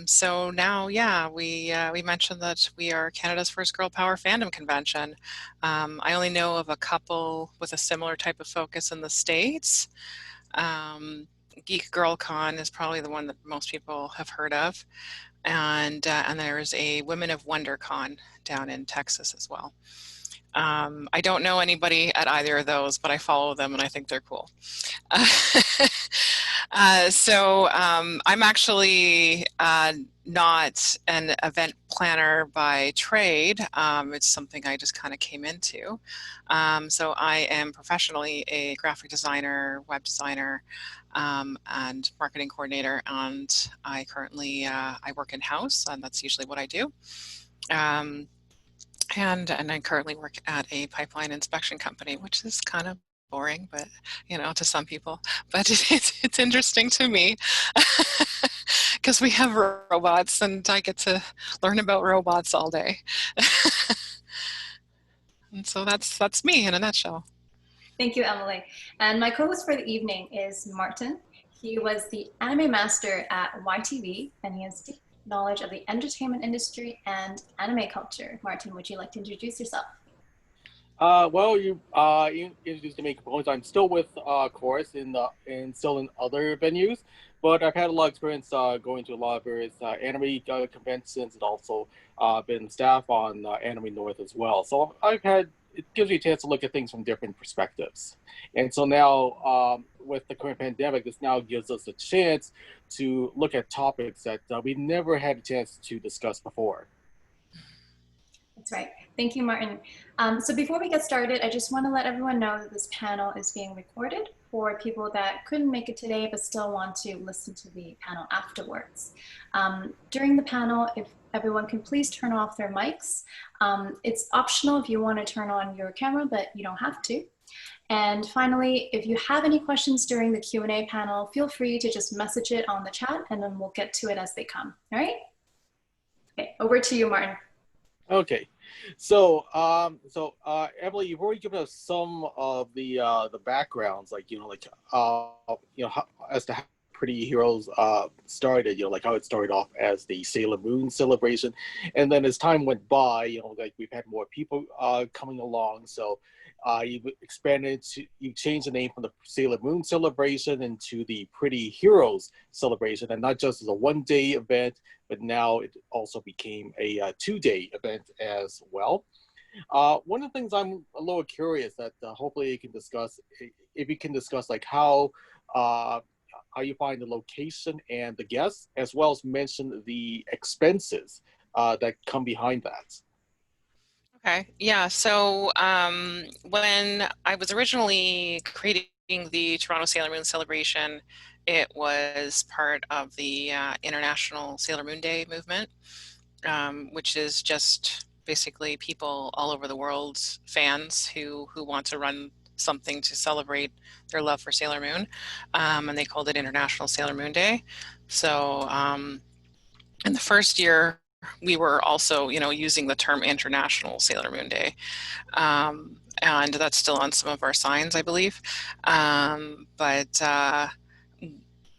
So now, yeah, we mentioned that we are Canada's first girl power fandom convention. I only know of a couple with a similar type of focus in the States. Um, Geek Girl Con is probably the one that most people have heard of, and there's a Women of Wonder Con down in Texas as well. I don't know anybody at either of those, but I follow them and I think they're cool. I'm actually not an event planner by trade. It's something I just kind of came into. So I am professionally a graphic designer, web designer, and marketing coordinator, and I currently I work in-house, and that's usually what I do. Um, and I currently work at a pipeline inspection company, which is kind of boring, but to some people. But it's interesting to me because we have robots, and I get to learn about robots all day. And so that's me in a nutshell. Thank you, Emily. And my co-host for the evening is Martin. He was the anime master at YTV, and he has deep knowledge of the entertainment industry and anime culture. Martin, would you like to introduce yourself? You introduced me components. I'm still with Chorus in still in other venues, but I've had a lot of experience going to a lot of various anime conventions and also been staff on Anime North as well. So I've had it gives me a chance to look at things from different perspectives. And so now with the current pandemic, this now gives us a chance to look at topics that we never had a chance to discuss before. That's right. Thank you, Martin. So before we get started, I just want to let everyone know that this panel is being recorded for people that couldn't make it today but still want to listen to the panel afterwards. During the panel, if everyone can please turn off their mics. It's optional if you want to turn on your camera, but you don't have to. And finally, if you have any questions during the Q&A panel, feel free to just message it on the chat and then we'll get to it as they come. All right? Okay, over to you, Martin. Okay, Emily, you've already given us some of the backgrounds, like how, as to how Pretty Heroes started, like how it started off as the Sailor Moon celebration, and then as time went by, like we've had more people coming along, so you changed the name from the Sailor Moon celebration into the Pretty Heroes celebration, and not just as a one-day event, but now it also became a 2-day event as well. One of the things I'm a little curious that hopefully you can discuss, if you can discuss like how you find the location and the guests, as well as mention the expenses that come behind that. Okay, yeah. So when I was originally creating the Toronto Sailor Moon celebration, it was part of the International Sailor Moon Day movement, which is just basically people all over the world, fans who want to run something to celebrate their love for Sailor Moon, and they called it International Sailor Moon Day. So in the first year, we were also, using the term International Sailor Moon Day. And that's still on some of our signs, I believe. But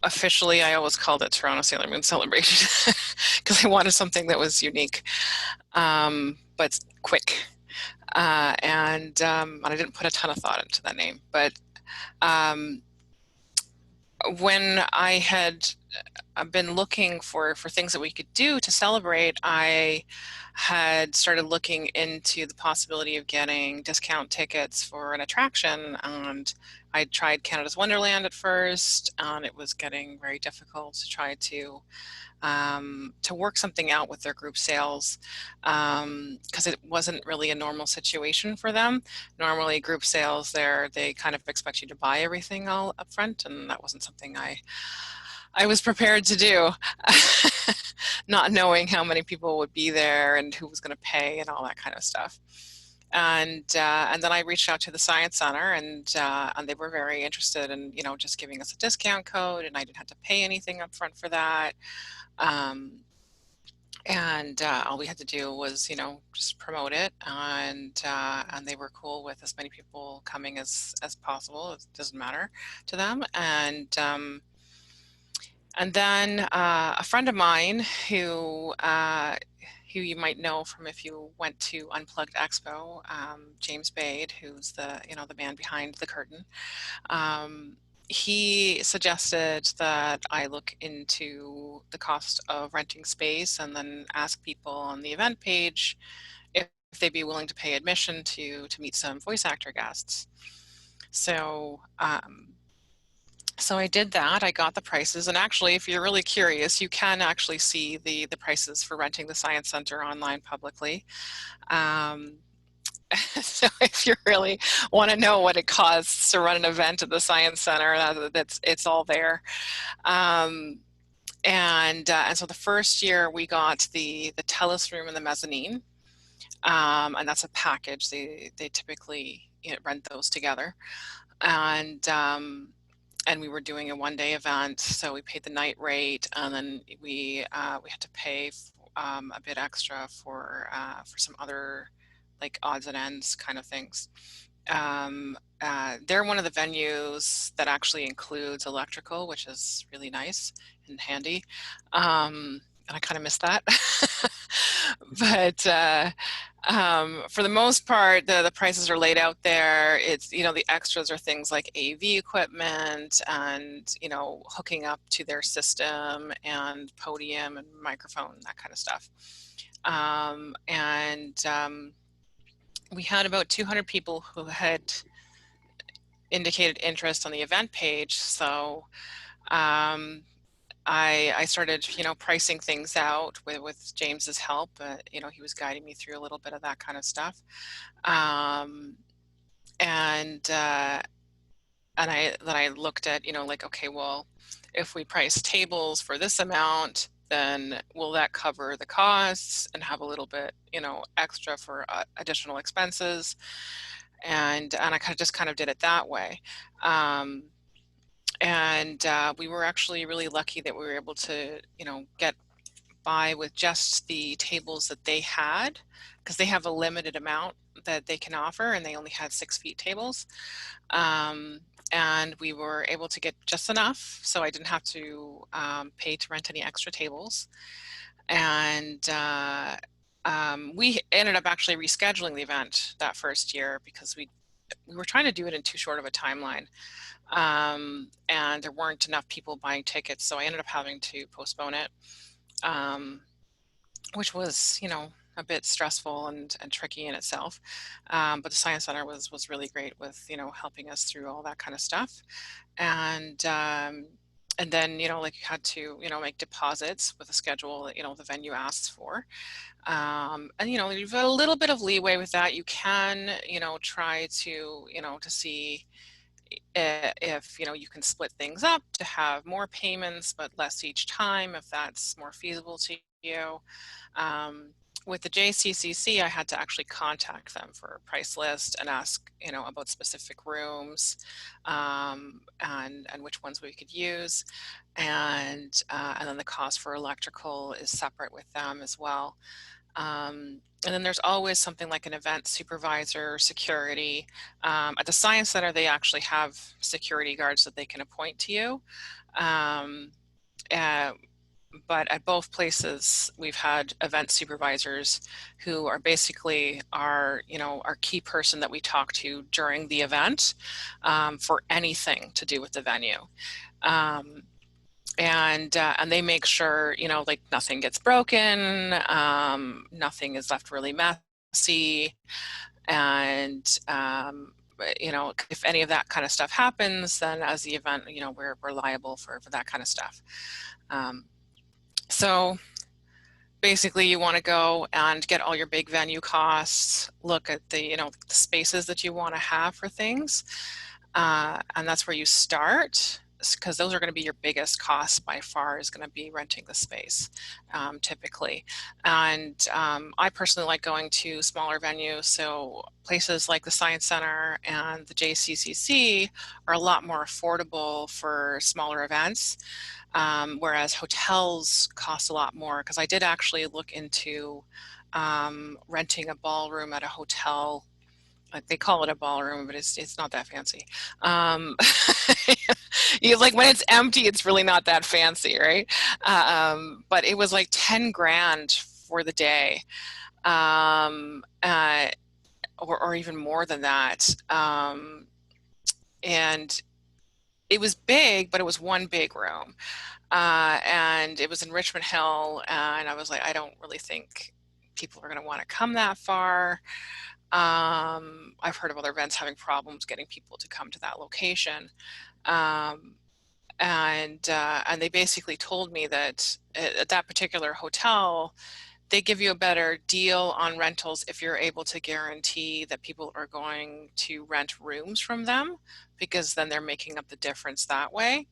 officially, I always called it Toronto Sailor Moon Celebration because I wanted something that was unique, but quick. And I didn't put a ton of thought into that name. But when I had been looking for things that we could do to celebrate, I had started looking into the possibility of getting discount tickets for an attraction, and I tried Canada's Wonderland at first, and it was getting very difficult to try to work something out with their group sales, because it wasn't really a normal situation for them. Normally group sales, they kind of expect you to buy everything all up front, and that wasn't something I was prepared to do, not knowing how many people would be there and who was going to pay and all that kind of stuff. And then I reached out to the Science Center, and they were very interested in just giving us a discount code, and I didn't have to pay anything up front for that. And all we had to do was just promote it, and they were cool with as many people coming as possible. It doesn't matter to them. And And then a friend of mine who you might know from if you went to Unplugged Expo, James Bade, who's the man behind the curtain. Um, he suggested that I look into the cost of renting space and then ask people on the event page if they'd be willing to pay admission to meet some voice actor guests. So so I did that. I got the prices, and actually, if you're really curious, you can actually see the prices for renting the Science Center online publicly. Um, so if you really want to know what it costs to run an event at the Science Center, it's all there. Um, and so the first year we got the Telus room and the mezzanine, and that's a package. They typically rent those together, and we were doing a one-day event, so we paid the night rate, and then we had to pay a bit extra for some other like odds and ends kind of things. They're one of the venues that actually includes electrical, which is really nice and handy. And I kind of miss that. But for the most part, the prices are laid out there. It's, the extras are things like AV equipment and, hooking up to their system and podium and microphone, that kind of stuff. And we had about 200 people who had indicated interest on the event page. So I started, pricing things out with James's help. He was guiding me through a little bit of that kind of stuff. Um, and then I looked at, like, okay, well, if we price tables for this amount, then will that cover the costs and have a little bit, extra for additional expenses? And I kind of did it that way. And we were actually really lucky that we were able to, get by with just the tables that they had, because they have a limited amount that they can offer, and they only had 6 feet tables. And we were able to get just enough, so I didn't have to pay to rent any extra tables. And we ended up actually rescheduling the event that first year because we were trying to do it in too short of a timeline. And there weren't enough people buying tickets, so I ended up having to postpone it, which was, a bit stressful and tricky in itself. But the Science Center was really great with, helping us through all that kind of stuff. And then, like you had to, make deposits with a schedule that, the venue asks for. And, you've got a little bit of leeway with that. You can, try to, to see if you can split things up to have more payments but less each time, if that's more feasible to you. With the JCCC, I had to actually contact them for a price list and ask about specific rooms, and which ones we could use, and then the cost for electrical is separate with them as well. And then there's always something like an event supervisor, security. At the Science Center, they actually have security guards that they can appoint to you. But at both places, we've had event supervisors who are basically our key person that we talk to during the event, for anything to do with the venue. And they make sure, like nothing gets broken, nothing is left really messy. And, if any of that kind of stuff happens, then as the event, we're liable for that kind of stuff. So basically you want to go and get all your big venue costs, look at the, the spaces that you want to have for things. And that's where you start, because those are going to be your biggest costs by far, is going to be renting the space, typically. And I personally like going to smaller venues, so places like the Science Center and the JCCC are a lot more affordable for smaller events, whereas hotels cost a lot more, because I did actually look into renting a ballroom at a hotel they call it a ballroom, but it's not that fancy. Um, like when it's empty, it's really not that fancy, right? But it was like 10 grand for the day, um, uh, or even more than that. And it was big, but it was one big room. And it was in Richmond Hill, and I was like, I don't really think people are going to want to come that far. I've heard of other events having problems getting people to come to that location. Um, and they basically told me that at that particular hotel, they give you a better deal on rentals if you're able to guarantee that people are going to rent rooms from them, because then they're making up the difference that way.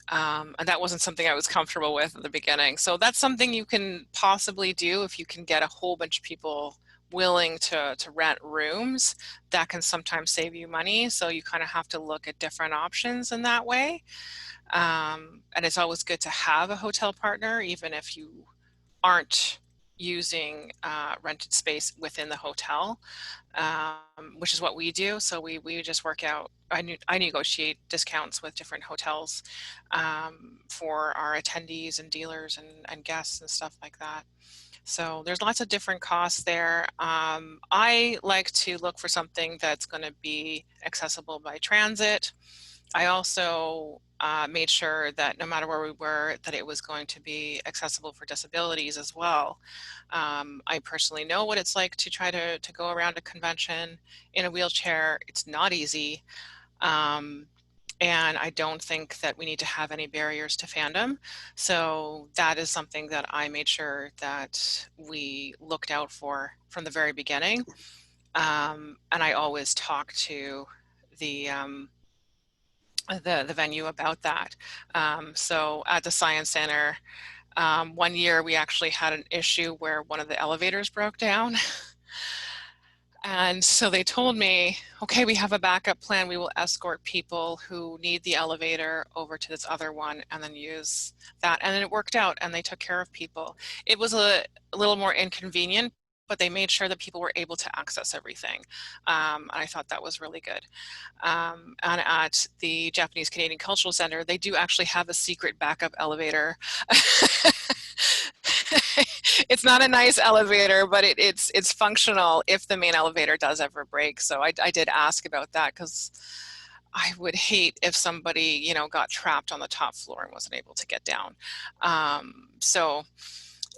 And that wasn't something I was comfortable with at the beginning. So that's something you can possibly do if you can get a whole bunch of people willing to rent rooms. That can sometimes save you money. So you kind of have to look at different options in that way. And it's always good to have a hotel partner, even if you aren't using rented space within the hotel, which is what we do. So we just work out, I negotiate discounts with different hotels for our attendees and dealers and guests and stuff like that. So there's lots of different costs there. I like to look for something that's going to be accessible by transit. I also made sure that no matter where we were, that it was going to be accessible for disabilities as well. I personally know what it's like to try to go around a convention in a wheelchair. It's not easy. Um, and I don't think that we need to have any barriers to fandom. So that is something that I made sure that we looked out for from the very beginning. And I always talk to the the venue about that. So at the Science Center, one year we actually had an issue where one of the elevators broke down. And so they told me, okay, we have a backup plan. We will escort people who need the elevator over to this other one and then use that. And then it worked out and they took care of people. It was a little more inconvenient, but they made sure that people were able to access everything. And I thought that was really good. And at the Japanese Canadian Cultural Center, they do actually have a secret backup elevator. It's not a nice elevator, but it's functional if the main elevator does ever break. So I did ask about that because I would hate if somebody, got trapped on the top floor and wasn't able to get down. So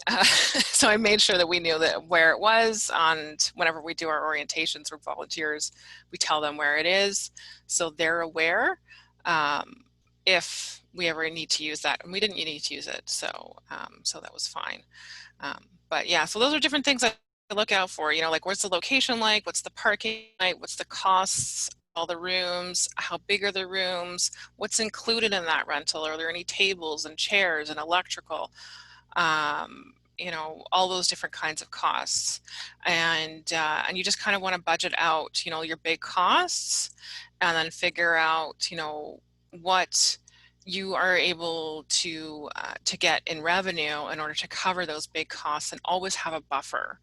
I made sure that we knew that where it was, and whenever we do our orientations with volunteers, we tell them where it is, so they're aware if we ever need to use that. And we didn't need to use it, so that was fine. But yeah, so those are different things I look out for. Like what's the location like? What's the parking like? What's the costs? All the rooms? How big are the rooms? What's included in that rental? Are there any tables and chairs and electrical? All those different kinds of costs, and you just kind of want to budget out, your big costs, and then figure out, what you are able to get in revenue in order to cover those big costs, and always have a buffer.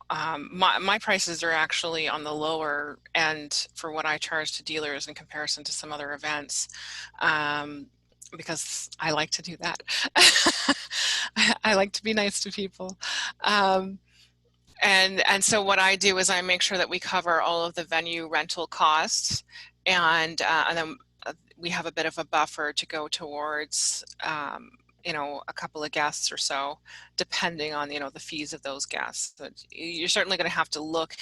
My prices are actually on the lower end for what I charge to dealers in comparison to some other events. Because I like to do that. I like to be nice to people. And so what I do is I make sure that we cover all of the venue rental costs, and then we have a bit of a buffer to go towards, a couple of guests or so, depending on, the fees of those guests. But you're certainly going to have to look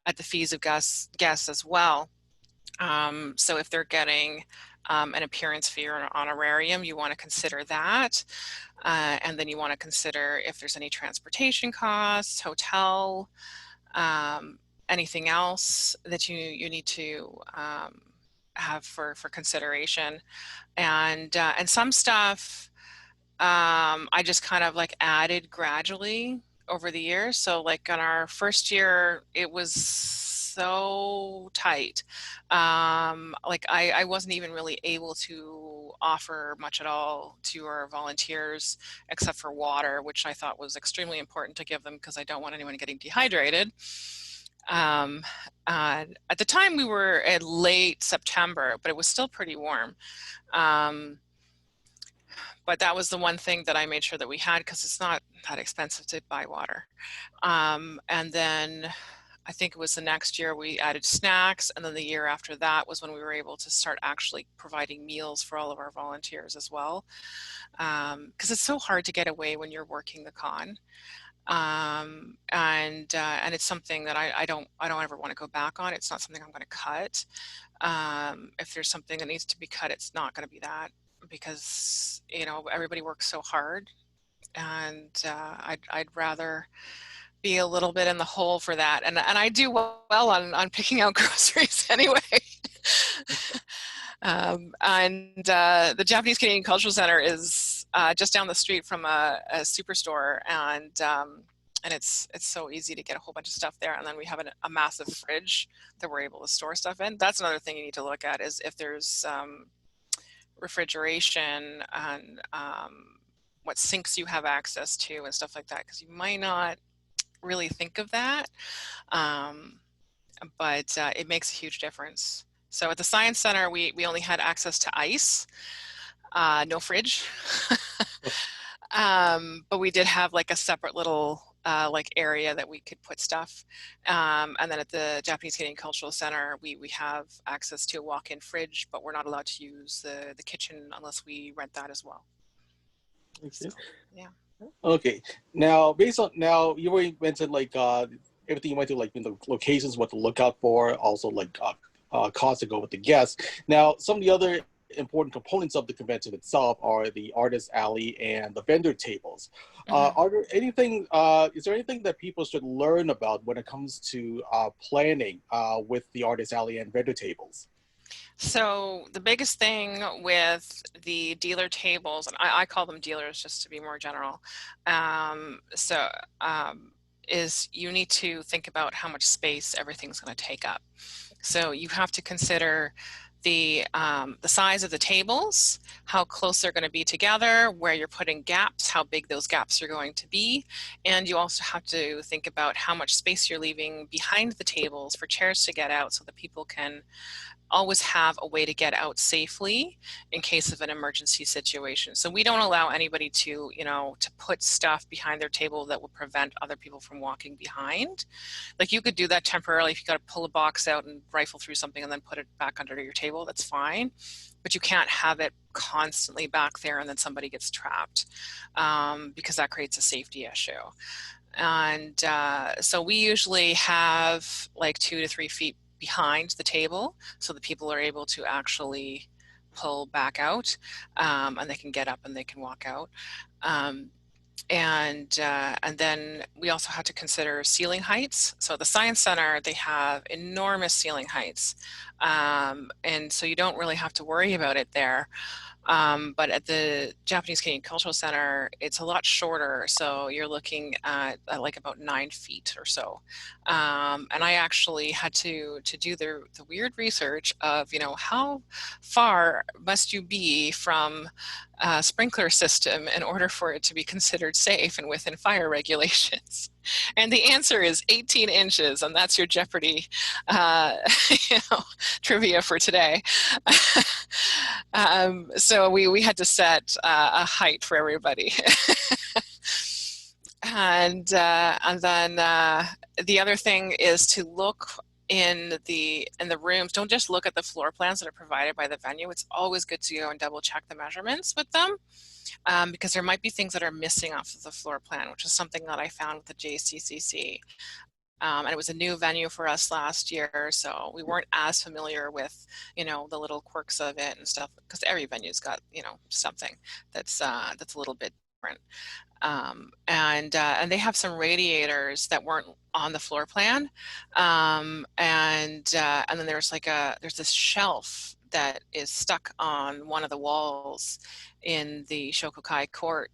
at the fees of guests as well. So if they're getting an appearance fee or an honorarium, you want to consider that. And then you want to consider if there's any transportation costs, hotel, anything else that you need to have for consideration. And some stuff I just kind of like added gradually over the years. So like on our first year, it was so tight. Like I wasn't even really able to offer much at all to our volunteers except for water, which I thought was extremely important to give them because I don't want anyone getting dehydrated. Um, at the time we were in late September, but it was still pretty warm. But that was the one thing that I made sure that we had because it's not that expensive to buy water. And then I think it was the next year we added snacks, and then the year after that was when we were able to start actually providing meals for all of our volunteers as well. Because it's so hard to get away when you're working the con. And it's something that I don't ever want to go back on. It's not something I'm going to cut. If there's something that needs to be cut, it's not going to be that, because everybody works so hard, and I'd rather be a little bit in the hole for that, and I do well on picking out groceries anyway. And the Japanese Canadian Cultural Center is just down the street from a superstore, and it's so easy to get a whole bunch of stuff there. And then we have a massive fridge that we're able to store stuff in. That's another thing you need to look at, is if there's refrigeration and what sinks you have access to and stuff like that, because you might not really think of that, but it makes a huge difference. So at the Science Center, we only had access to ice, no fridge. But we did have like a separate little like area that we could put stuff. And then at the Japanese Canadian Cultural Center, we have access to a walk-in fridge, but we're not allowed to use the kitchen unless we rent that as well. Okay. So, yeah. Okay. Now, now you already mentioned like everything you went to, like the locations, what to look out for, also like costs to go with the guests. Now, some of the other important components of the convention itself are the artist alley and the vendor tables. Are there anything? Is there anything that people should learn about when it comes to planning with the artist alley and vendor tables? So the biggest thing with the dealer tables, and I call them dealers just to be more general, is you need to think about how much space everything's going to take up. So you have to consider the size of the tables, how close they're going to be together, where you're putting gaps, how big those gaps are going to be. And you also have to think about how much space you're leaving behind the tables for chairs to get out so that people can always have a way to get out safely in case of an emergency situation. So we don't allow anybody to, to put stuff behind their table that will prevent other people from walking behind. Like you could do that temporarily if you got to pull a box out and rifle through something and then put it back under your table, that's fine. But you can't have it constantly back there and then somebody gets trapped, because that creates a safety issue. And so we usually have like 2 to 3 feet behind the table so that people are able to actually pull back out, and they can get up and they can walk out. And then we also have to consider ceiling heights. So at the Science Center, they have enormous ceiling heights, and so you don't really have to worry about it there. But at the Japanese Canadian Cultural Center, it's a lot shorter. So you're looking at like about 9 feet or so. And I actually had to do the weird research of, how far must you be from a sprinkler system in order for it to be considered safe and within fire regulations? And the answer is 18 inches, and that's your Jeopardy trivia for today. So we had to set a height for everybody. And then the other thing is to look in the rooms. Don't just look at the floor plans that are provided by the venue. It's always good to go and double check the measurements with them, because there might be things that are missing off of the floor plan, which is something that I found with the JCCC. And it was a new venue for us last year, so we weren't as familiar with, the little quirks of it and stuff, because every venue's got, something that's a little bit different. And they have some radiators that weren't on the floor plan, and then there's this shelf that is stuck on one of the walls in the Shokokai court.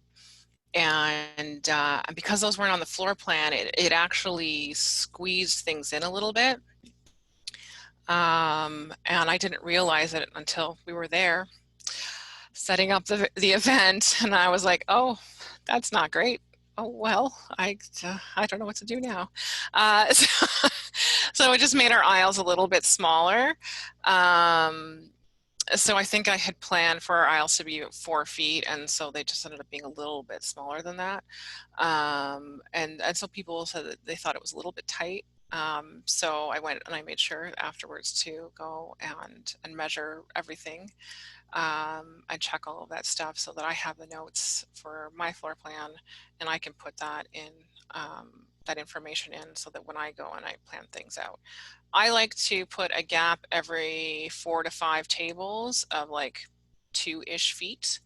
And because those weren't on the floor plan, it actually squeezed things in a little bit. And I didn't realize it until we were there setting up the event, and I was like, oh, that's not great. Oh well, I don't know what to do now. So, so it just made our aisles a little bit smaller. Um, so I think I had planned for our aisles to be 4 feet, and so they just ended up being a little bit smaller than that. And so people said that they thought it was a little bit tight. So I went and I made sure afterwards to go and measure everything, and check all of that stuff so that I have the notes for my floor plan, and I can put that in, that information in, so that when I go and I plan things out. I like to put a gap every 4 to 5 tables of like 2-ish feet,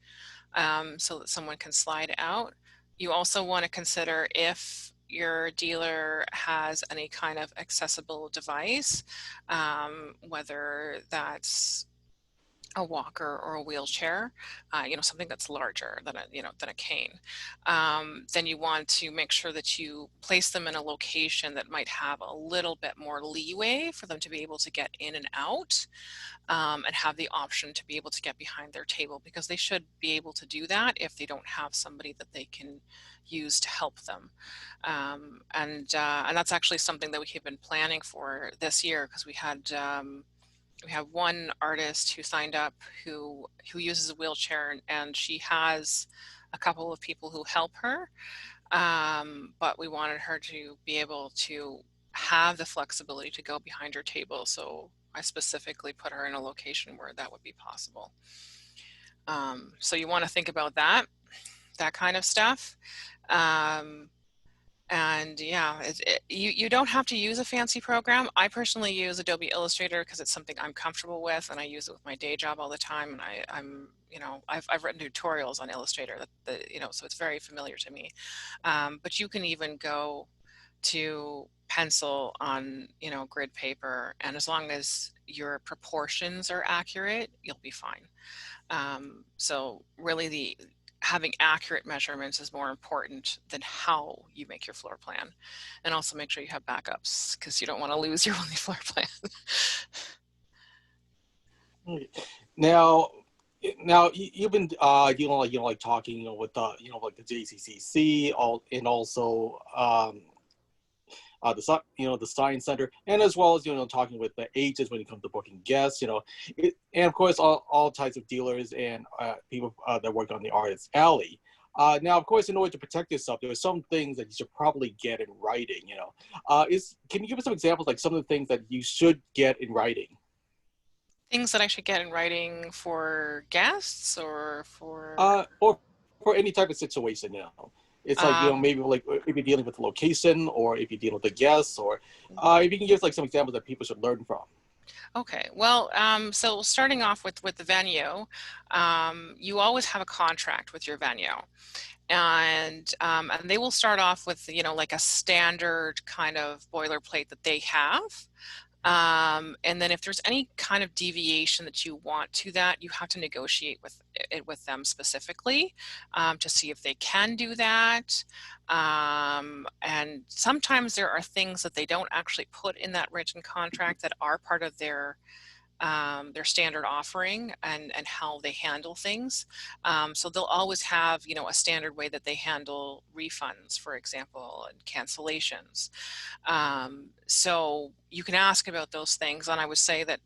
so that someone can slide out. You also want to consider if your dealer has any kind of accessible device, whether that's a walker or a wheelchair, something that's larger than a cane. Then you want to make sure that you place them in a location that might have a little bit more leeway for them to be able to get in and out, and have the option to be able to get behind their table, because they should be able to do that if they don't have somebody that they can use to help them. And that's actually something that we have been planning for this year, because we have one artist who signed up who uses a wheelchair, and she has a couple of people who help her, but we wanted her to be able to have the flexibility to go behind her table, so I specifically put her in a location where that would be possible. So you want to think about that kind of stuff. And yeah, you don't have to use a fancy program. I personally use Adobe Illustrator because it's something I'm comfortable with, and I use it with my day job all the time. And I've written tutorials on Illustrator so it's very familiar to me. But you can even go to pencil on grid paper, and as long as your proportions are accurate, you'll be fine. So really, having accurate measurements is more important than how you make your floor plan. And also make sure you have backups, because you don't want to lose your only floor plan. Now, now you've been like talking with like the JCCC, and also the science center, and as well as talking with the agents when it comes to booking guests, and of course all types of dealers and people that work on the artist alley. Now, of course, in order to protect yourself, there are some things that you should probably get in writing. Can you give us some examples, like some of the things that you should get in writing? Things that I should get in writing for guests, or Or for any type of situation. It's like um, maybe like if you're dealing with the location, or if you're dealing with the guests, or if you can give us like some examples that people should learn from. okay, well, so starting off with the venue, you always have a contract with your venue. And they will start off with like a standard kind of boilerplate that they have, and then if there's any kind of deviation that you want to that, you have to negotiate with them specifically, to see if they can do that. And sometimes there are things that they don't actually put in that written contract that are part of their standard offering, and how they handle things. So they'll always have a standard way that they handle refunds, for example, and cancellations. So you can ask about those things, and I would say that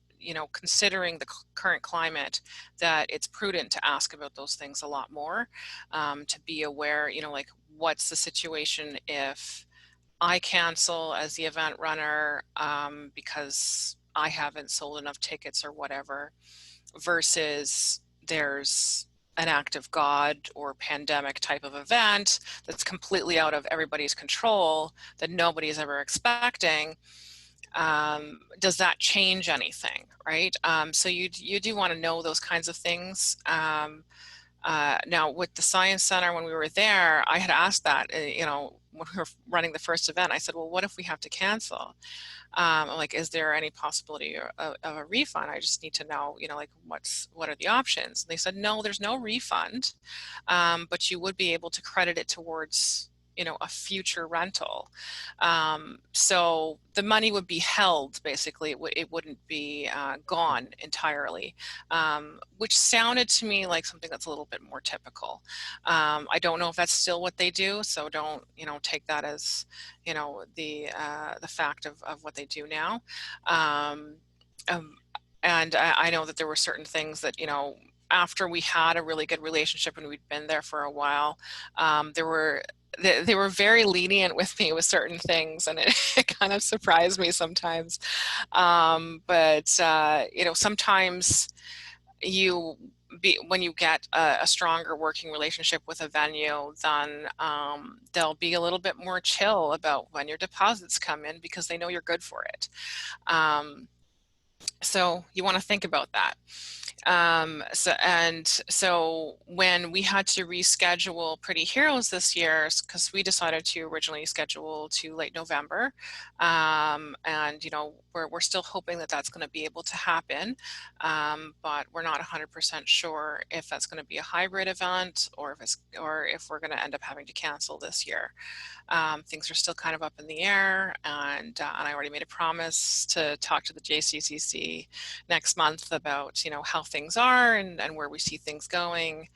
considering the current climate, that it's prudent to ask about those things a lot more, to be aware, like what's the situation if I cancel as the event runner, because I haven't sold enough tickets or whatever, versus there's an act of God or pandemic type of event that's completely out of everybody's control that nobody's ever expecting. Does that change anything, right? So you do want to know those kinds of things. Now, with the Science Center, when we were there, I had asked that, when we were running the first event, I said, well, what if we have to cancel? Like, is there any possibility of a refund? I just need to know, like what are the options? And they said, no, there's no refund, but you would be able to credit it towards, a future rental. So the money would be held, basically. It wouldn't be gone entirely, which sounded to me like something that's a little bit more typical. I don't know if that's still what they do, so don't, take that as, the fact of what they do now. Um, um, and I know that there were certain things that, after we had a really good relationship and we'd been there for a while, they were very lenient with me with certain things, and it kind of surprised me sometimes. But sometimes when you get a stronger working relationship with a venue, then they'll be a little bit more chill about when your deposits come in because they know you're good for it. So you want to think about that. So when we had to reschedule Pretty Heroes this year, because we decided to originally schedule to late November, and we're still hoping that that's going to be able to happen, but we're not 100% sure if that's going to be a hybrid event or if we're going to end up having to cancel this year. Things are still kind of up in the air, and I already made a promise to talk to the JCCC next month about how things are and where we see things going.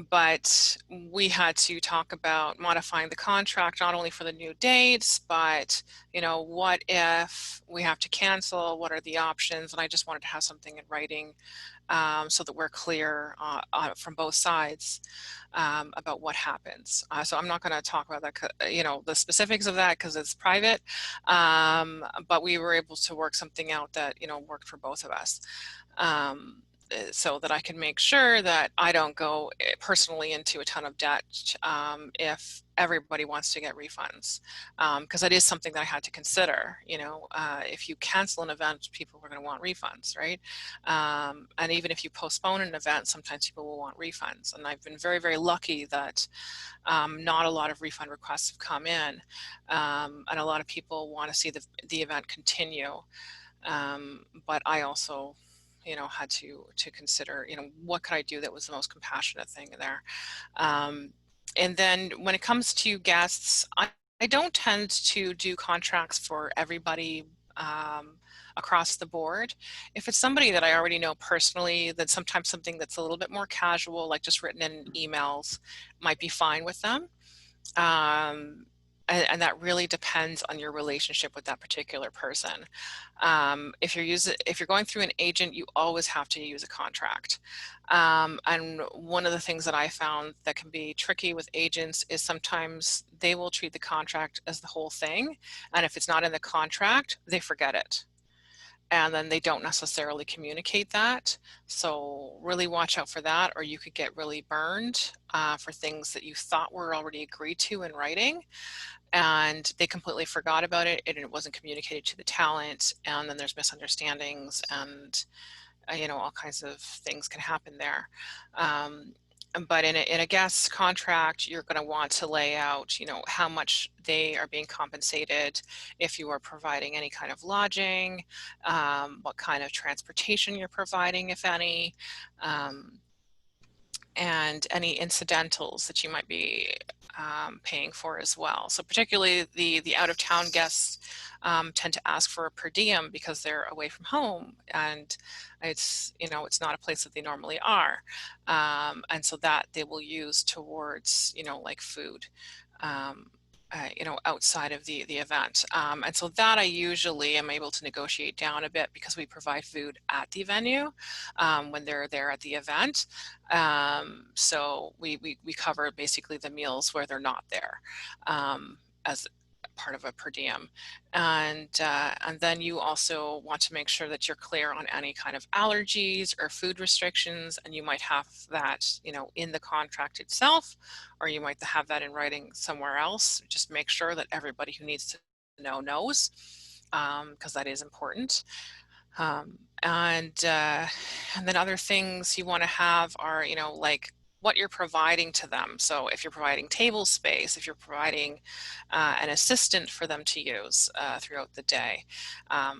But we had to talk about modifying the contract, not only for the new dates, but what if we have to cancel? What are the options? And I just wanted to have something in writing, so that we're clear from both sides about what happens. So I'm not going to talk about that, the specifics of that, because it's private. But we were able to work something out that worked for both of us. So that I can make sure that I don't go personally into a ton of debt if everybody wants to get refunds, because that is something that I had to consider. If you cancel an event, people are going to want refunds, right? And even if you postpone an event, sometimes people will want refunds. And I've been very, very lucky that not a lot of refund requests have come in, and a lot of people want to see the event continue. But I also had to consider, what could I do that was the most compassionate thing there. And then when it comes to guests, I don't tend to do contracts for everybody across the board. If it's somebody that I already know personally, then sometimes something that's a little bit more casual, like just written in emails, might be fine with them. And that really depends on your relationship with that particular person. If you're going through an agent, you always have to use a contract. And one of the things that I found that can be tricky with agents is sometimes they will treat the contract as the whole thing. And if it's not in the contract, they forget it. And then they don't necessarily communicate that. So really watch out for that, or you could get really burned for things that you thought were already agreed to in writing, and they completely forgot about it and it wasn't communicated to the talent, and then there's misunderstandings, and all kinds of things can happen there. But in a guest contract, you're going to want to lay out, how much they are being compensated, if you are providing any kind of lodging, what kind of transportation you're providing, if any, and any incidentals that you might be paying for as well. So particularly the out-of-town guests tend to ask for a per diem because they're away from home, and it's not a place that they normally are, and so that they will use towards like food. Outside of the event. And so that I usually am able to negotiate down a bit because we provide food at the venue when they're there at the event. So we cover basically the meals where they're not there as part of a per diem. And then you also want to make sure that you're clear on any kind of allergies or food restrictions, and you might have that in the contract itself, or you might have that in writing somewhere else. Just make sure that everybody who needs to know knows, because that is important. And then other things you want to have are like what you're providing to them. So if you're providing table space, if you're providing an assistant for them to use throughout the day,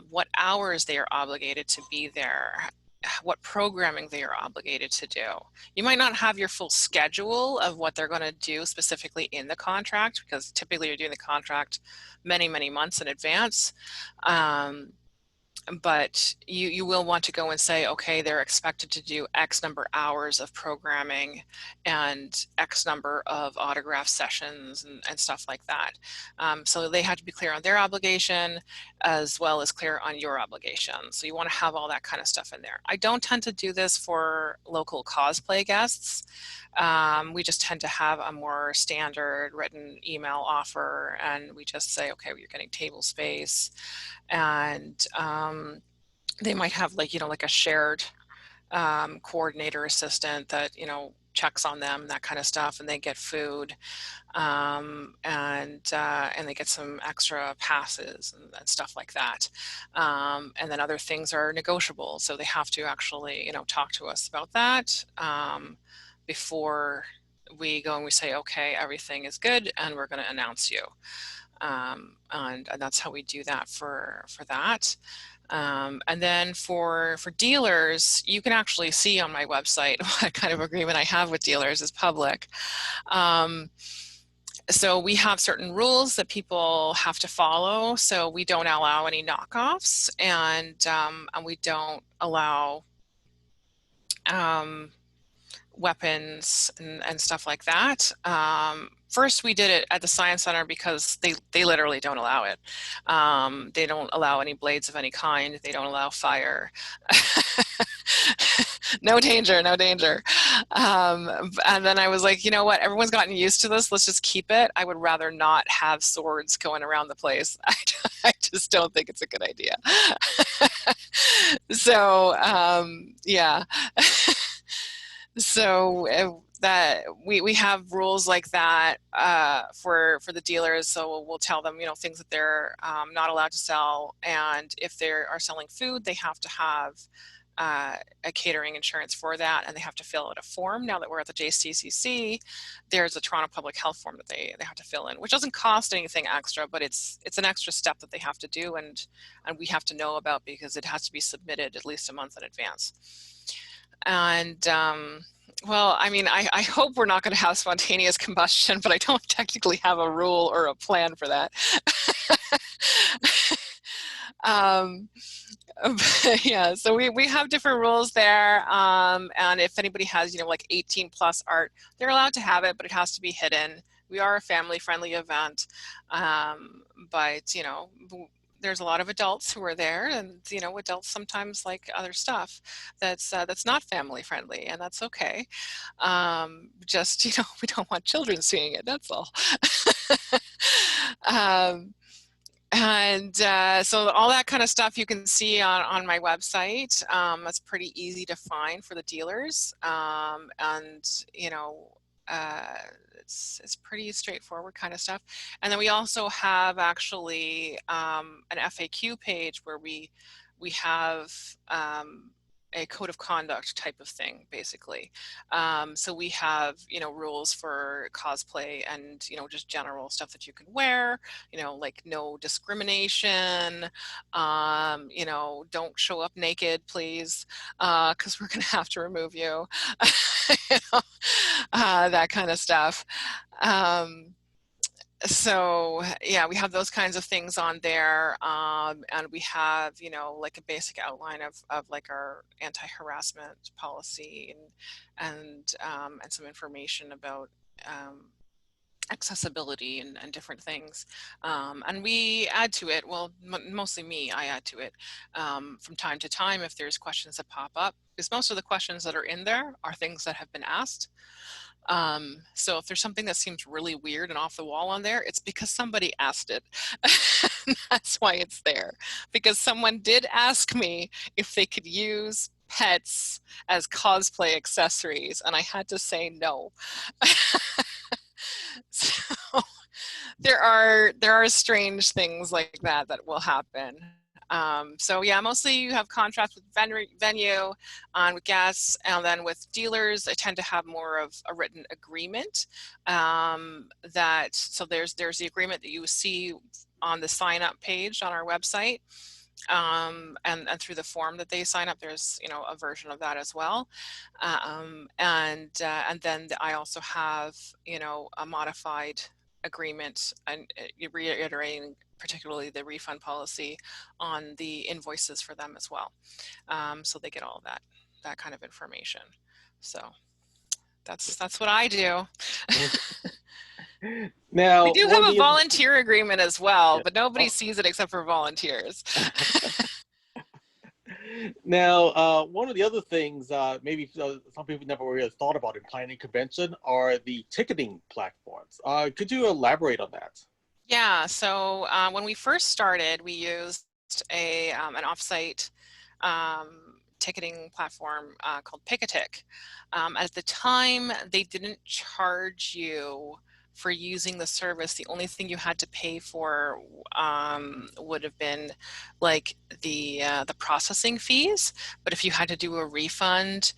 what hours they are obligated to be there, what programming they are obligated to do. You might not have your full schedule of what they're going to do specifically in the contract, because typically you're doing the contract many, many months in advance. But you will want to go and say, okay, they're expected to do X number hours of programming and X number of autograph sessions and stuff like that. So they have to be clear on their obligation as well as clear on your obligation. So you want to have all that kind of stuff in there. I don't tend to do this for local cosplay guests. We just tend to have a more standard written email offer, and we just say, okay, well, you're getting table space, and they might have like, like a shared coordinator assistant that, checks on them, that kind of stuff, and they get food, and they get some extra passes and stuff like that. And then other things are negotiable, so they have to actually, talk to us about that before we go and we say, okay, everything is good, and we're going to announce you. And that's how we do that for that. And then for dealers, you can actually see on my website what kind of agreement I have with dealers is public. So we have certain rules that people have to follow. So we don't allow any knockoffs, and we don't allow weapons and stuff like that. First, we did it at the Science Center because they literally don't allow it. They don't allow any blades of any kind. They don't allow fire. No danger, no danger. And then I was like, you know what? Everyone's gotten used to this. Let's just keep it. I would rather not have swords going around the place. I just don't think it's a good idea. So, yeah. So that we have rules like that for the dealers. So we'll tell them, things that they're not allowed to sell, and if they are selling food, they have to have a catering insurance for that, and they have to fill out a form. Now that we're at the JCCC, there's a Toronto Public Health form that they have to fill in, which doesn't cost anything extra, but it's an extra step that they have to do, and we have to know about because it has to be submitted at least a month in advance. And well, I mean, I hope we're not going to have spontaneous combustion, but I don't technically have a rule or a plan for that. Yeah, so we have different rules there, and if anybody has, like 18 plus art, they're allowed to have it, but it has to be hidden. We are a family-friendly event, but there's a lot of adults who are there, and adults sometimes like other stuff that's not family friendly, and that's okay. Just we don't want children seeing it, that's all. And so all that kind of stuff you can see on my website. That's pretty easy to find for the dealers, and it's pretty straightforward kind of stuff. And then we also have actually an FAQ page where we have a code of conduct type of thing, basically. So we have, rules for cosplay and, just general stuff that you can wear, like no discrimination, don't show up naked, please, because we're going to have to remove you, that kind of stuff. So yeah, we have those kinds of things on there, and we have like a basic outline of like our anti-harassment policy and some information about accessibility and different things, and we add to it. Well, mostly me, I add to it from time to time if there's questions that pop up, because most of the questions that are in there are things that have been asked. So if there's something that seems really weird and off the wall on there, it's because somebody asked it. That's why it's there, because someone did ask me if they could use pets as cosplay accessories, and I had to say no. So there are strange things like that will happen. So yeah, mostly you have contracts with venue, with guests, and then with dealers, I tend to have more of a written agreement. So there's the agreement that you see on the sign up page on our website. and through the form that they sign up, there's a version of that as well. And then I also have a modified agreement, and reiterating particularly the refund policy on the invoices for them as well. So they get all of that kind of information. So that's what I do. We Now, do one have of a the volunteer agreement as well, yeah. but nobody Oh. sees it except for volunteers. Now, one of the other things, maybe some people never really thought about in planning convention, are the ticketing platforms. Could you elaborate on that? Yeah, so when we first started, we used an offsite ticketing platform called Picatic. At the time, they didn't charge you for using the service. The only thing you had to pay for would have been like the processing fees. But if you had to do a refund,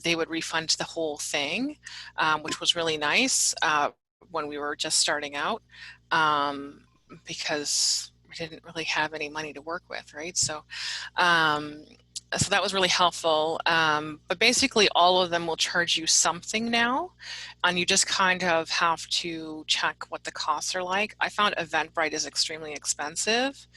they would refund the whole thing, which was really nice when we were just starting out, because we didn't really have any money to work with, right? Um, so that was really helpful. But basically all of them will charge you something now, and you just kind of have to check what the costs are like. I found Eventbrite is extremely expensive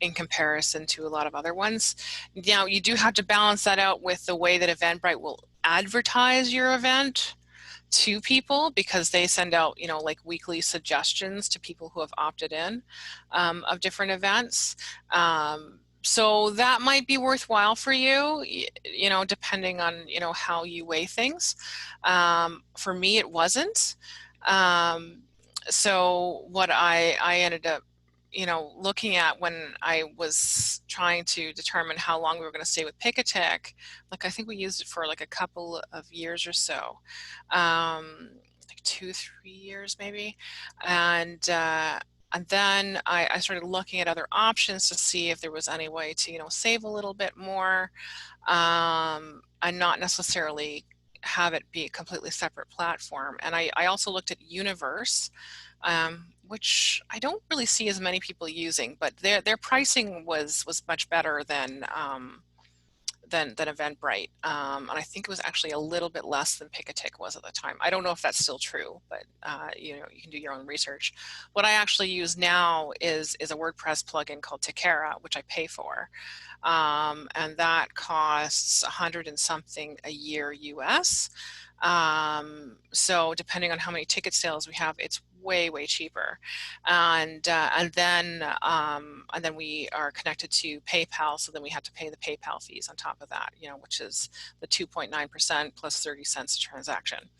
in comparison to a lot of other ones. Now, you do have to balance that out with the way that Eventbrite will advertise your event to people, because they send out, like weekly suggestions to people who have opted in of different events. So that might be worthwhile for you, depending on, how you weigh things. For me, it wasn't. Um, so what I ended up looking at when I was trying to determine how long we were going to stay with Picatech, like I think we used it for like a couple of years or so, like 2-3 years maybe, and then I started looking at other options to see if there was any way to save a little bit more, and not necessarily have it be a completely separate platform. And I also looked at Universe, which I don't really see as many people using, but their pricing was much better than Eventbrite, and I think it was actually a little bit less than Picatic was at the time. I don't know if that's still true, but you can do your own research. What I actually use now is a WordPress plugin called Takara, which I pay for, and that costs 100 and something a year US. So depending on how many ticket sales we have, it's way cheaper, and then we are connected to PayPal, so then we have to pay the PayPal fees on top of that, which is the 2.9% plus 30 cents a transaction,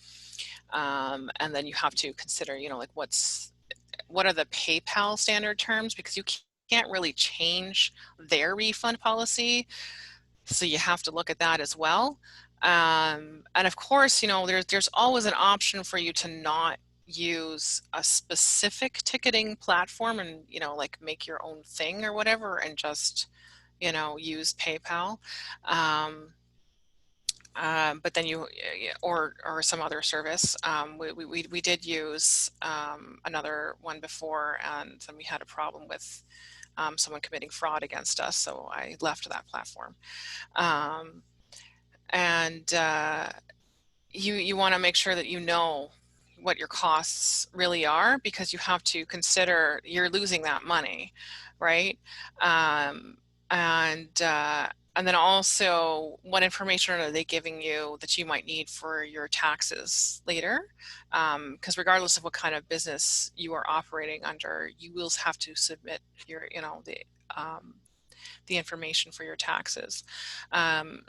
and then you have to consider, like what are the PayPal standard terms, because you can't really change their refund policy. So you have to look at that as well. And of course, there's always an option for you to not use a specific ticketing platform and, like make your own thing or whatever, and just, use PayPal. But then or some other service. We did use another one before, and then we had a problem with someone committing fraud against us, so I left that platform. And you want to make sure that you know what your costs really are, because you have to consider you're losing that money, right? Um, and then also, what information are they giving you that you might need for your taxes later? Because regardless of what kind of business you are operating under, you will have to submit your, the information for your taxes.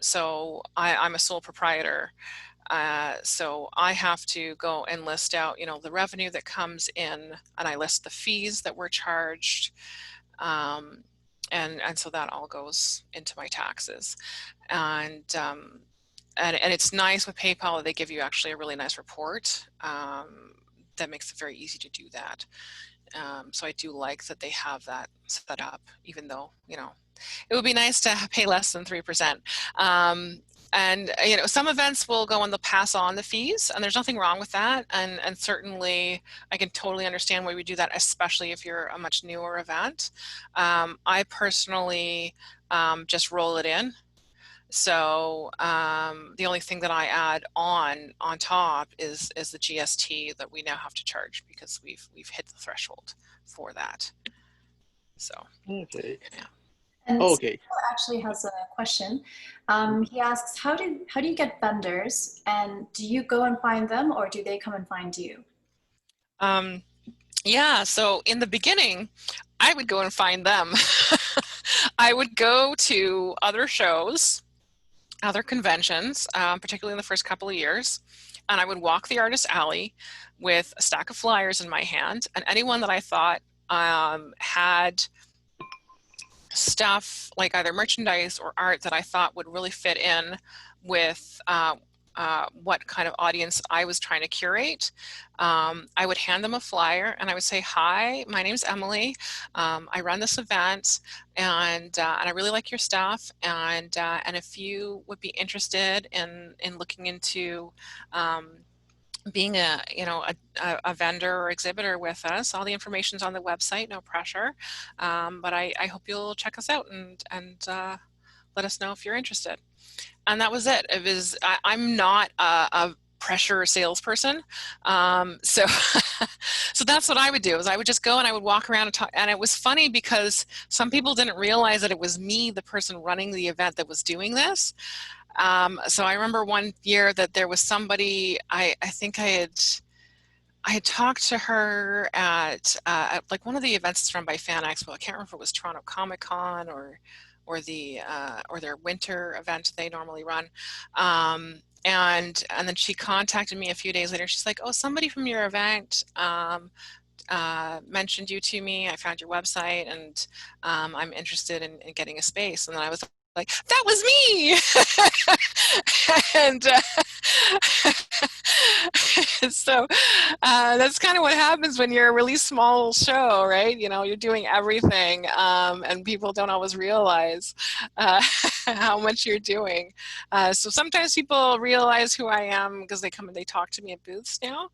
So I'm a sole proprietor. So I have to go and list out, the revenue that comes in, and I list the fees that were charged. And so that all goes into my taxes. And it's nice with PayPal that they give you actually a really nice report that makes it very easy to do that. So I do like that they have that set up, even though, it would be nice to pay less than 3%. And some events will go and they'll pass on the fees, and there's nothing wrong with that. And certainly I can totally understand why we do that, especially if you're a much newer event. I personally just roll it in. So the only thing that I add on top is the GST that we now have to charge because we've hit the threshold for that. So Okay. Yeah. And Okay. actually has a question. He asks, how do you get vendors, and do you go and find them, or do they come and find you? Yeah, so in the beginning, I would go and find them. I would go to other shows, other conventions, particularly in the first couple of years, and I would walk the artist alley with a stack of flyers in my hand, and anyone that I thought had stuff like either merchandise or art that I thought would really fit in with what kind of audience I was trying to curate. I would hand them a flyer and I would say, hi, my name's Emily. I run this event and I really like your stuff. And if you would be interested in looking into being a vendor or exhibitor with us, all the information's on the website, no pressure. But I hope you'll check us out and let us know if you're interested. And that was it. I'm not a pressure salesperson. So so that's what I would do is I would just go and I would walk around and talk. And it was funny because some people didn't realize that it was me, the person running the event, that was doing this. So I remember one year that there was somebody, I think I had talked to her at like one of the events that's run by Fan Expo. I can't remember if it was Toronto Comic Con or their winter event they normally run. And then she contacted me a few days later. She's like, "Oh, somebody from your event mentioned you to me. I found your website, and I'm interested in getting a space." And then I was like, that was me. And so that's kind of what happens when you're a really small show, right? You're doing everything, and people don't always realize how much you're doing. So sometimes people realize who I am because they come and they talk to me at booths now.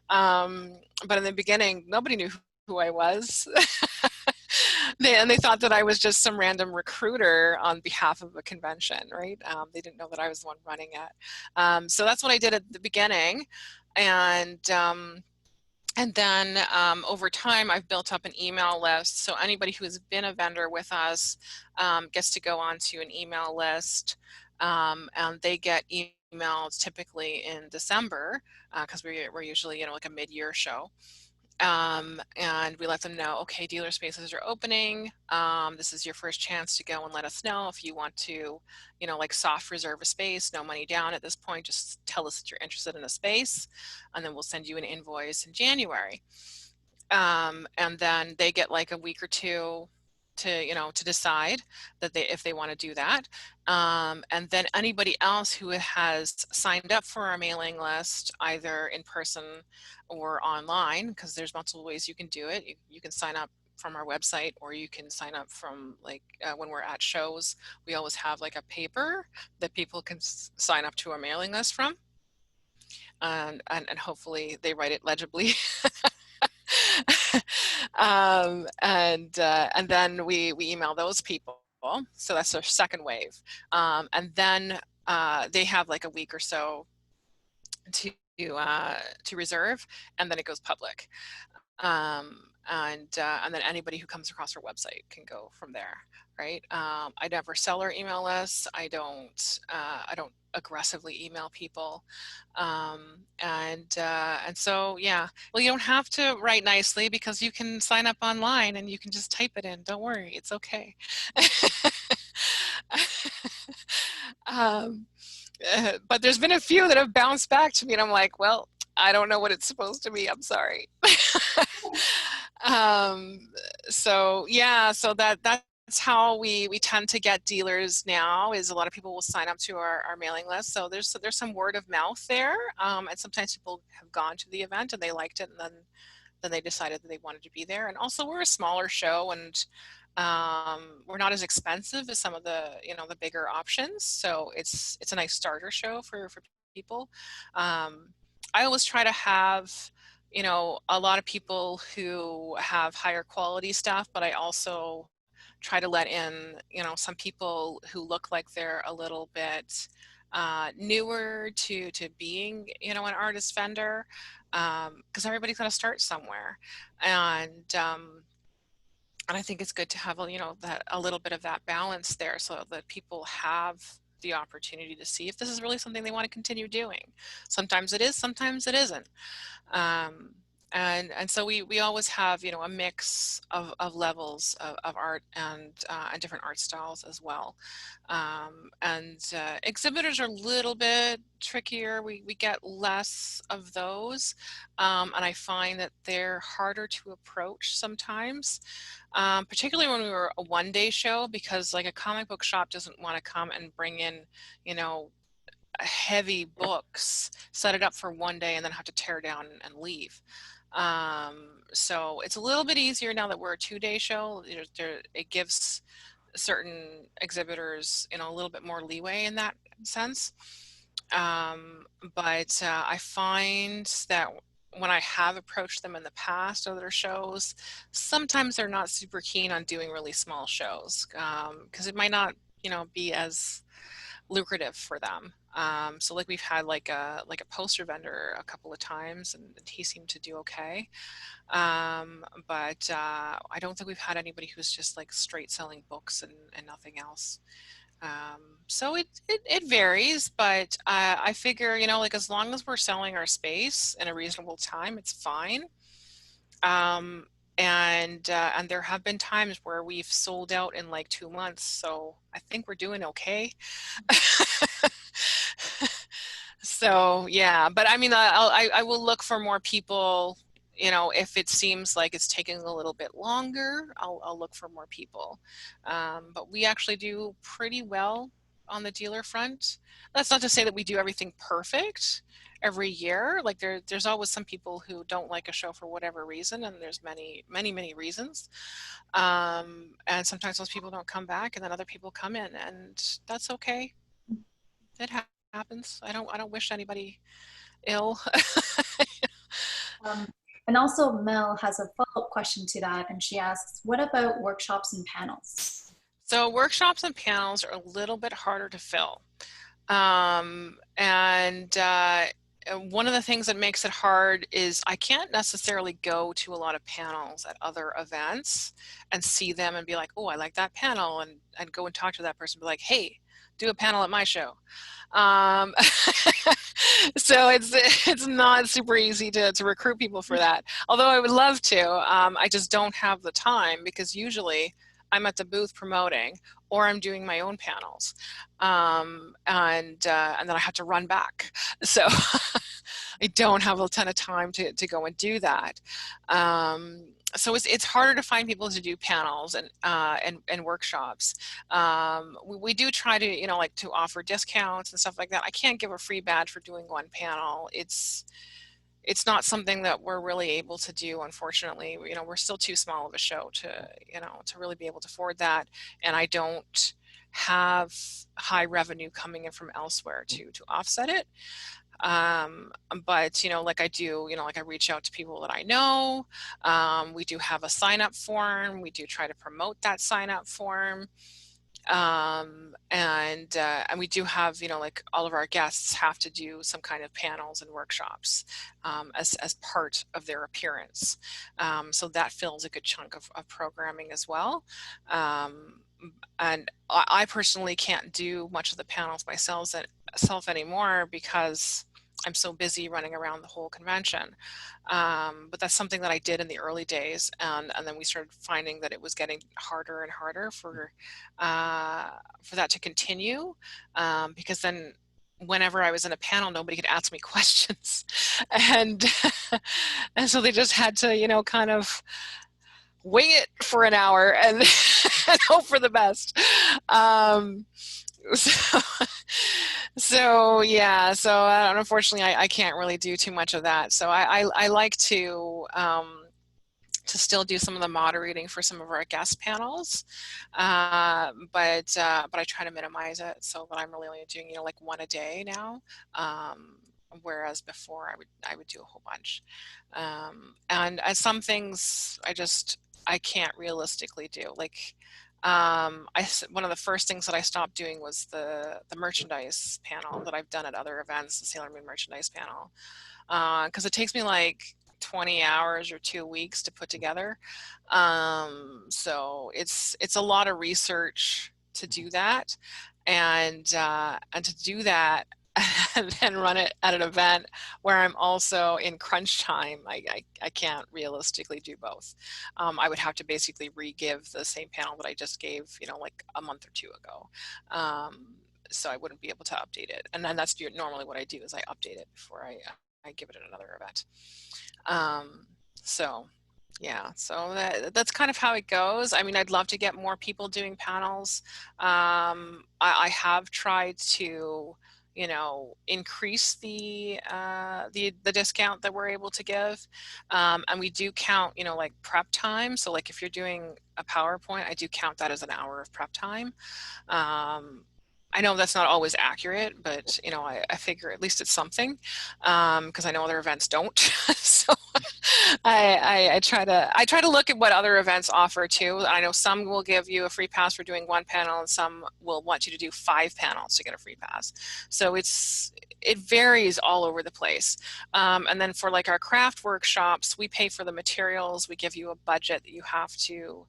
But in the beginning, nobody knew who I was. They thought that I was just some random recruiter on behalf of a convention, right? They didn't know that I was the one running it. So that's what I did at the beginning. And then over time, I've built up an email list. So anybody who has been a vendor with us gets to go onto an email list, and they get emails typically in December because we're usually like a mid-year show. And we let them know, okay, dealer spaces are opening. This is your first chance to go and let us know if you want to, like soft reserve a space, no money down at this point, just tell us that you're interested in a space, and then we'll send you an invoice in January. And then they get like a week or two to decide that if they want to do that. And then anybody else who has signed up for our mailing list, either in person or online, because there's multiple ways you can do it. You can sign up from our website, or you can sign up from when we're at shows, we always have like a paper that people can sign up to our mailing list from. And hopefully they write it legibly. And then we email those people. So that's our second wave. And then they have like a week or so to reserve, and then it goes public. And then anybody who comes across our website can go from there, right? I never sell our email lists. I don't aggressively email people, and so yeah. Well, you don't have to write nicely because you can sign up online and you can just type it in. Don't worry, it's okay. But there's been a few that have bounced back to me, and I'm like, well, I don't know what it's supposed to be. I'm sorry. So yeah, so that's how we tend to get dealers now, is a lot of people will sign up to our mailing list. So there's some word of mouth there, and sometimes people have gone to the event and they liked it, and then they decided that they wanted to be there. And also we're a smaller show, and We're not as expensive as some of the, the bigger options. So it's a nice starter show for people. I always try to have, a lot of people who have higher quality stuff, but I also try to let in, some people who look like they're a little bit newer to being, an artist vendor, because everybody's got to start somewhere. And I think it's good to have that a little bit of that balance there, so that people have the opportunity to see if this is really something they want to continue doing. Sometimes it is, sometimes it isn't. Um, and so we always have, a mix of levels of art and different art styles as well. And exhibitors are a little bit trickier. We get less of those. And I find that they're harder to approach sometimes, particularly when we were a one-day show, because like a comic book shop doesn't want to come and bring in, you know, heavy books, set it up for one day, and then have to tear down and leave. So it's a little bit easier now that we're a two-day show. It gives certain exhibitors, a little bit more leeway in that sense. But I find that when I have approached them in the past, other shows, sometimes they're not super keen on doing really small shows, because it might not, be as lucrative for them. So like we've had like a poster vendor a couple of times, and he seemed to do okay. But I don't think we've had anybody who's just like straight selling books and nothing else. So it varies, but I figure, like as long as we're selling our space in a reasonable time, it's fine. Um, and there have been times where we've sold out in like 2 months, so I think we're doing okay. So yeah, but I mean, I will look for more people. If it seems like it's taking a little bit longer, I'll look for more people. But we actually do pretty well on the dealer front. That's not to say that we do everything perfect every year. Like there's always some people who don't like a show for whatever reason, and there's many reasons. And sometimes those people don't come back, and then other people come in, and that's okay. It happens. I don't wish anybody ill. Um, and also Mel has a follow-up question to that, and she asks, what about workshops and panels? So workshops and panels are a little bit harder to fill. And one of the things that makes it hard is I can't necessarily go to a lot of panels at other events and see them and be like, oh, I like that panel, and go and talk to that person, be like, hey, do a panel at my show. Um, so it's not super easy to recruit people for that. Although I would love to, I just don't have the time, because usually I'm at the booth promoting, or I'm doing my own panels, and then I have to run back. So I don't have a ton of time to go and do that. So it's harder to find people to do panels and workshops. We do try to, like to offer discounts and stuff like that. I can't give a free badge for doing one panel. It's not something that we're really able to do, unfortunately. We're still too small of a show to really be able to afford that. And I don't have high revenue coming in from elsewhere to offset it. But like I do, like I reach out to people that I know. We do have a sign up form. We do try to promote that sign up form. And we do have, like all of our guests have to do some kind of panels and workshops as part of their appearance. So that fills a good chunk of programming as well. And I personally can't do much of the panels myself anymore, because I'm so busy running around the whole convention. But that's something that I did in the early days, and then we started finding that it was getting harder and harder for that to continue, because then whenever I was in a panel, nobody could ask me questions, and and so they just had to, kind of wing it for an hour and, and hope for the best. So, so yeah, so unfortunately I can't really do too much of that. So I like to to still do some of the moderating for some of our guest panels, but I try to minimize it so that I'm really only doing, you know, like one a day now, whereas before I would do a whole bunch, and as some things I can't realistically do. Like one of the first things that I stopped doing was the merchandise panel that I've done at other events, the Sailor Moon merchandise panel, because it takes me like 20 hours or 2 weeks to put together. So it's a lot of research to do that, and to do that and then run it at an event where I'm also in crunch time. I can't realistically do both. I would have to basically re-give the same panel that I just gave, you know, like a month or two ago. So I wouldn't be able to update it. And then that's normally what I do is I update it before I give it at another event. So yeah, so that's kind of how it goes. I mean, I'd love to get more people doing panels. I have tried to, you know, increase the discount that we're able to give, and we do count, you know, like prep time. So like if you're doing a PowerPoint, I do count that as an hour of prep time. I know that's not always accurate, but you know, I figure at least it's something, because I know other events don't. So I try to look at what other events offer too. I know some will give you a free pass for doing one panel, and some will want you to do 5 panels to get a free pass. So it varies all over the place. And then for like our craft workshops, we pay for the materials. We give you a budget that you have to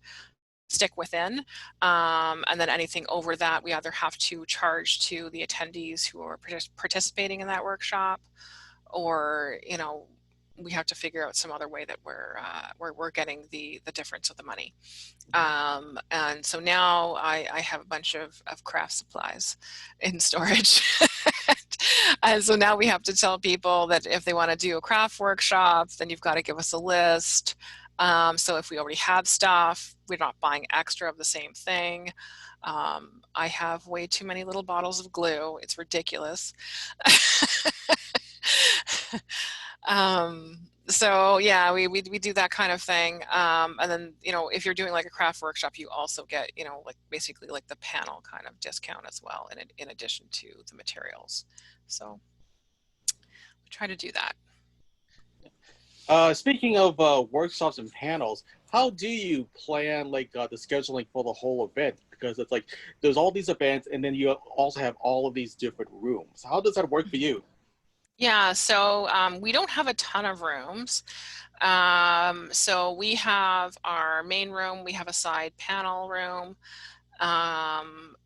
stick within, and then anything over that we either have to charge to the attendees who are participating in that workshop, or you know, we have to figure out some other way that we're getting the difference of the money. And so now I have a bunch of craft supplies in storage. And so now we have to tell people that if they want to do a craft workshop, then you've got to give us a list. So if we already have stuff, we're not buying extra of the same thing. I have way too many little bottles of glue. It's ridiculous. So yeah, we do that kind of thing. And then, you know, if you're doing like a craft workshop, you also get, you know, like basically like the panel kind of discount as well, in addition to the materials. So we try to do that. Speaking of workshops and panels, how do you plan like the scheduling for the whole event? Because it's like there's all these events, and then you also have all of these different rooms. How does that work for you? Yeah, so we don't have a ton of rooms. So we have our main room, we have a side panel room, and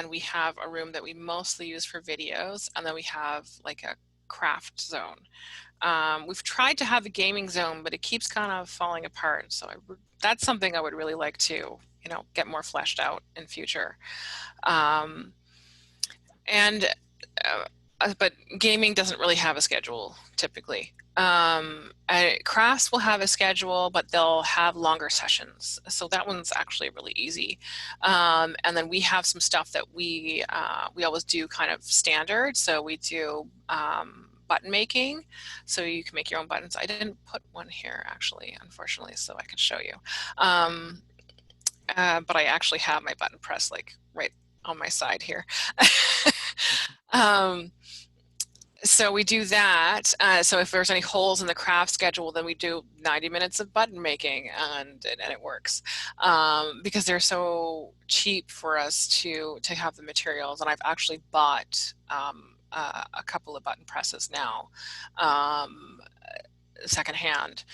we have a room that we mostly use for videos, and then we have like a craft zone. We've tried to have a gaming zone, but it keeps kind of falling apart. So that's something I would really like to, you know, get more fleshed out in future. And but gaming doesn't really have a schedule typically. Crafts will have a schedule, but they'll have longer sessions. So that one's actually really easy. And then we have some stuff that we always do kind of standard. So we do button making. So you can make your own buttons. I didn't put one here actually, unfortunately, so I could show you. But I actually have my button press like right on my side here. So we do that. So if there's any holes in the craft schedule, then we do 90 minutes of button making, and it works, because they're so cheap for us to have the materials. And I've actually bought a couple of button presses now, secondhand,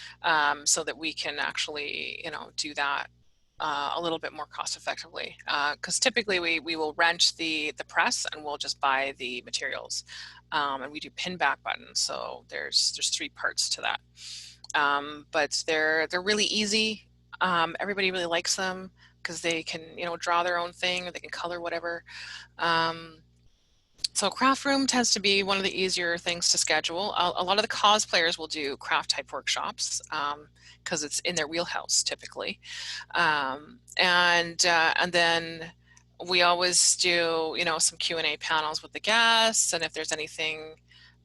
so that we can actually, you know, do that a little bit more cost effectively, because typically we will rent the press and we'll just buy the materials, and we do pin back buttons. So there's 3 parts to that, but they're really easy. Everybody really likes them because they can, you know, draw their own thing, or they can color whatever. So craft room tends to be one of the easier things to schedule. A lot of the cosplayers will do craft type workshops because it's in their wheelhouse typically. And then we always do, you know, some Q&A panels with the guests, and if there's anything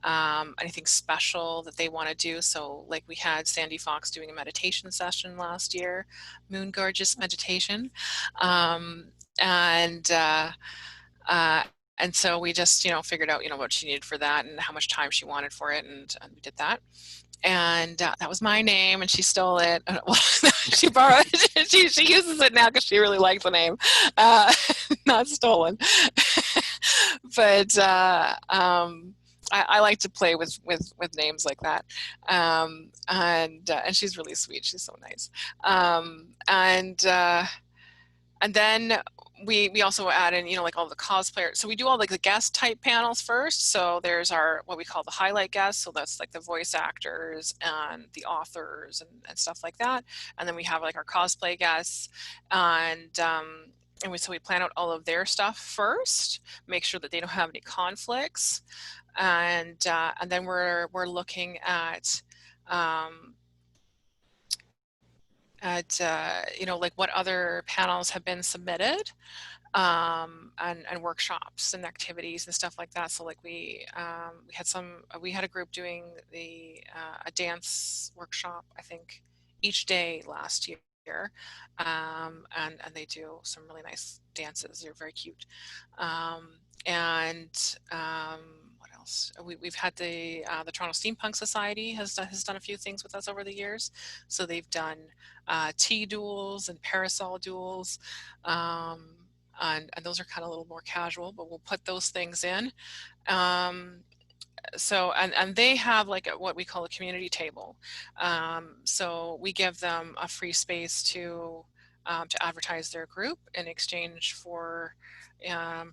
anything special that they want to do. So like we had Sandy Fox doing a meditation session last year, Moon Gorgeous meditation. Um, and, uh, uh, and so we just, figured out, what she needed for that and how much time she wanted for it. And we did that. And that was my name, and she stole it. Well, she borrowed it. She uses it now because she really likes the name, not stolen. But I like to play with names like that, and she's really sweet. She's so nice, and then we also add in, like all the cosplayers. So we do all like the guest type panels first. So there's our, what we call the highlight guests. So that's like the voice actors and the authors and stuff like that. And then we have like our cosplay guests, so we plan out all of their stuff first, make sure that they don't have any conflicts. And then we're looking at like what other panels have been submitted, and workshops and activities and stuff like that. So like we had a group doing a dance workshop, I think, each day last year, and they do some really nice dances. They're very cute, and what else? We've had the Toronto Steampunk Society has done a few things with us over the years. So they've done tea duels and parasol duels. And those are kind of a little more casual, but we'll put those things in. And they have like what we call a community table. So we give them a free space to advertise their group in exchange for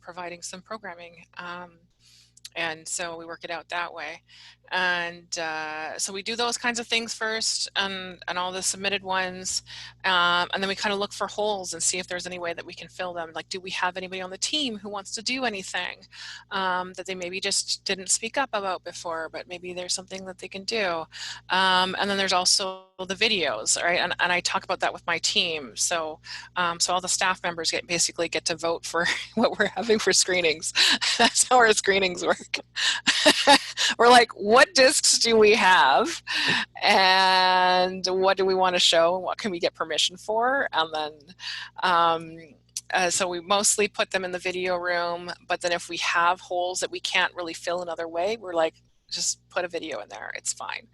providing some programming. And so we work it out that way. And so we do those kinds of things first, and all the submitted ones. And then we kind of look for holes and see if there's any way that we can fill them. Like, do we have anybody on the team who wants to do anything that they maybe just didn't speak up about before, but maybe there's something that they can do. And then there's also the videos, right? And I talk about that with my team. So so all the staff members basically get to vote for what we're having for screenings. That's how our screenings work. We're like, what discs do we have, and what do we want to show, and what can we get permission for? And then so we mostly put them in the video room, but then if we have holes that we can't really fill another way, we're like, just put a video in there, it's fine.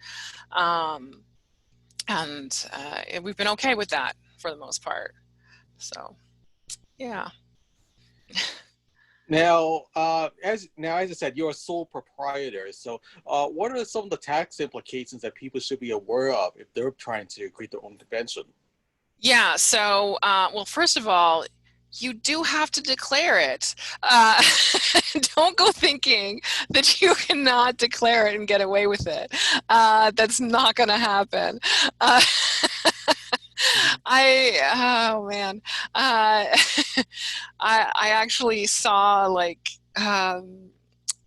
And we've been okay with that for the most part. So yeah. Now, as I said, you're a sole proprietor. So, what are some of the tax implications that people should be aware of if they're trying to create their own convention? Yeah. So, well, first of all, you do have to declare it. Uh, don't go thinking that you cannot declare it and get away with it. That's not going to happen. Oh man, I actually saw like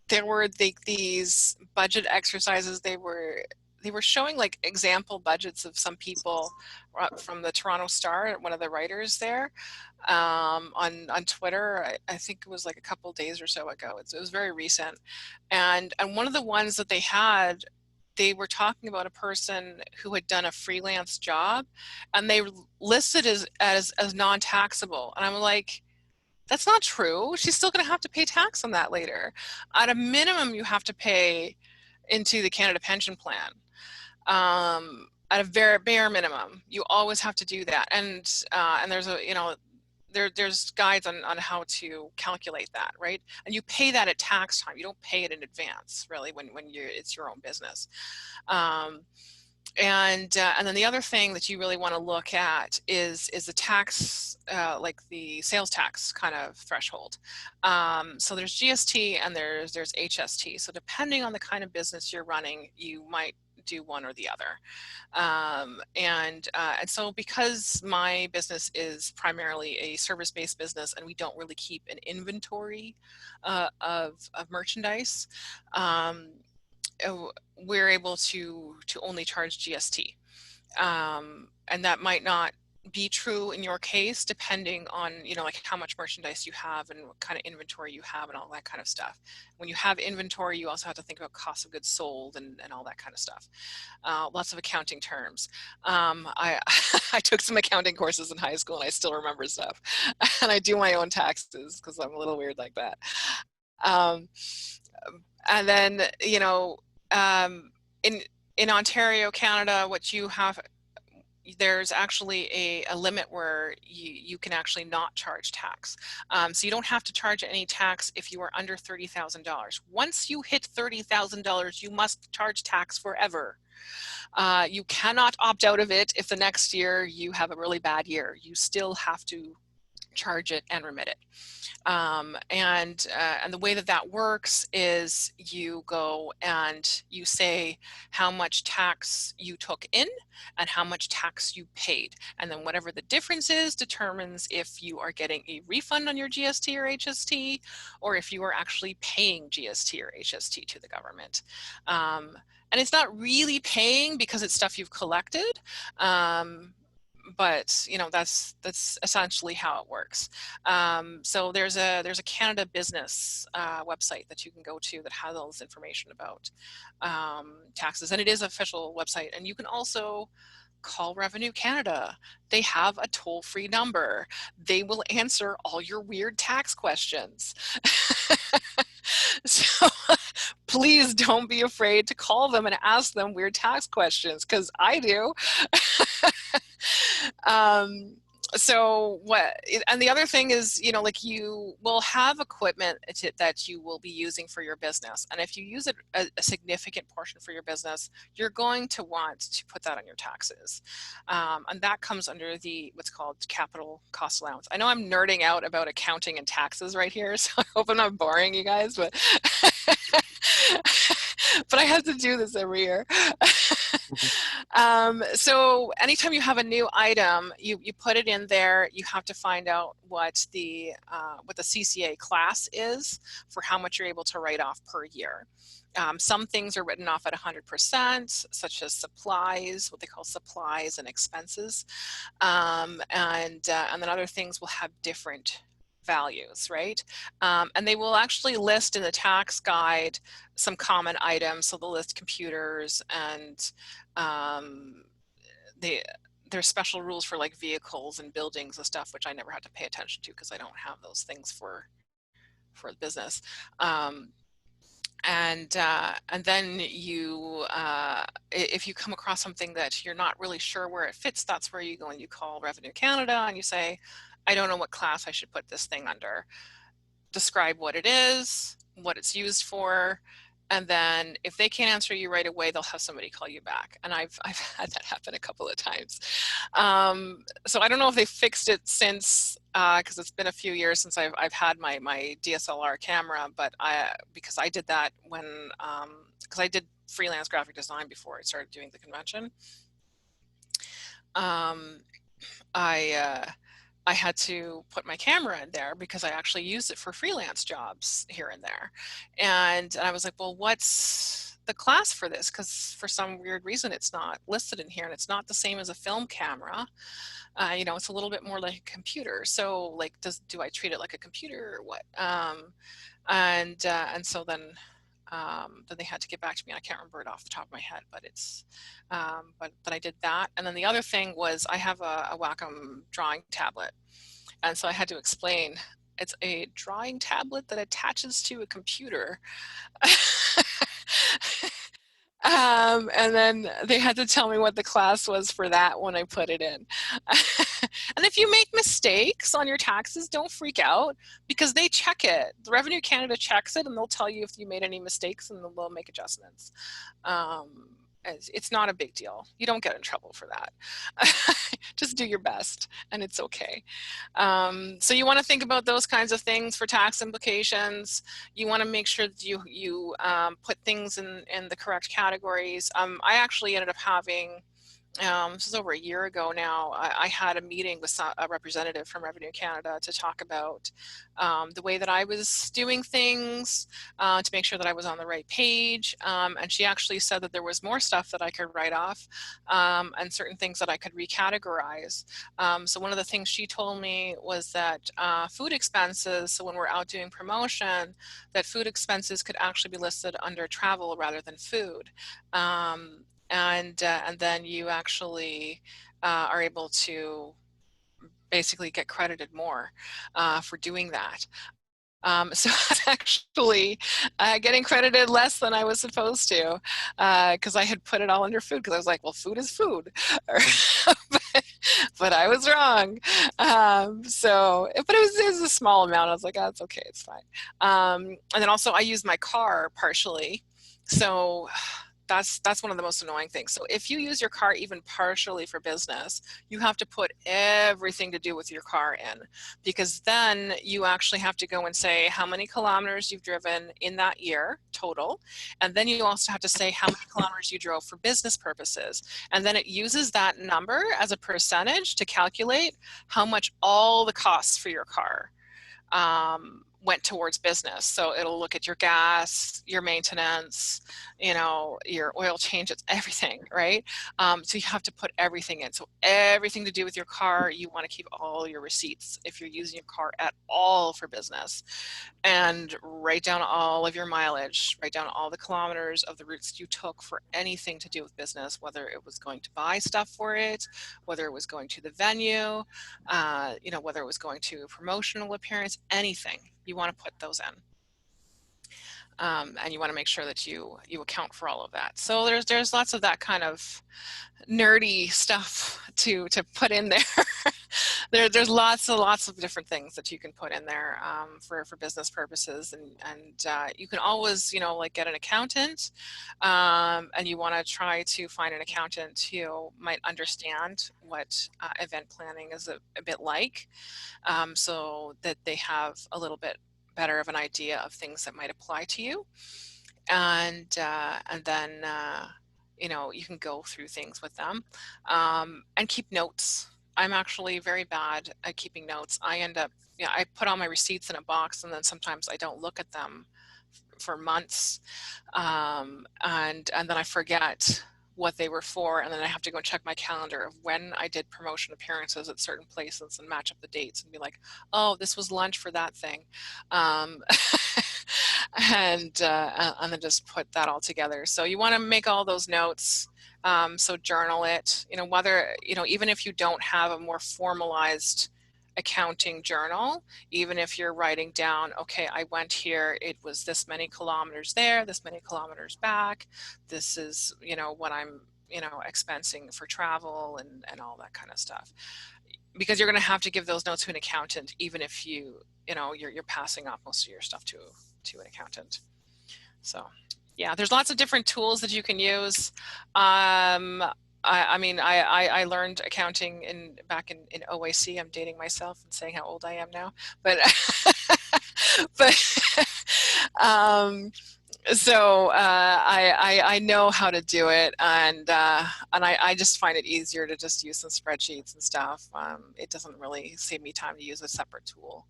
there were these budget exercises. They were showing like example budgets of some people from the Toronto Star, one of the writers there, on Twitter. I think it was like a couple of days or so ago. It was very recent, and one of the ones that they were talking about a person who had done a freelance job, and they listed as non-taxable, and I'm like, that's not true. She's still going to have to pay tax on that later. At a minimum, you have to pay into the Canada Pension Plan. At a very bare minimum, you always have to do that. And there's there's guides on how to calculate that, right? And you pay that at tax time. You don't pay it in advance, really, when it's your own business. And then the other thing that you really want to look at is the tax, like the sales tax kind of threshold. So there's GST and there's HST. So depending on the kind of business you're running, you might do one or the other. And so because my business is primarily a service-based business and we don't really keep an inventory of merchandise, we're able to only charge GST. And that might not be true in your case, depending on, like how much merchandise you have and what kind of inventory you have and all that kind of stuff. When you have inventory, you also have to think about cost of goods sold and all that kind of stuff. Lots of accounting terms. I, I took some accounting courses in high school and I still remember stuff. And I do my own taxes because I'm a little weird like that. Um, and then, in Ontario, Canada, what you have, there's actually a limit where you can actually not charge tax. So you don't have to charge any tax if you are under $30,000. Once you hit $30,000, you must charge tax forever. You cannot opt out of it if the next year you have a really bad year. You still have to charge it and remit it. And the way that works is you go and you say how much tax you took in and how much tax you paid. And then whatever the difference is determines if you are getting a refund on your GST or HST, or if you are actually paying GST or HST to the government. And it's not really paying because it's stuff you've collected. But that's essentially how it works. So there's a Canada Business website that you can go to that has all this information about taxes, and it is an official website. And you can also call Revenue Canada. They have a toll-free number. They will answer all your weird tax questions. So please don't be afraid to call them and ask them weird tax questions, because I do. So and the other thing is, like you will have equipment that you will be using for your business. And if you use it a significant portion for your business, you're going to want to put that on your taxes. And that comes under what's called capital cost allowance. I know I'm nerding out about accounting and taxes right here, so I hope I'm not boring you guys, but but I have to do this every year. So anytime you have a new item, you put it in there. You have to find out what the CCA class is for how much you're able to write off per year. Some things are written off at 100%, such as supplies, what they call supplies and expenses, and then other things will have different values, right? And they will actually list in the tax guide some common items. So they'll list computers and there's special rules for like vehicles and buildings and stuff, which I never had to pay attention to because I don't have those things for the business. And then if you come across something that you're not really sure where it fits, that's where you go and you call Revenue Canada and you say, I don't know what class I should put this thing under. Describe what it is, what it's used for, and then if they can't answer you right away, they'll have somebody call you back. And I've had that happen a couple of times. So I don't know if they fixed it since, because it's been a few years since I've had my DSLR camera, but because I did that when, because I did freelance graphic design before I started doing the convention. I had to put my camera in there because I actually used it for freelance jobs here and there. And I was like, well, what's the class for this? Because for some weird reason, it's not listed in here and it's not the same as a film camera. It's a little bit more like a computer. So like, do I treat it like a computer or what? And so then they had to get back to me. I can't remember it off the top of my head, but it's, but I did that. And then the other thing was I have a Wacom drawing tablet. And so I had to explain, it's a drawing tablet that attaches to a computer. And then they had to tell me what the class was for that when I put it in. And if you make mistakes on your taxes, don't freak out because they check it. The Revenue Canada checks it and they'll tell you if you made any mistakes and they'll make adjustments. It's not a big deal. You don't get in trouble for that. Just do your best and it's okay. So you want to think about those kinds of things for tax implications. You want to make sure that you put things in the correct categories. I actually ended up having this was over a year ago now, I had a meeting with a representative from Revenue Canada to talk about the way that I was doing things, to make sure that I was on the right page. And she actually said that there was more stuff that I could write off, and certain things that I could recategorize. So one of the things she told me was that food expenses, so when we're out doing promotion, that food expenses could actually be listed under travel rather than food. And then you actually are able to basically get credited more for doing that. So I was actually getting credited less than I was supposed to, because I had put it all under food, because I was like, well, food is food. But I was wrong. But it was a small amount. I was like, oh, it's okay, it's fine. And then also I used my car partially. So that's one of the most annoying things. So if you use your car even partially for business, you have to put everything to do with your car in, because then you actually have to go and say how many kilometers you've driven in that year total. And then you also have to say how many kilometers you drove for business purposes. And then it uses that number as a percentage to calculate how much all the costs for your car went towards business. So it'll look at your gas, your maintenance, your oil changes, everything, right? So you have to put everything in. So everything to do with your car, you want to keep all your receipts if you're using your car at all for business, and write down all of your mileage, write down all the kilometers of the routes you took for anything to do with business, whether it was going to buy stuff for it, whether it was going to the venue, whether it was going to a promotional appearance, anything. You want to put those in. And you want to make sure that you account for all of that. So there's lots of that kind of nerdy stuff to put in there. There's lots of different things that you can put in there for business purposes, and you can always like get an accountant, and you want to try to find an accountant who might understand what event planning is a bit like, so that they have a little bit better of an idea of things that might apply to you, and then you can go through things with them, and keep notes. I'm actually very bad at keeping notes. I end up, I put all my receipts in a box, and then sometimes I don't look at them for months, and then I forget what they were for, and then I have to go and check my calendar of when I did promotion appearances at certain places and match up the dates and be like, oh, this was lunch for that thing, and then just put that all together. So you want to make all those notes. So journal it, whether, even if you don't have a more formalized accounting journal, even if you're writing down, okay, I went here, it was this many kilometers there, this many kilometers back, this is, what I'm, expensing for travel and all that kind of stuff. Because you're going to have to give those notes to an accountant, even if you're passing off most of your stuff to an accountant. So yeah, there's lots of different tools that you can use. I learned accounting back in OAC. I'm dating myself and saying how old I am now, but so I know how to do it, and I just find it easier to just use some spreadsheets and stuff. It doesn't really save me time to use a separate tool,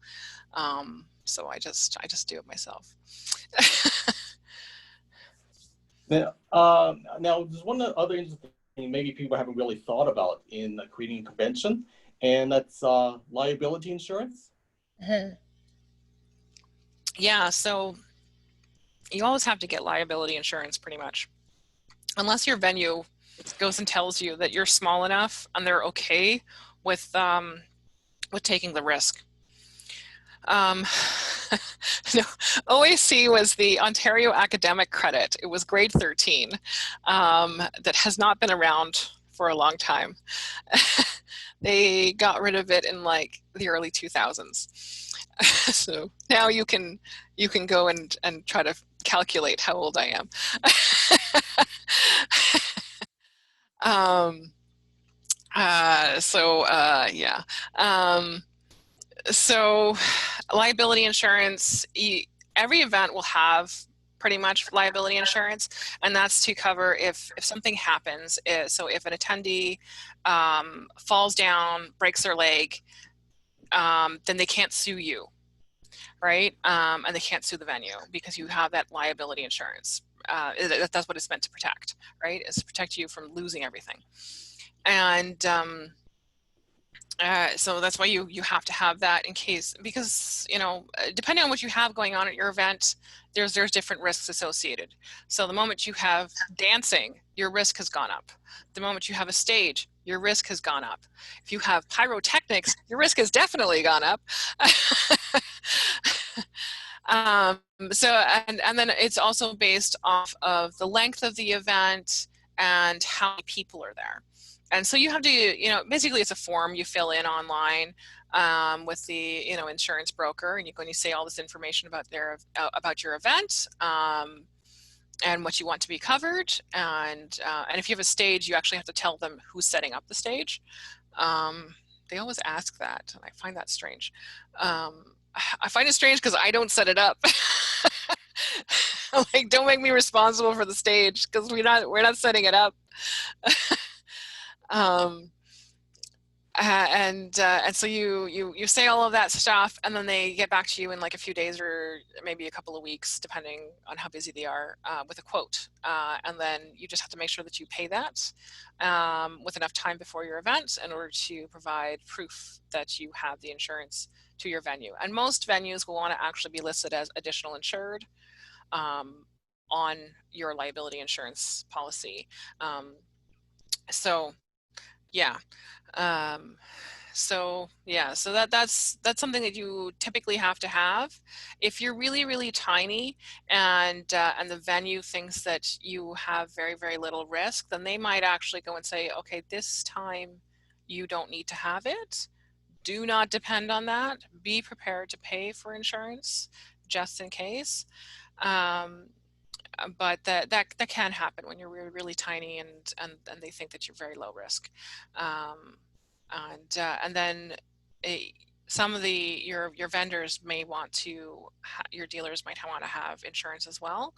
so I just do it myself. Now, there's one other interesting thing maybe people haven't really thought about in creating a convention, and that's liability insurance. Yeah, so you always have to get liability insurance pretty much, unless your venue goes and tells you that you're small enough and they're okay with taking the risk. No, OAC was the Ontario Academic Credit. It was grade 13, that has not been around for a long time. They got rid of it in like the early 2000s. So now you can go and try to calculate how old I am. Yeah. So liability insurance, every event will have pretty much liability insurance, and that's to cover if something happens. So if an attendee falls down, breaks their leg, then they can't sue you, right? And they can't sue the venue because you have that liability insurance. That's what it's meant to protect, right? Is to protect you from losing everything. And so that's why you have to have that in case, because depending on what you have going on at your event, there's different risks associated. So the moment you have dancing, your risk has gone up. The moment you have a stage, your risk has gone up. If you have pyrotechnics, your risk has definitely gone up. So and then it's also based off of the length of the event and how many people are there. And so you have to, basically it's a form you fill in online with the, insurance broker, and you say all this information about your event and what you want to be covered. And if you have a stage, you actually have to tell them who's setting up the stage. They always ask that, and I find that strange. I find it strange because I don't set it up. Like, don't make me responsible for the stage because we're not setting it up. And so you say all of that stuff, and then they get back to you in like a few days or maybe a couple of weeks, depending on how busy they are, with a quote. And then you just have to make sure that you pay that with enough time before your event in order to provide proof that you have the insurance to your venue. And most venues will want to actually be listed as additional insured on your liability insurance policy. So yeah. So that's something that you typically have to have. If you're really, really tiny and the venue thinks that you have very, very little risk, then they might actually go and say, okay, this time you don't need to have it. Do not depend on that. Be prepared to pay for insurance just in case. But that can happen when you're really, really tiny and they think that you're very low risk. And then some of your vendors may want to, your dealers might want to have insurance as well.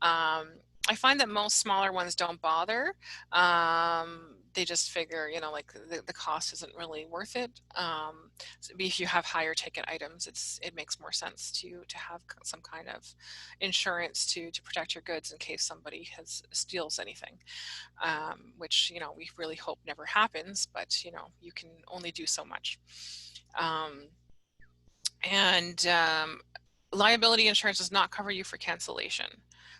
I find that most smaller ones don't bother. They just figure, like the cost isn't really worth it. So if you have higher ticket items, it makes more sense to have some kind of insurance to protect your goods in case somebody steals anything, which we really hope never happens, but you can only do so much. And liability insurance does not cover you for cancellation.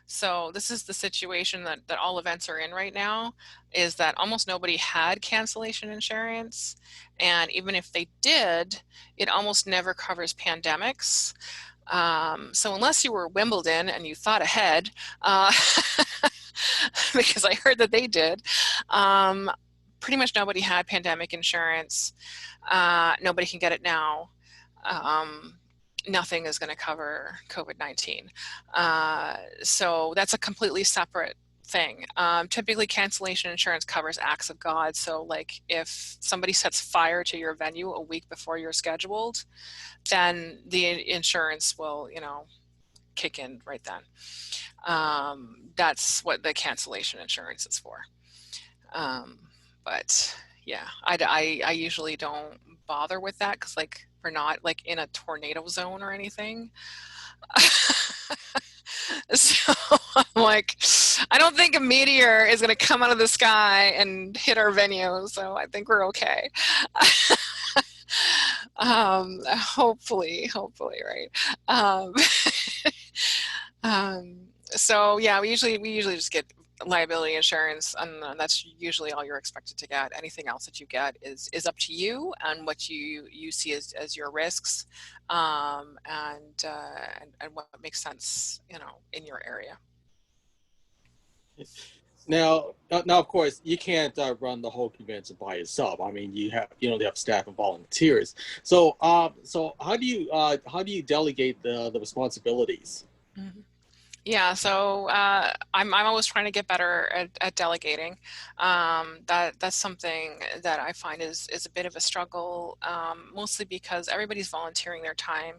So this is the situation that all events are in right now, is that almost nobody had cancellation insurance. And even if they did, it almost never covers pandemics. So unless you were Wimbledon and you thought ahead, because I heard that they did, pretty much nobody had pandemic insurance. Nobody can get it now. Nothing is going to cover COVID-19. So that's a completely separate thing. Typically cancellation insurance covers acts of God. So like if somebody sets fire to your venue a week before you're scheduled, then the insurance will, kick in right then. That's what the cancellation insurance is for. But yeah, I usually don't bother with that because like we're not like in a tornado zone or anything. So I'm like, I don't think a meteor is going to come out of the sky and hit our venue, so I think we're okay. Hopefully, right? So yeah, we usually just get liability insurance, and that's usually all you're expected to get. Anything else that you get is up to you and what you see as your risks, and what makes sense, in your area. Now, of course, you can't run the whole convention by yourself. I mean, you have staff and volunteers. So, so how do you delegate the responsibilities? Mm-hmm. Yeah, so I'm always trying to get better at delegating. That's something that I find is a bit of a struggle, mostly because everybody's volunteering their time,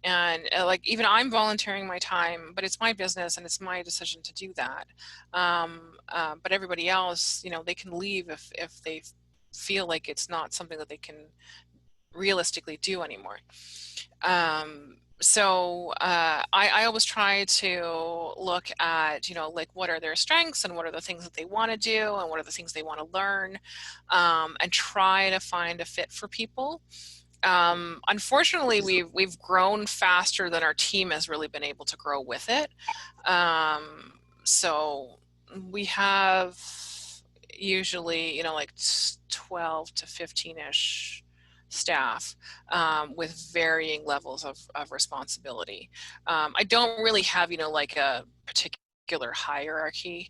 and like even I'm volunteering my time, but it's my business and it's my decision to do that. But everybody else, they can leave if they feel like it's not something that they can realistically do anymore. I always try to look at, like what are their strengths and what are the things that they want to do and what are the things they want to learn, and try to find a fit for people. Unfortunately, we've grown faster than our team has really been able to grow with it. So we have usually, like 12 to 15-ish staff, with varying levels of responsibility. I don't really have, like a particular hierarchy.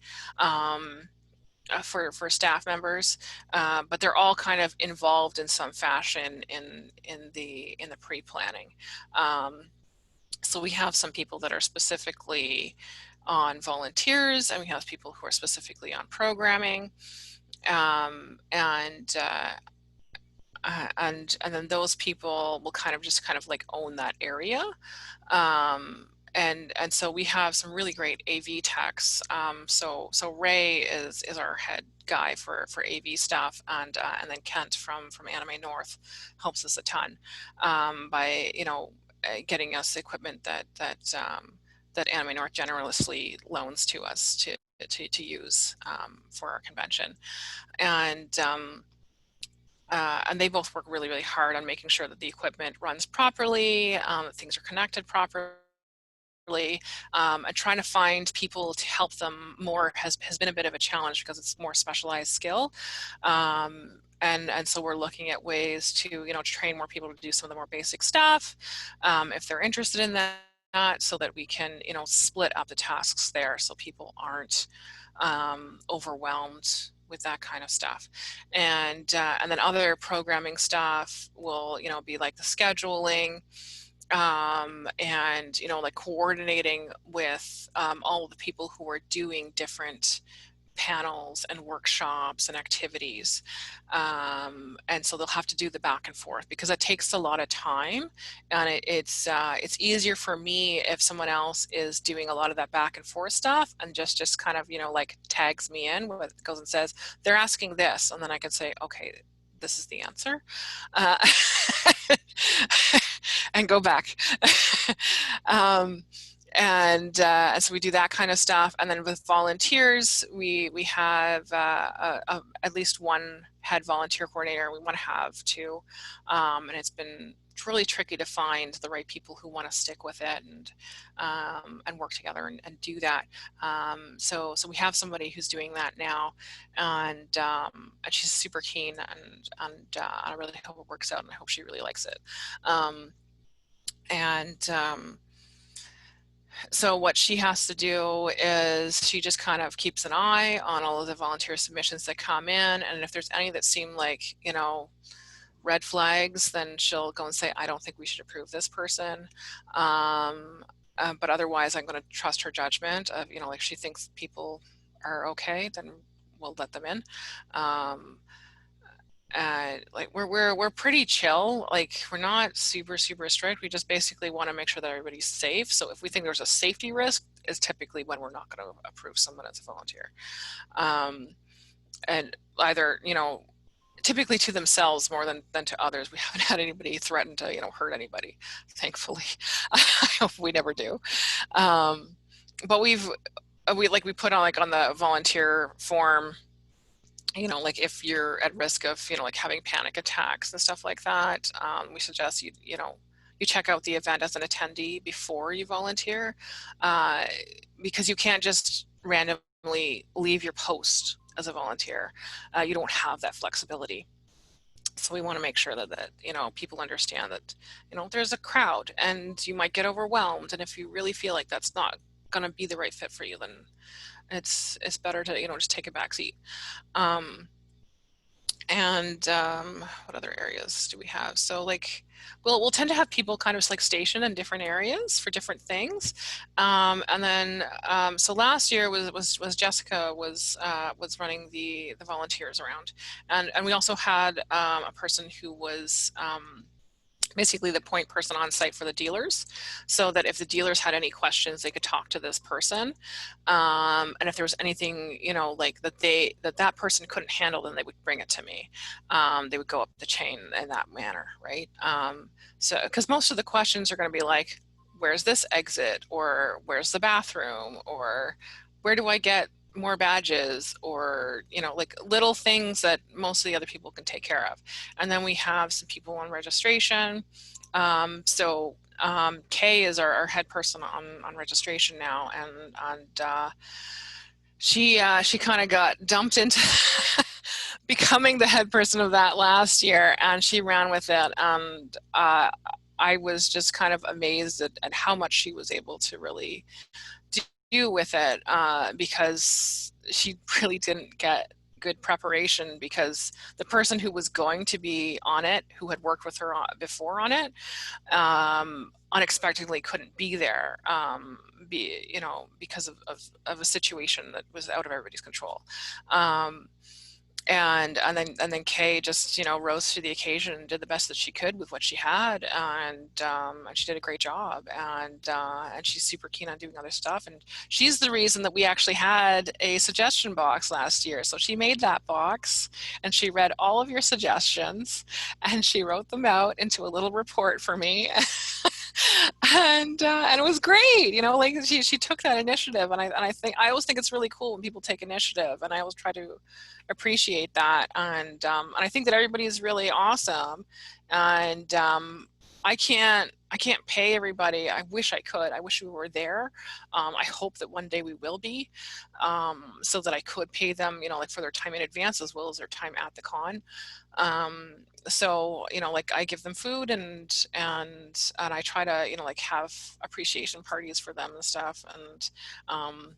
For staff members, but they're all kind of involved in some fashion in the pre-planning. So we have some people that are specifically on volunteers, and we have people who are specifically on programming, um, and uh, and then those people will kind of like own that area. And so we have some really great AV techs. So Ray is our head guy for AV stuff, and then Kent from Anime North helps us a ton, by getting us equipment that Anime North generously loans to us to use, for our convention. And they both work really, really hard on making sure that the equipment runs properly, that things are connected properly, and trying to find people to help them more has been a bit of a challenge because it's more specialized skill. And so we're looking at ways to, train more people to do some of the more basic stuff, if they're interested in that, so that we can, split up the tasks there so people aren't overwhelmed with that kind of stuff. And then other programming stuff will, be like the scheduling, and like coordinating with, all of the people who are doing different panels and workshops and activities, and so they'll have to do the back and forth because it takes a lot of time, and it's easier for me if someone else is doing a lot of that back and forth stuff and just kind of like tags me in, with goes and says they're asking this, and then I can say, okay, this is the answer, uh, and go back. um, and so we do that kind of stuff. And then with volunteers, we have at least one head volunteer coordinator. We want to have two, and it's really tricky to find the right people who want to stick with it and work together and do that. So we have somebody who's doing that now, and she's super keen, and I really hope it works out, and I hope she really likes it. And so what she has to do is she just kind of keeps an eye on all of the volunteer submissions that come in, and if there's any that seem like, red flags, then she'll go and say, I don't think we should approve this person. But otherwise, I'm going to trust her judgment of, like, if she thinks people are okay, then we'll let them in. Like we're pretty chill. Like, we're not super strict. We just basically want to make sure that everybody's safe. So if we think there's a safety risk, is typically when we're not going to approve someone as a volunteer. And either, typically to themselves more than to others. We haven't had anybody threaten to, hurt anybody, thankfully. I hope we never do. But we put on, like, on the volunteer form, like, if you're at risk of, like, having panic attacks and stuff like that, we suggest you check out the event as an attendee before you volunteer, because you can't just randomly leave your post as a volunteer. You don't have that flexibility. So we want to make sure that people understand that, there's a crowd and you might get overwhelmed. And if you really feel like that's not going to be the right fit for you, then it's better to, just take a back seat. And what other areas do we have? So like, we'll tend to have people kind of like stationed in different areas for different things. And then, so last year was Jessica was running the volunteers around. And we also had a person who was basically the point person on site for the dealers, so that if the dealers had any questions, they could talk to this person. And if there was anything, you know, like that person couldn't handle, then they would bring it to me. They would go up the chain in that manner, right? So, because most of the questions are going to be like, where's this exit, or where's the bathroom, or where do I get more badges, or, you know, like little things that most of the other people can take care of. And then we have some people on registration. Kay is our head person on registration now, and she kind of got dumped into becoming the head person of that last year, and she ran with it. And I was just kind of amazed at how much she was able to really do with it, because she really didn't get good preparation, because the person who was going to be on it, who had worked with her before on it, unexpectedly couldn't be there, you know, because of a situation that was out of everybody's control. And then Kay just, you know, rose to the occasion and did the best that she could with what she had, and she did a great job, and she's super keen on doing other stuff, and she's the reason that we actually had a suggestion box last year. So she made that box, and she read all of your suggestions, and she wrote them out into a little report for me. And it was great, you know, like she took that initiative, and I always think it's really cool when people take initiative, and I always try to appreciate that, and I think that everybody is really awesome, and I can't pay everybody. I wish I could. I wish we were there. I hope that one day we will be, so that I could pay them, you know, like for their time in advance as well as their time at the con. So, you know, like I give them food, and I try to, you know, like have appreciation parties for them and stuff, um,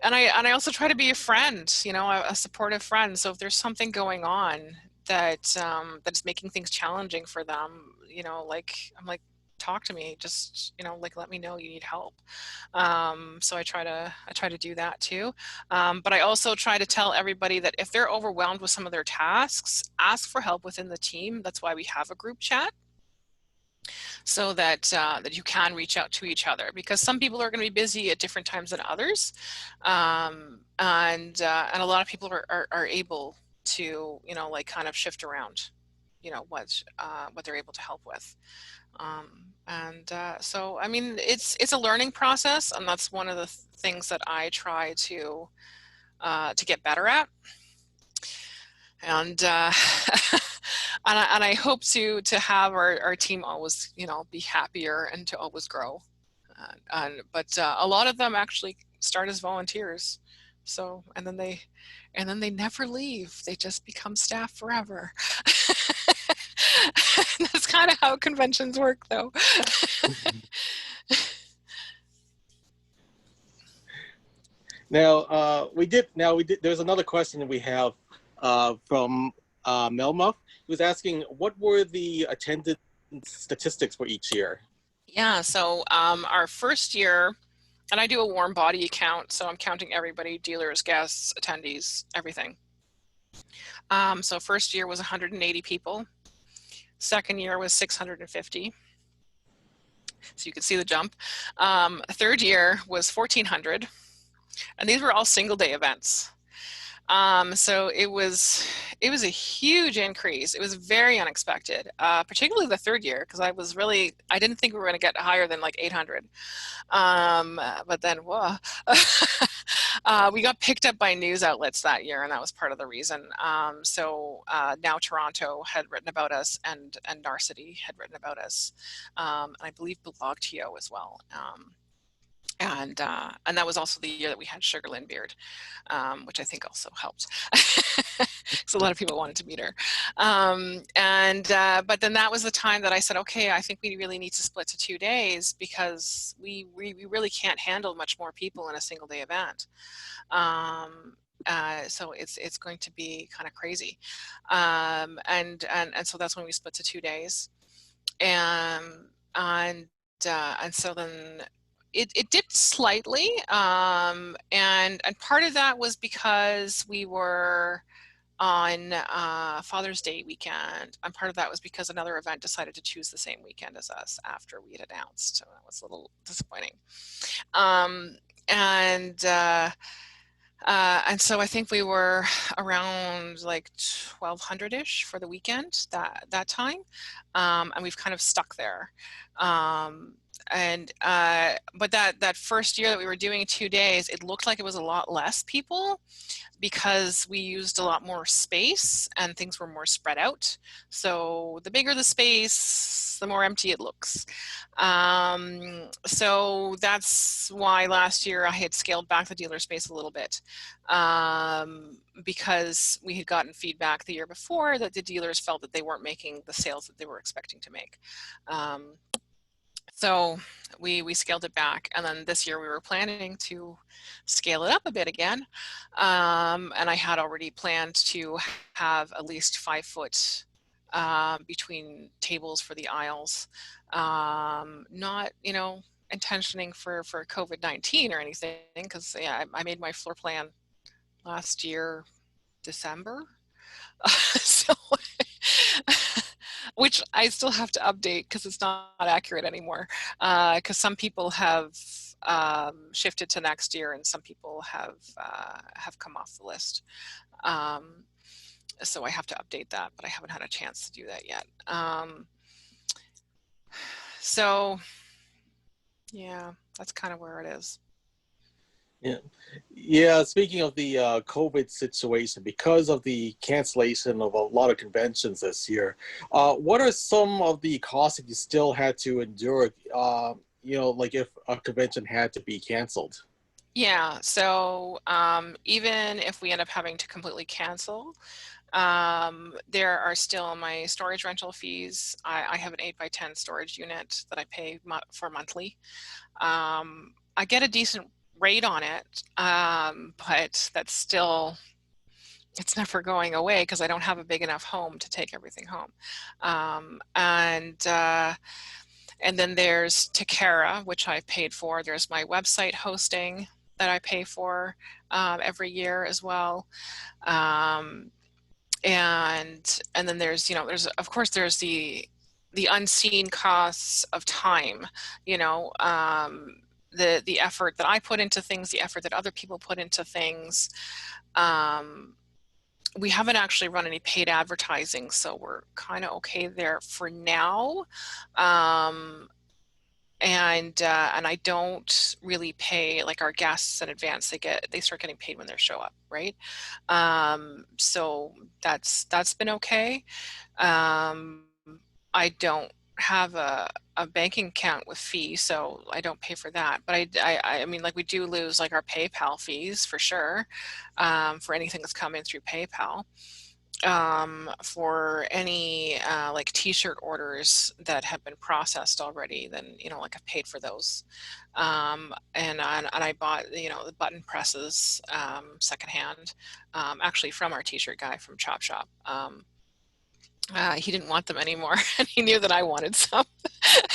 and I also try to be a friend, you know, a supportive friend. So if there's something going on that's making things challenging for them, you know, like I'm like, talk to me, just, you know, like let me know you need help. So I try to do that too. But I also try to tell everybody that if they're overwhelmed with some of their tasks, ask for help within the team. That's why we have a group chat, so that you can reach out to each other, because some people are going to be busy at different times than others, and a lot of people are able to, you know, like kind of shift around, you know, what they're able to help with. So I mean, it's a learning process, and that's one of the things that I try to get better at. And and I hope to have our team always, you know, be happier and to always grow. But a lot of them actually start as volunteers, so and then they never leave. They just become staff forever. That's kind of how conventions work, though. We did. There's another question that we have from Melmuff, who's asking, what were the attendance statistics for each year? Yeah, so our first year, and I do a warm body count, so I'm counting everybody, dealers, guests, attendees, everything. So first year was 180 people. Second year was 650. So you can see the jump. Third year was 1,400. And these were all single day events. So it was a huge increase. It was very unexpected, particularly the third year, because I didn't think we were going to get higher than like 800. But then, whoa, we got picked up by news outlets that year, and that was part of the reason. Now Toronto had written about us, and Narcity had written about us, and I believe Blogtio as well. And that was also the year that we had Sugarland Beard, which I think also helped. So a lot of people wanted to meet her. But then that was the time that I said, okay, I think we really need to split to 2 days, because we really can't handle much more people in a single day event. So it's going to be kind of crazy. And so that's when we split to 2 days. And and so then it dipped slightly, and part of that was because we were on Father's Day weekend, and part of that was because another event decided to choose the same weekend as us after we had announced, so that was a little disappointing. Um, and uh, and so I think we were around like 1,200-ish for the weekend that time, and we've kind of stuck there. But that first year that we were doing 2 days, it looked like it was a lot less people, because we used a lot more space and things were more spread out. So the bigger the space, the more empty it looks. So that's why last year I had scaled back the dealer space a little bit, because we had gotten feedback the year before that the dealers felt that they weren't making the sales that they were expecting to make. So we scaled it back, and then this year we were planning to scale it up a bit again. And I had already planned to have at least 5 foot between tables for the aisles. Not, intentioning for COVID-19 or anything, because yeah, I made my floor plan last year, December. So which I still have to update because it's not accurate anymore. Because some people have shifted to next year, and some people have come off the list. So I have to update that, but I haven't had a chance to do that yet. So yeah, that's kind of where it is. Yeah, yeah. Speaking of the COVID situation, because of the cancellation of a lot of conventions this year, what are some of the costs that you still had to endure? Like if a convention had to be canceled. Yeah, so even if we end up having to completely cancel, there are still my storage rental fees. I have an 8x10 storage unit that I pay for monthly. I get a decent rate on it, but that's still, it's never going away because I don't have a big enough home to take everything home. And then there's Takara, which I've paid for. There's my website hosting that I pay for every year as well. Um, and then there's of course there's the unseen costs of time, the effort that I put into things, the effort that other people put into things. We haven't actually run any paid advertising, so we're kind of okay there for now. And I don't really pay like our guests in advance. They start getting paid when they show up, right? So that's been okay. Um, I don't have a banking account with fees, so I don't pay for that. But I mean, like, we do lose like our PayPal fees for sure, for anything that's come in through PayPal. For any like t-shirt orders that have been processed already, then like I've paid for those. And I bought the button presses secondhand, actually from our t-shirt guy from Chop Shop. He didn't want them anymore, and he knew that I wanted some.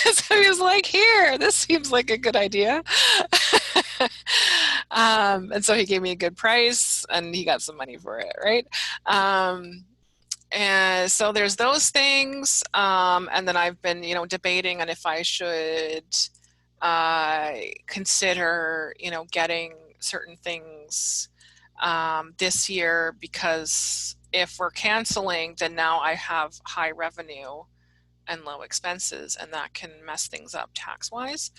So he was like, here, this seems like a good idea. And so he gave me a good price and he got some money for it, right? And so there's those things. And then I've been, debating on if I should consider, getting certain things this year, because if we're canceling, then now I have high revenue and low expenses, and that can mess things up tax-wise,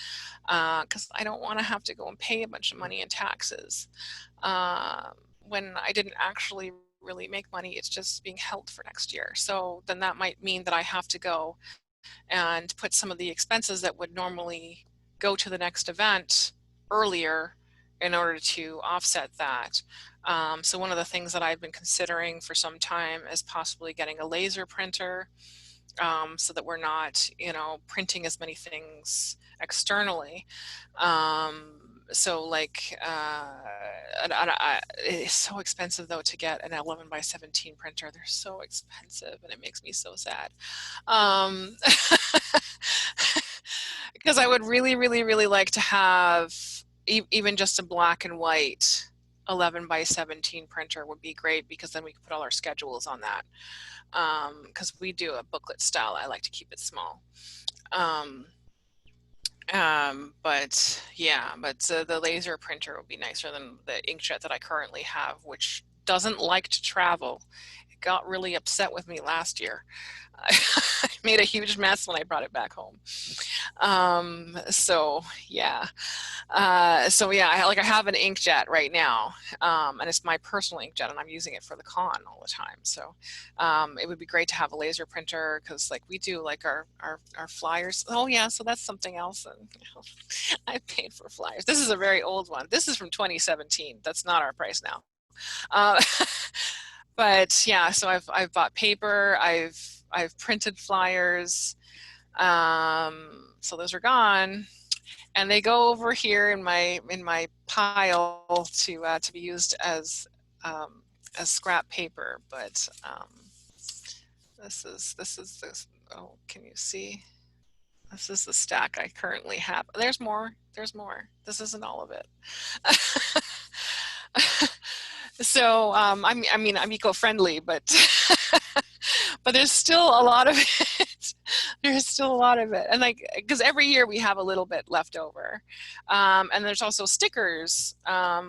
because I don't want to have to go and pay a bunch of money in taxes when I didn't actually really make money. It's just being held for next year. So then that might mean that I have to go and put some of the expenses that would normally go to the next event earlier in order to offset that. So one of the things that I've been considering for some time is possibly getting a laser printer, so that we're not, printing as many things externally. So like, it's so expensive though to get an 11 by 17 printer. They're so expensive and it makes me so sad. Um, because I would really, really, really like to have even just a black and white 11 by 17 printer would be great, because then we could put all our schedules on that. Because we do a booklet style. I like to keep it small. But yeah, the laser printer would be nicer than the inkjet that I currently have, which doesn't like to travel. It got really upset with me last year. I made a huge mess when I brought it back home. So yeah. So yeah, I have an inkjet right now, and it's my personal inkjet, and I'm using it for the con all the time. So it would be great to have a laser printer, because like we do like our flyers. Oh yeah, so that's something else. And I paid for flyers. This is a very old one. This is from 2017. That's not our price now. Uh, but yeah, so I've bought paper. I've printed flyers. So those are gone, and they go over here in my pile to be used as scrap paper. But this. Oh, can you see? This is the stack I currently have. There's more. There's more. This isn't all of it. So I mean I'm eco-friendly, but but there's still a lot of it. There's still a lot of it, and like, because every year we have a little bit left over, and there's also stickers.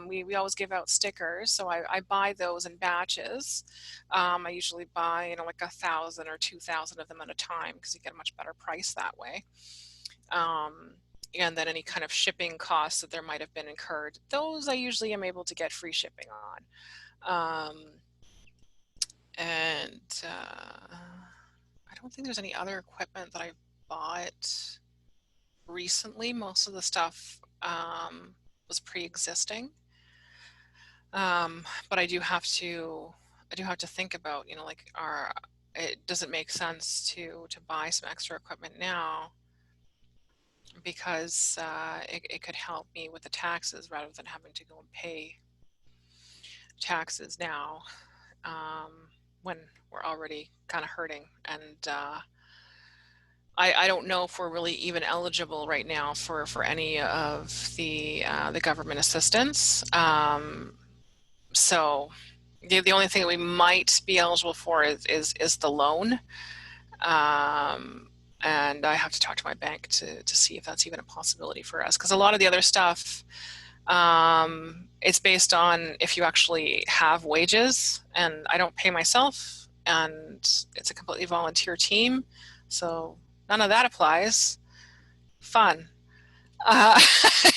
We always give out stickers, so I buy those in batches. I usually buy like 1,000 or 2,000 of them at a time, because you get a much better price that way. And then any kind of shipping costs that there might have been incurred, those I usually am able to get free shipping on. And I don't think there's any other equipment that I bought recently. Most of the stuff was pre-existing. But I do have to think about, like, it doesn't make sense to buy some extra equipment now, because it could help me with the taxes rather than having to go and pay taxes now, when we're already kind of hurting. And I don't know if we're really even eligible right now for any of the government assistance. So the only thing that we might be eligible for is the loan. And I have to talk to my bank to see if that's even a possibility for us, because a lot of the other stuff, it's based on if you actually have wages, and I don't pay myself, and it's a completely volunteer team, so none of that applies. Fun. uh,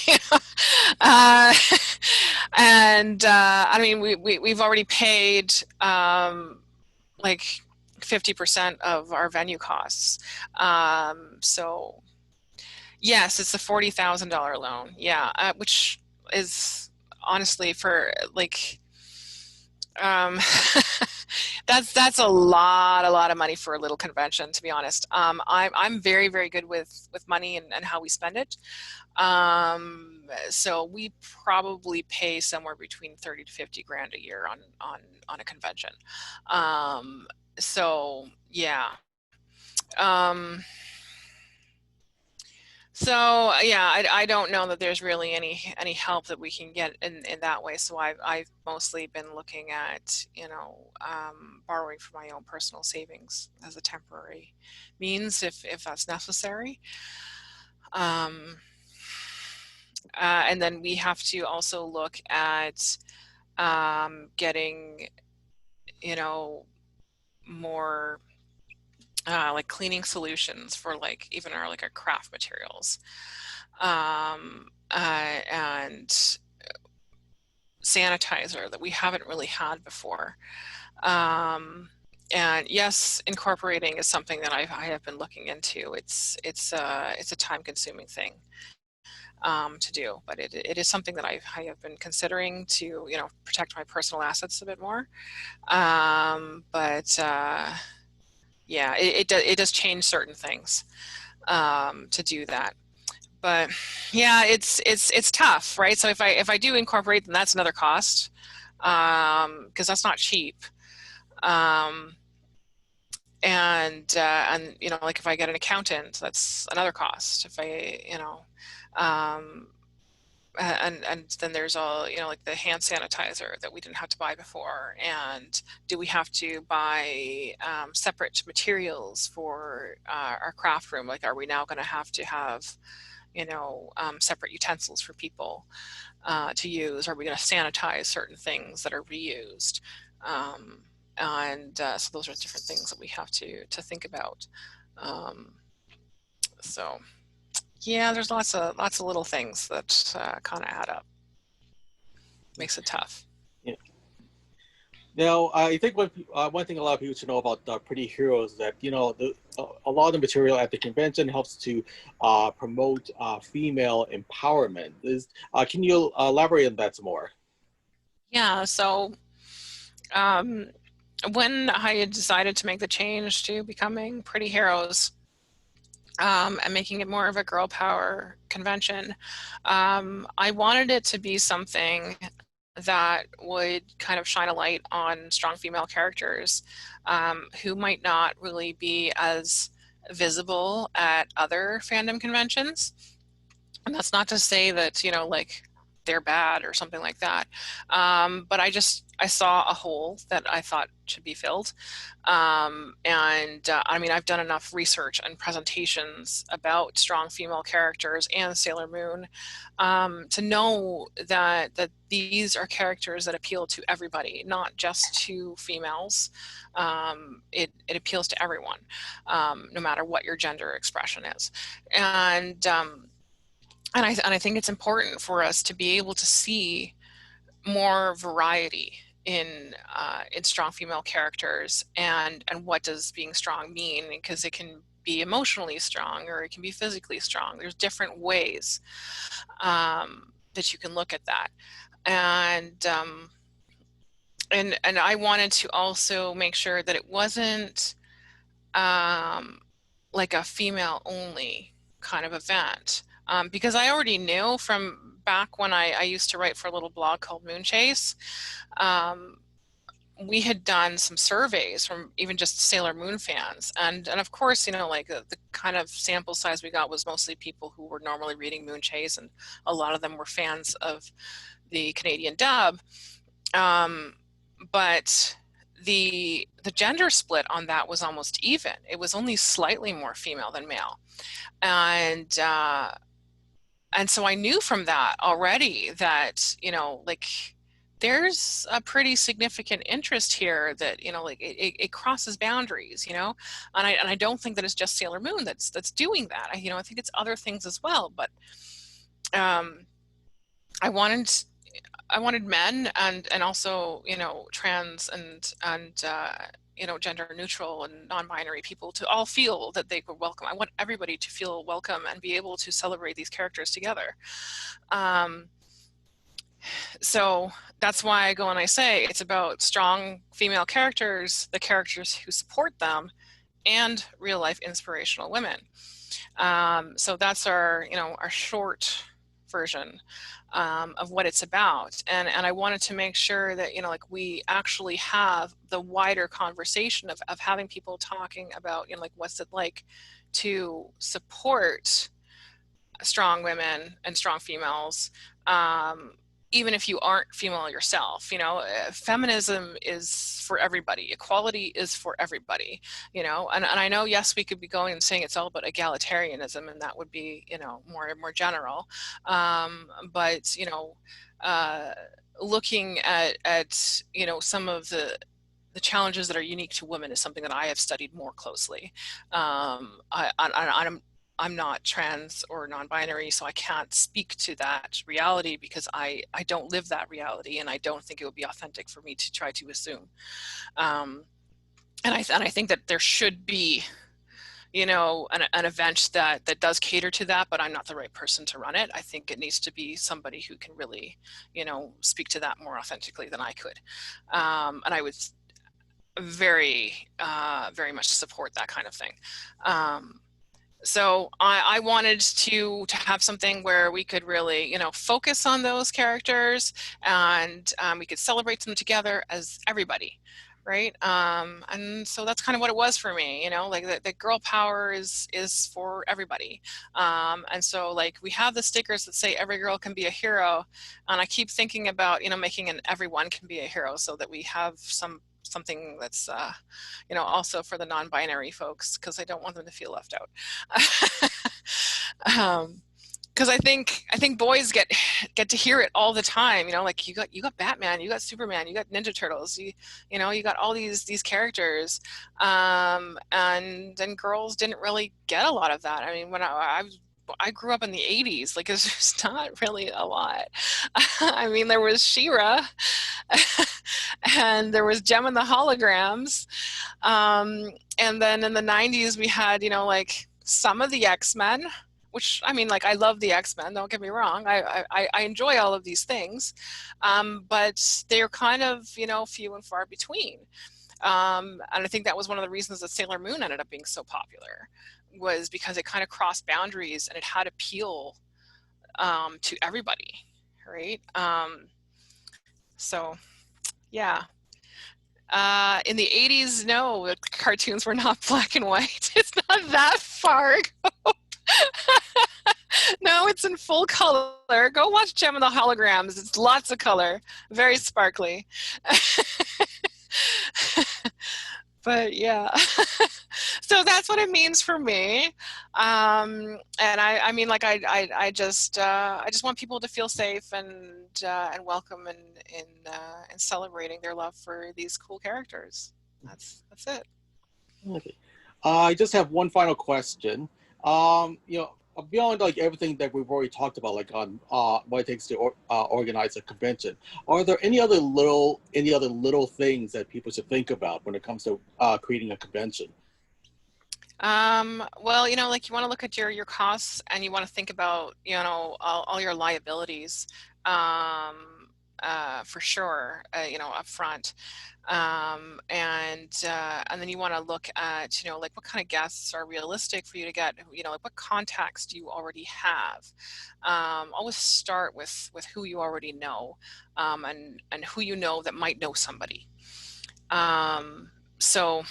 you know, uh, and I mean, we've already paid like 50% of our venue costs. So yes, it's a $40,000 loan. Yeah, which is honestly, for like, um, that's a lot of money for a little convention, to be honest. I'm very, very good with money and how we spend it. So we probably pay somewhere between 30 to 50 grand a year on a convention. So yeah. Um, So yeah, I don't know that there's really any help that we can get in that way. So I've mostly been looking at, borrowing from my own personal savings as a temporary means, if that's necessary. Um, and then we have to also look at getting, more like cleaning solutions for, like, even our craft materials, and sanitizer that we haven't really had before. And yes, incorporating is something that I have been looking into. It's a time-consuming thing to do, but it is something that I have been considering to, protect my personal assets a bit more. But yeah, it does change certain things to do that. but yeah, it's tough, right? So if I do incorporate, then that's another cost, because that's not cheap. Um, and you know, like if I get an accountant, that's another cost. If I, you know, um, and then there's all, you know, like the hand sanitizer that we didn't have to buy before, and do we have to buy separate materials for our craft room? Like, are we now going to have, you know, separate utensils for people to use? Are we going to sanitize certain things that are reused? Um, and so those are different things that we have to think about. Um, so yeah, there's lots of little things that kind of add up. Makes it tough. Yeah. Now, I think one thing a lot of people should know about Pretty Heroes is that, you know, a lot of the material at the convention helps to promote female empowerment. Can you elaborate on that some more? Yeah, so um, when I had decided to make the change to becoming Pretty Heroes, and making it more of a girl power convention, I wanted it to be something that would kind of shine a light on strong female characters who might not really be as visible at other fandom conventions. And that's not to say that, you know, like they're bad or something like that. But I saw a hole that I thought should be filled. I mean, I've done enough research and presentations about strong female characters and Sailor Moon to know that these are characters that appeal to everybody, not just to females. It appeals to everyone, no matter what your gender expression is. And I think it's important for us to be able to see more variety in strong female characters, and what does being strong mean, because it can be emotionally strong or it can be physically strong. There's different ways that you can look at that. And I wanted to also make sure that it wasn't like a female only kind of event, because I already knew from back when I used to write for a little blog called Moon Chase. Um, we had done some surveys from even just Sailor Moon fans, and of course, you know, like the kind of sample size we got was mostly people who were normally reading Moon Chase, and a lot of them were fans of the Canadian dub. Um, but the gender split on that was almost even. It was only slightly more female than male, and and so I knew from that already that, you know, like there's a pretty significant interest here that, you know, like it crosses boundaries, you know, and I don't think that it's just Sailor Moon that's doing that. You know, I think it's other things as well, but um, I wanted I wanted men and also, you know, trans and you know, gender neutral and non-binary people to all feel that they were welcome. I want everybody to feel welcome and be able to celebrate these characters together. Um, so that's why I go and I say it's about strong female characters, the characters who support them, and real life inspirational women. So that's our, you know, our short version of what it's about. And I wanted to make sure that, you know, like we actually have the wider conversation of having people talking about, you know, like what's it like to support strong women and strong females, even if you aren't female yourself. You know, feminism is for everybody. Equality is for everybody, you know, and I know, yes, we could be going and saying it's all about egalitarianism, and that would be, you know, more general. But, you know, uh, looking at, you know, some of the challenges that are unique to women is something that I have studied more closely. I'm not trans or non-binary, so I can't speak to that reality because I don't live that reality, and I don't think it would be authentic for me to try to assume. And I think that there should be, you know, an event that does cater to that, but I'm not the right person to run it. I think it needs to be somebody who can really, you know, speak to that more authentically than I could. And I would very much support that kind of thing. So I wanted to have something where we could really, focus on those characters, and we could celebrate them together as everybody, right? And so that's kind of what it was for me, like the girl power is for everybody. And so like we have the stickers that say every girl can be a hero, and I keep thinking about, making an everyone can be a hero, so that we have something that's also for the non-binary folks, because I don't want them to feel left out. Because I think boys get to hear it all the time. Like you got Batman, you got Superman, you got Ninja Turtles, you got all these characters, and then girls didn't really get a lot of that. I mean, when I grew up in the 80s, like it's just not really a lot. I mean, there was She-Ra, and there was Gem and the Holograms, and then in the 90s we had, like some of the X-Men, which, I mean, like I love the X-Men, don't get me wrong. I enjoy all of these things, but they're kind of, few and far between. And I think that was one of the reasons that Sailor Moon ended up being so popular, was because it kind of crossed boundaries and it had appeal to everybody, right? So yeah. In the 80s, no, the cartoons were not black and white. It's not that far ago. No, it's in full color. Go watch Gem and the Holograms. It's lots of color, very sparkly. But yeah, so that's what it means for me. And I mean, like I just want people to feel safe and welcome, and celebrating their love for these cool characters. That's it. Okay. I just have one final question. Beyond like everything that we've already talked about, like on what it takes to organize a convention, are there any other little things that people should think about when it comes to creating a convention? Well, like you want to look at your costs, and you want to think about, all your liabilities, for sure, up front. And then you want to look at, like what kind of guests are realistic for you to get, like what contacts do you already have. Always start with who you already know, and who you know that might know somebody. So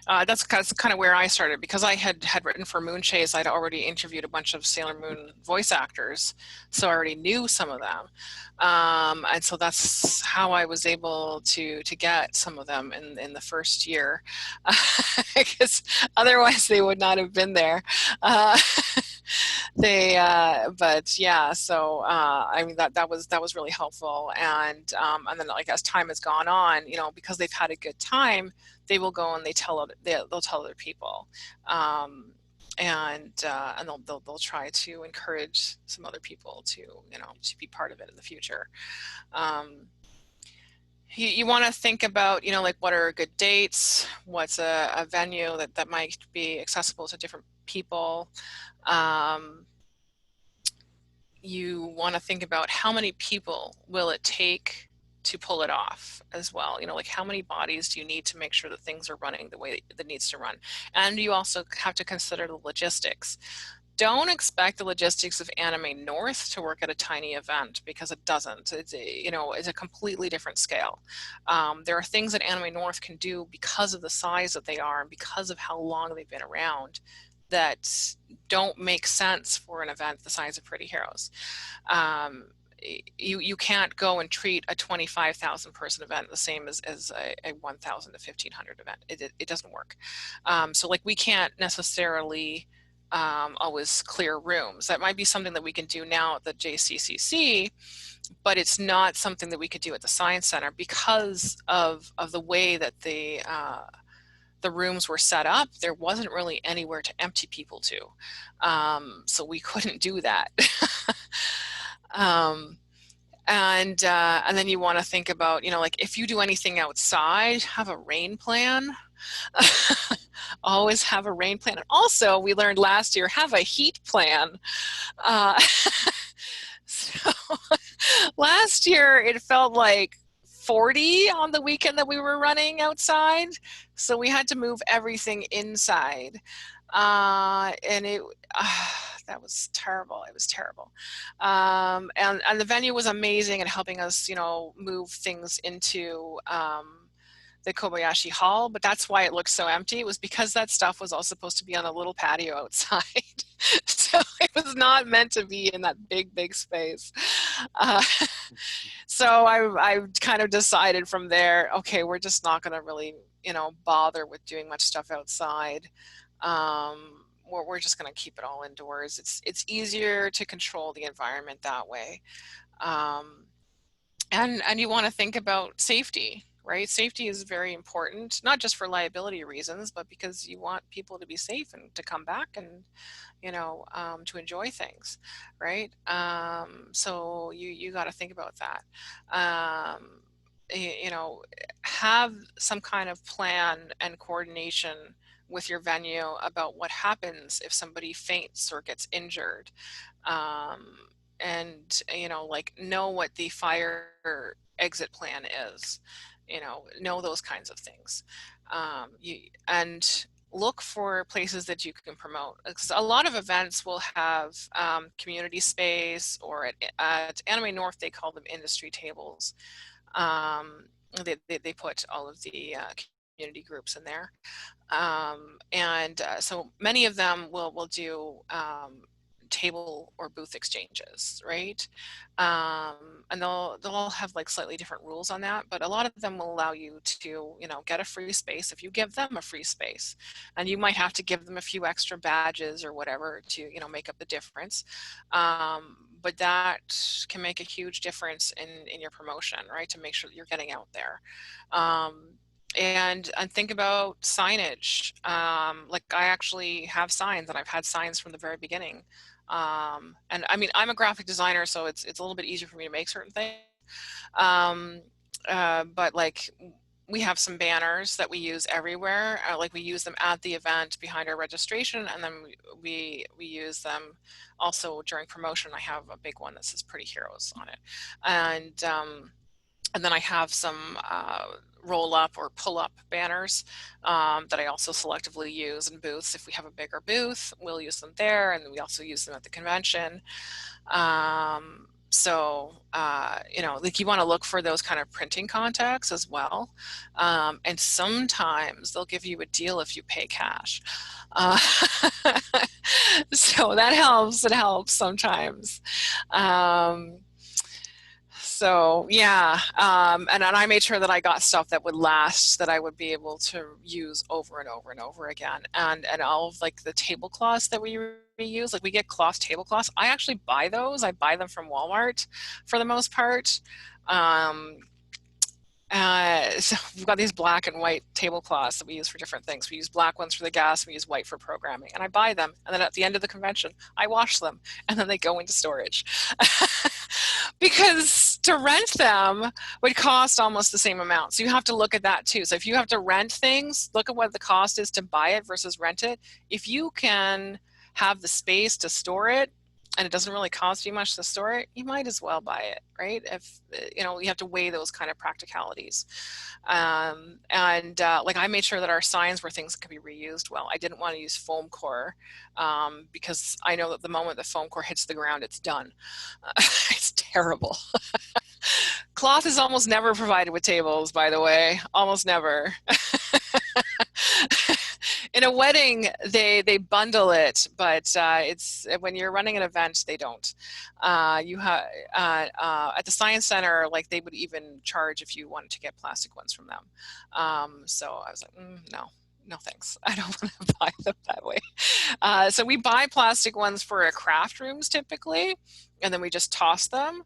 that's kind of where I started, because I had written for Moon Chase. I'd already interviewed a bunch of Sailor Moon voice actors, so I already knew some of them, and so that's how I was able to get some of them in the first year, because otherwise they would not have been there. But yeah, so I mean that was really helpful, and then like as time has gone on, because they've had a good time, they will go and they'll tell other people, and they'll try to encourage some other people to be part of it in the future. You want to think about, like what are good dates, what's a venue that might be accessible to different people. You want to think about how many people will it take to pull it off as well. Like how many bodies do you need to make sure that things are running the way that needs to run? And you also have to consider the logistics. Don't expect the logistics of Anime North to work at a tiny event, because it doesn't. It's a completely different scale. There are things that Anime North can do because of the size that they are and because of how long they've been around, that don't make sense for an event the size of Pretty Heroes. You can't go and treat a 25,000 person event the same as a 1,000 to 1,500 event. It doesn't work. So like we can't necessarily always clear rooms. That might be something that we can do now at the JCCC, but it's not something that we could do at the Science Center because of the way that the rooms were set up. There wasn't really anywhere to empty people to, so we couldn't do that. And then you want to think about, like if you do anything outside, have a rain plan. Always have a rain plan. And also, we learned last year, have a heat plan. So last year, it felt like 40 on the weekend that we were running outside. So we had to move everything inside. And that was terrible. It was terrible. And the venue was amazing at helping us, move things into the Kobayashi Hall, but that's why it looked so empty. It was because that stuff was all supposed to be on a little patio outside. So it was not meant to be in that big space. Uh, so I kind of decided from there, okay, we're just not going to really, bother with doing much stuff outside. We're just going to keep it all indoors. It's easier to control the environment that way. And you want to think about safety, right? Safety is very important, not just for liability reasons, but because you want people to be safe and to come back and, to enjoy things, right? So you got to think about that. Have some kind of plan and coordination with your venue about what happens if somebody faints or gets injured. And know what the fire exit plan is, know those kinds of things. And look for places that you can promote, because a lot of events will have community space, or at Anime North they call them industry tables. They put all of the community groups in there, and so many of them will do table or booth exchanges, right? And they'll all have like slightly different rules on that, but a lot of them will allow you to, get a free space if you give them a free space. And you might have to give them a few extra badges or whatever to, make up the difference. But that can make a huge difference in your promotion, right? To make sure that you're getting out there. And think about signage. Like I actually have signs, and I've had signs from the very beginning. And I mean, I'm a graphic designer, so it's a little bit easier for me to make certain things. But like we have some banners that we use everywhere. Like we use them at the event behind our registration, and then we use them also during promotion. I have a big one that says Pretty Heroes on it. And then I have some roll up or pull up banners that I also selectively use in booths. If we have a bigger booth, we'll use them there, and we also use them at the convention. So, like you want to look for those kind of printing contacts as well. And sometimes they'll give you a deal if you pay cash. So that helps. It helps sometimes. So yeah, and I made sure that I got stuff that would last, that I would be able to use over and over and over again. And all of like the tablecloths that we reuse, like we get cloth tablecloths. I actually buy those. I buy them from Walmart for the most part. So we've got these black and white tablecloths that we use for different things. We use black ones for the gas, we use white for programming, and I buy them. And then at the end of the convention, I wash them, and then they go into storage. Because to rent them would cost almost the same amount. So you have to look at that too. So if you have to rent things, look at what the cost is to buy it versus rent it. If you can have the space to store it, and it doesn't really cost you much to store it, you might as well buy it, right? If, you have to weigh those kind of practicalities. Like I made sure that our signs were things that could be reused well. I didn't want to use foam core because I know that the moment the foam core hits the ground, it's done. It's terrible. Cloth is almost never provided with tables, by the way, almost never. In a wedding, they bundle it, but it's when you're running an event, they don't. You have at the Science Center, like they would even charge if you wanted to get plastic ones from them. So I was like, no thanks. I don't want to buy them that way. So we buy plastic ones for our craft rooms typically, and then we just toss them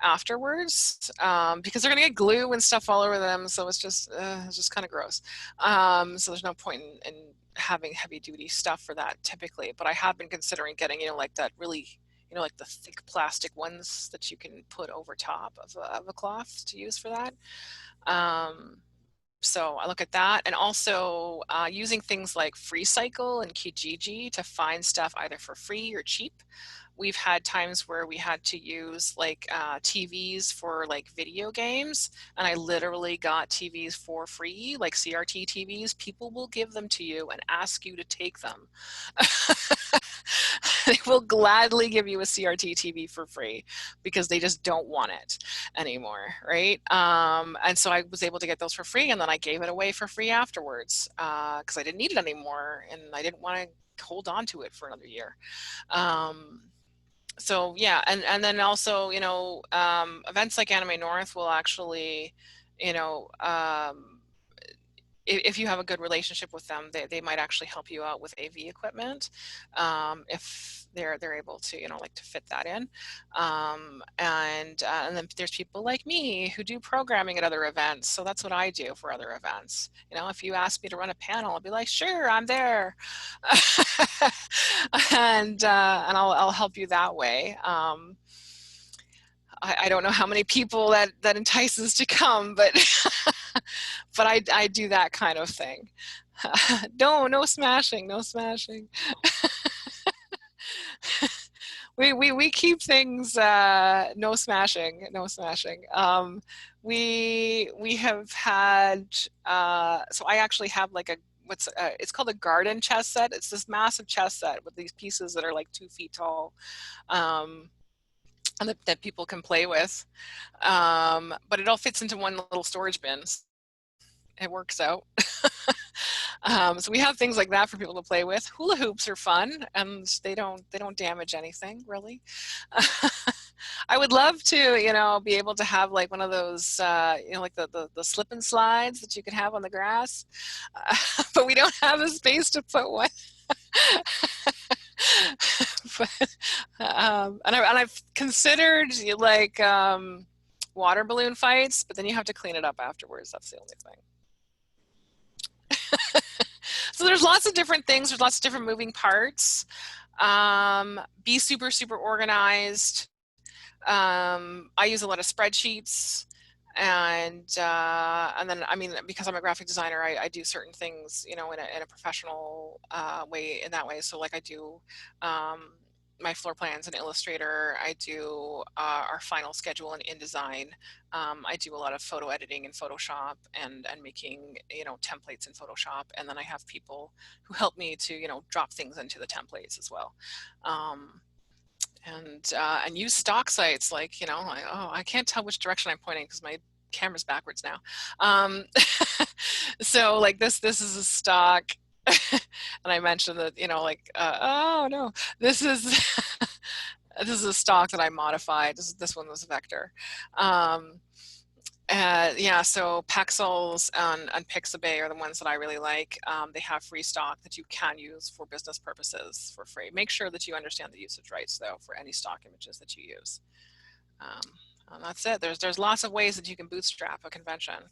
afterwards because they're going to get glue and stuff all over them. So it's just kind of gross. So there's no point in having heavy duty stuff for that typically. But I have been considering getting, like that really, like the thick plastic ones that you can put over top of a cloth to use for that. So I look at that, and also using things like FreeCycle and Kijiji to find stuff either for free or cheap we've had times where we had to use like TVs for like video games, and I literally got TVs for free, like CRT TVs. People will give them to you and ask you to take them. They will gladly give you a CRT TV for free because they just don't want it anymore, right? And so I was able to get those for free, and then I gave it away for free afterwards because I didn't need it anymore, and I didn't want to hold on to it for another year. So yeah, and then also, you know, events like Anime North will actually, you know, if you have a good relationship with them, they might actually help you out with AV equipment, if they're able to, you know, like to fit that in. And then there's people like me who do programming at other events. So that's what I do for other events. You know, if you ask me to run a panel, I'll be like, sure, I'm there. And I'll help you that way. I don't know how many people that entices to come, but but I do that kind of thing. No smashing, no smashing. We keep things no smashing, no smashing. We have had so I actually have like a it's called a garden chess set. It's this massive chess set with these pieces that are like 2 feet tall. And that people can play with. But it all fits into one little storage bin. It works out. So we have things like that for people to play with. Hula hoops are fun, and they don't damage anything really. I would love to, you know, be able to have like one of those, you know, like the slip and slides that you can have on the grass, but we don't have the space to put one. But, and I've considered like water balloon fights, but then you have to clean it up afterwards. That's the only thing. So there's lots of different things. There's lots of different moving parts. Be super, super organized. I use a lot of spreadsheets, and then I mean, because I'm a graphic designer, I do certain things, you know, in a professional way, in that way. So like I do my floor plans in Illustrator. I do our final schedule in InDesign. I do a lot of photo editing in Photoshop and making, you know, templates in Photoshop. And then I have people who help me to, you know, drop things into the templates as well. And use stock sites, like, you know, like, oh, I can't tell which direction I'm pointing because my camera's backwards now. So like this is a stock. And I mentioned that, you know, like, oh no, this is this is a stock that I modified. This one was a vector. Yeah, so Pexels and Pixabay are the ones that I really like. They have free stock that you can use for business purposes for free. Make sure that you understand the usage rights, though, for any stock images that you use. And that's it. There's lots of ways that you can bootstrap a convention.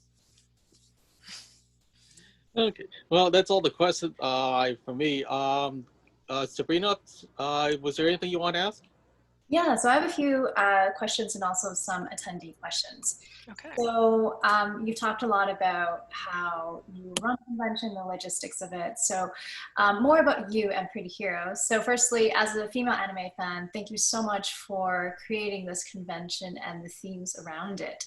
Okay, well, that's all the questions for me. Sabrina, was there anything you want to ask? Yeah, so I have a few questions and also some attendee questions. Okay. So you've talked a lot about how you run a convention, the logistics of it. So more about you and Pretty Heroes. So firstly, as a female anime fan, thank you so much for creating this convention and the themes around it.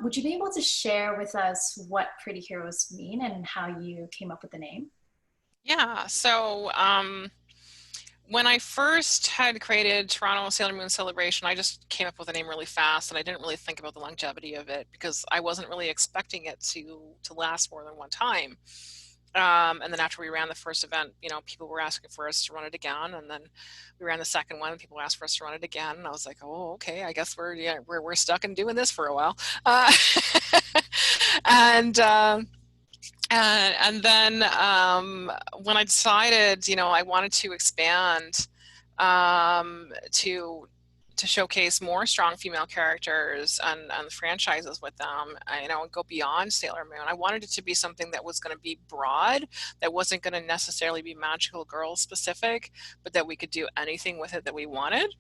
Would you be able to share with us what Pretty Heroes mean and how you came up with the name? Yeah, so when I first had created Toronto Sailor Moon Celebration, I just came up with a name really fast, and I didn't really think about the longevity of it because I wasn't really expecting it to last more than one time. And then after we ran the first event, you know, people were asking for us to run it again, and then we ran the second one, and people asked for us to run it again, and I was like, oh, okay, I guess we're stuck in doing this for a while. And then when I decided, you know, I wanted to expand to showcase more strong female characters and franchises with them, you know, and go beyond Sailor Moon. I wanted it to be something that was going to be broad, that wasn't going to necessarily be magical girl specific, but that we could do anything with it that we wanted.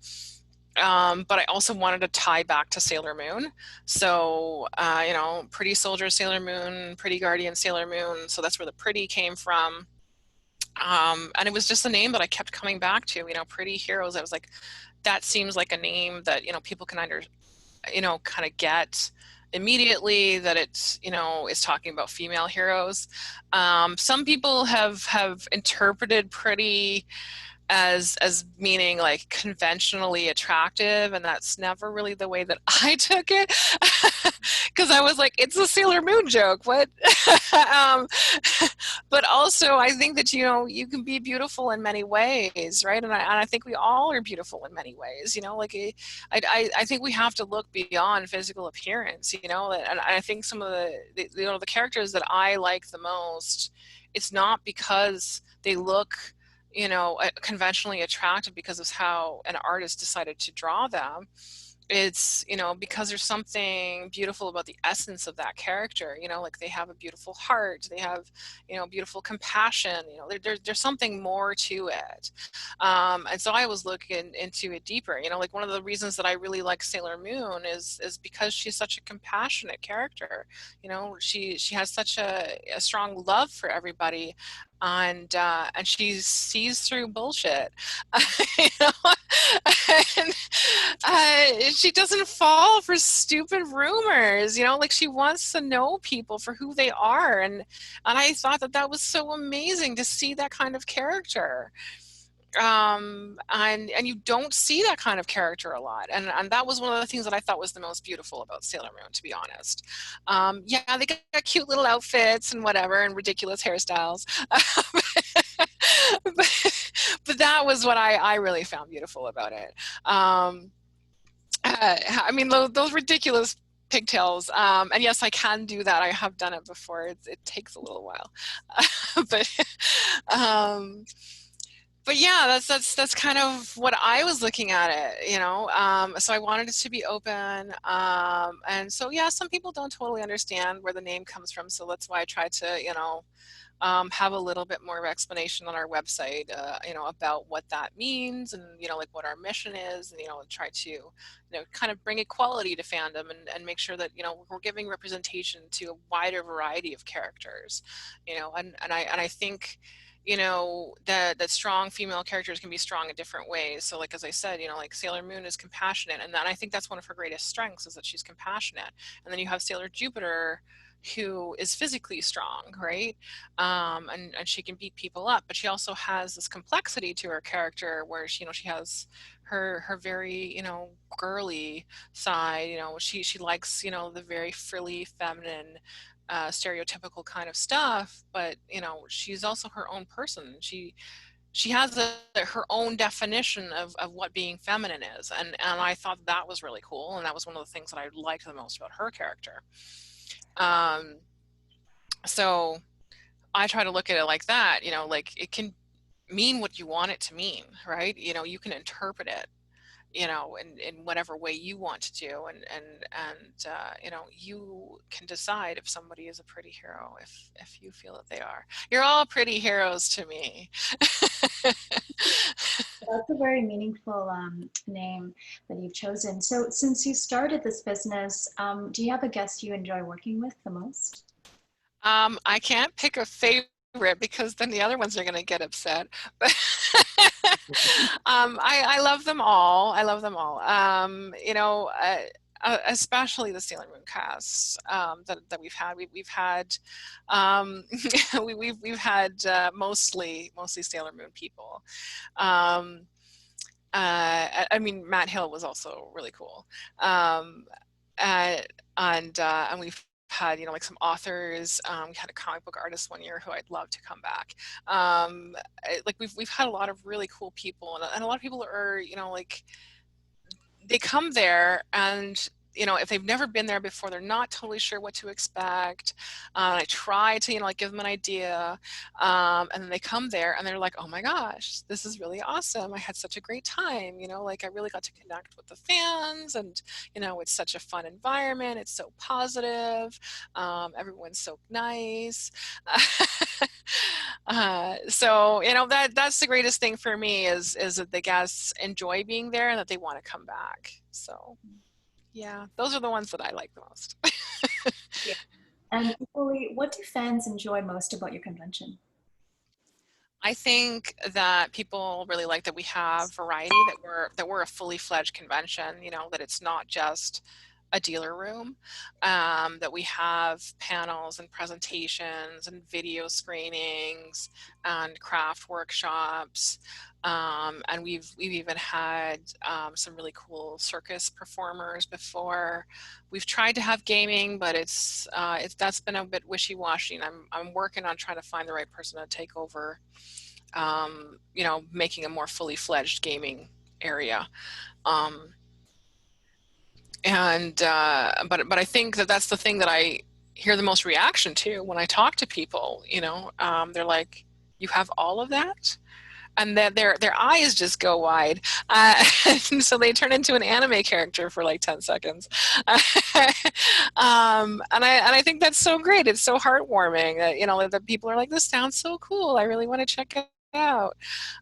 But I also wanted to tie back to Sailor Moon. So, you know, Pretty Soldier Sailor Moon, Pretty Guardian Sailor Moon. So that's where the pretty came from. And it was just a name that I kept coming back to, you know, Pretty Heroes. I was like, that seems like a name that, people can kind of get immediately, that it's, is talking about female heroes. Some people have interpreted pretty as meaning like conventionally attractive, and that's never really the way that I took it. Because I was like, it's a Sailor Moon joke, what? um, but also I think that you can be beautiful in many ways, right? And I think we all are beautiful in many ways, like I think we have to look beyond physical appearance, and I think some of the characters that I like the most, it's not because they look conventionally attractive because of how an artist decided to draw them. It's because there's something beautiful about the essence of that character, like they have a beautiful heart, they have beautiful compassion, there's something more to it. And so I was looking into it deeper, like one of the reasons that I really like Sailor Moon is because she's such a compassionate character. She has such a strong love for everybody, and she sees through bullshit. you know and she doesn't fall for stupid rumors, like she wants to know people for who they are. And I thought that was so amazing to see that kind of character. And you don't see that kind of character a lot, and that was one of the things that I thought was the most beautiful about Sailor Moon, to be honest. Yeah, they got cute little outfits and whatever, and ridiculous hairstyles. but that was what I really found beautiful about it. I mean, those ridiculous pigtails. And yes, I can do that. I have done it before. It takes a little while, but um, but yeah, that's kind of what I was looking at it. So I wanted it to be open, and so yeah, some people don't totally understand where the name comes from. So that's why I tried to have a little bit more of explanation on our website, about what that means, and like what our mission is, and try to kind of bring equality to fandom, and make sure that we're giving representation to a wider variety of characters, and I think that strong female characters can be strong in different ways. So like, as I said, like Sailor Moon is compassionate, and I think that's one of her greatest strengths, is that she's compassionate. And then you have Sailor Jupiter, who is physically strong, right? And she can beat people up, but she also has this complexity to her character where she has her very girly side. She likes the very frilly feminine, stereotypical kind of stuff, but she's also her own person. She has her own definition of what being feminine is, and I thought that was really cool, and that was one of the things that I liked the most about her character. um, so I try to look at it like that, like it can mean what you want it to mean, right? You can interpret it, in whatever way you want to do, and you can decide if somebody is a pretty hero, if you feel that they are. You're all pretty heroes to me. That's a very meaningful name that you've chosen. So since you started this business, do you have a guest you enjoy working with the most? I can't pick a favorite because then the other ones are going to get upset. But I love them all. I love them all. Especially the Sailor Moon cast, that we've had. We've had we've had mostly Sailor Moon people. I mean, Matt Hill was also really cool. Uh, and we've had like some authors. We had a comic book artist one year who I'd love to come back. Like we've had a lot of really cool people, and a lot of people are like, they come there, and if they've never been there before, they're not totally sure what to expect. I try to like give them an idea, and then they come there and they're like, oh my gosh, this is really awesome. I had such a great time. Like I really got to connect with the fans, and it's such a fun environment. It's so positive. Everyone's so nice. So that's the greatest thing for me, is that the guests enjoy being there and that they want to come back. So yeah, those are the ones that I like the most. Yeah. And Nicole, what do fans enjoy most about your convention? I think that people really like that we have variety, that we're a fully fledged convention, you know, that it's not just a dealer room, that we have panels and presentations and video screenings and craft workshops. And we've even had some really cool circus performers before. We've tried to have gaming, but it's that's been a bit wishy-washy. And I'm working on trying to find the right person to take over, you know, making a more fully fledged gaming area. Um, but I think that that's the thing that I hear the most reaction to when I talk to people. You know, they're like, "You have all of that?" And then their eyes just go wide, and so they turn into an anime character for like 10 seconds. And I think that's so great. It's so heartwarming that, you know, that people are like, this sounds so cool, I really want to check it out.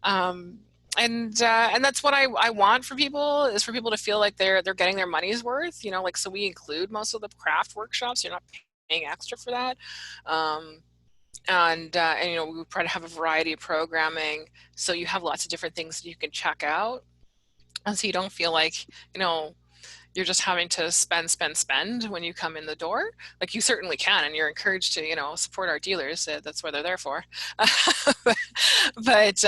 um, and that's what I want for people, is for people to feel like they're getting their money's worth, you know, like, so we include most of the craft workshops. You're not paying extra for that. um, and you know, we try to have a variety of programming, so you have lots of different things that you can check out, and so you don't feel like, you know, you're just having to spend when you come in the door. Like, you certainly can, and you're encouraged to, you know, support our dealers. That's what they're there for. But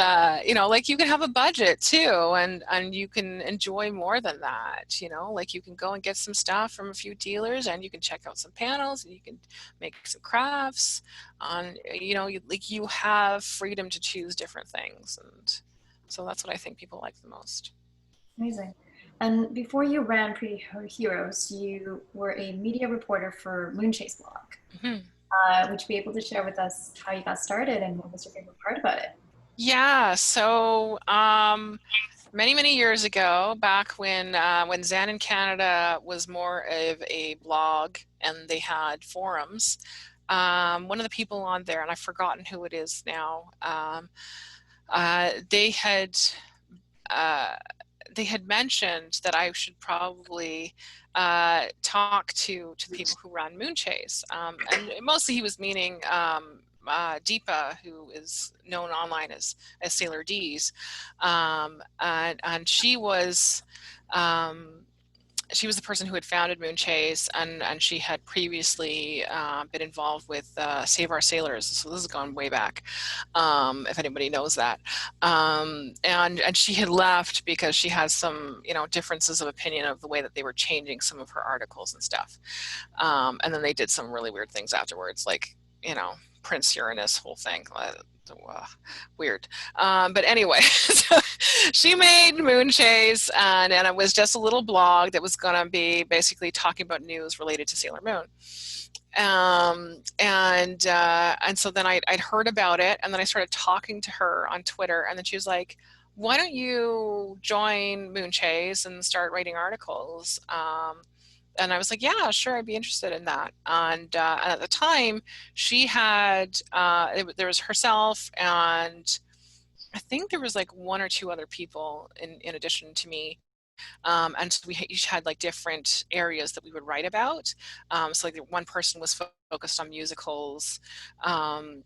you know, like, you can have a budget too, and you can enjoy more than that. You know, like, you can go and get some stuff from a few dealers, and you can check out some panels, and you can make some crafts. On, you know, like, you have freedom to choose different things, and so that's what I think people like the most. Amazing. And before you ran Pretty Heroes, you were a media reporter for Moonchase blog. Mhm. Would you be able to share with us how you got started and what was your favorite part about it? Yeah, so many years ago, back when Zan in Canada was more of a blog and they had forums, one of the people on there, and I've forgotten who it is now, they had uh, they had mentioned that I should probably talk to the people who run Moonchase, and mostly he was meaning Deepa, who is known online as Sailor D's, and um, she was the person who had founded Moonchase, and she had previously been involved with Save Our Sailors. So this has gone way back, if anybody knows that. And she had left because she had some, you know, differences of opinion of the way that they were changing some of her articles and stuff. And then they did some really weird things afterwards, like, you know, Prince Uranus whole thing. Weird. But anyway, so she made Moonchase, and it was just a little blog that was going to be basically talking about news related to Sailor Moon. And so then I'd heard about it, and then I started talking to her on Twitter, and then she was like, "Why don't you join Moonchase and start writing articles?" And I was like, "Yeah, sure, I'd be interested in that." And at the time, she had there was herself, and I think there was like one or two other people in addition to me. And so we each had like different areas that we would write about. So like one person was focused on musicals, um,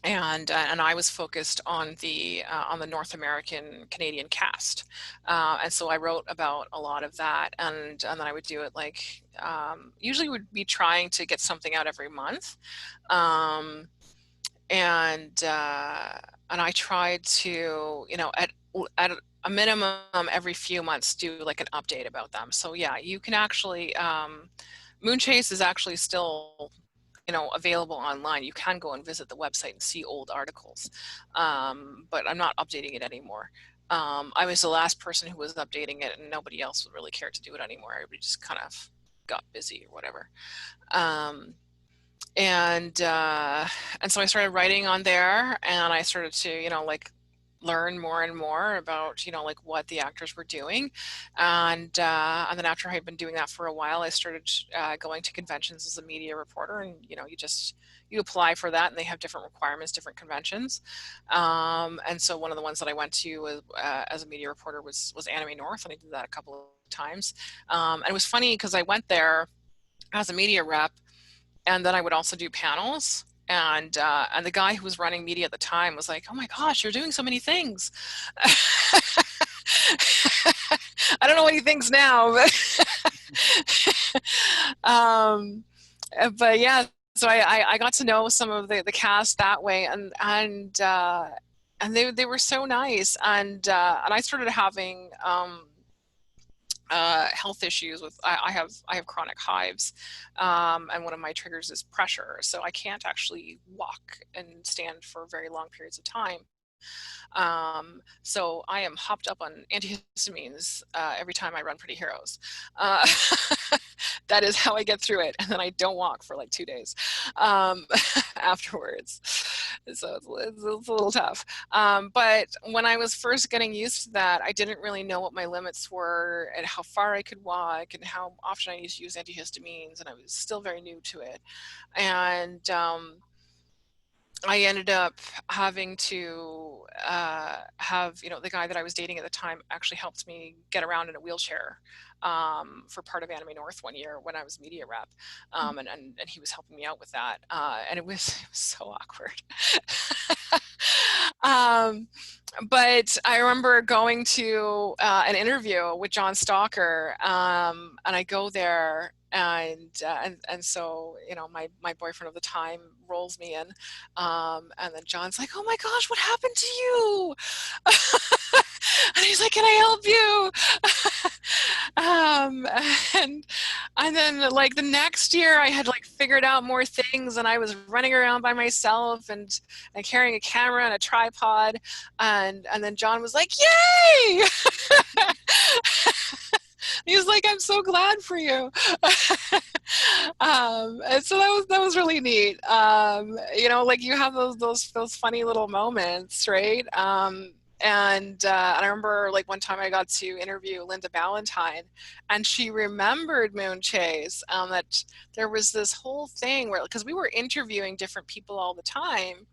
and I was focused on the North American Canadian cast, and so I wrote about a lot of that, and then I would do it like, usually would be trying to get something out every month, um, and I tried to, you know, at a minimum every few months do like an update about them. So yeah, you can actually, Moonchase is actually still, you know, available online. You can go and visit the website and see old articles, but I'm not updating it anymore. I was the last person who was updating it, and nobody else would really care to do it anymore. Everybody just kind of got busy or whatever. Um, and uh, and so I started writing on there, and I started to, you know, like, learn more and more about, you know, like, what the actors were doing, and then after I had been doing that for a while, I started going to conventions as a media reporter, and you know, you apply for that, and they have different requirements, different conventions, and so one of the ones that I went to as a media reporter was Anime North, and I did that a couple of times, and it was funny because I went there as a media rep, and then I would also do panels. And the guy who was running media at the time was like, "Oh my gosh, you're doing so many things." I don't know what he thinks now, um, but yeah. So I got to know some of the cast that way, and they were so nice, and I started having health issues with I have chronic hives, and one of my triggers is pressure, so I can't actually walk and stand for very long periods of time. So I am hopped up on antihistamines every time I run Pretty Heroes. Uh, that is how I get through it, and then I don't walk for like 2 days afterwards. So it's a little tough. But when I was first getting used to that, I didn't really know what my limits were and how far I could walk and how often I used to use antihistamines, and I was still very new to it. And I ended up having to have, the guy that I was dating at the time actually helped me get around in a wheelchair for part of Anime North one year when I was media rep. And he was helping me out with that. And it was so awkward. um, but I remember going to an interview with John Stalker, and I go there, and so my boyfriend of the time rolls me in, and then John's like, "Oh my gosh, what happened to you?" And he's like, "Can I help you?" um, and and then like the next year, I had like figured out more things, and I was running around by myself and carrying a camera and a tripod, and then John was like, "Yay!" He was like, "I'm so glad for you." And so that was really neat. Like you have those funny little moments, right? And I remember like one time I got to interview Linda Ballantyne, and she remembered Moon Chase. That there was this whole thing where, because we were interviewing different people all the time,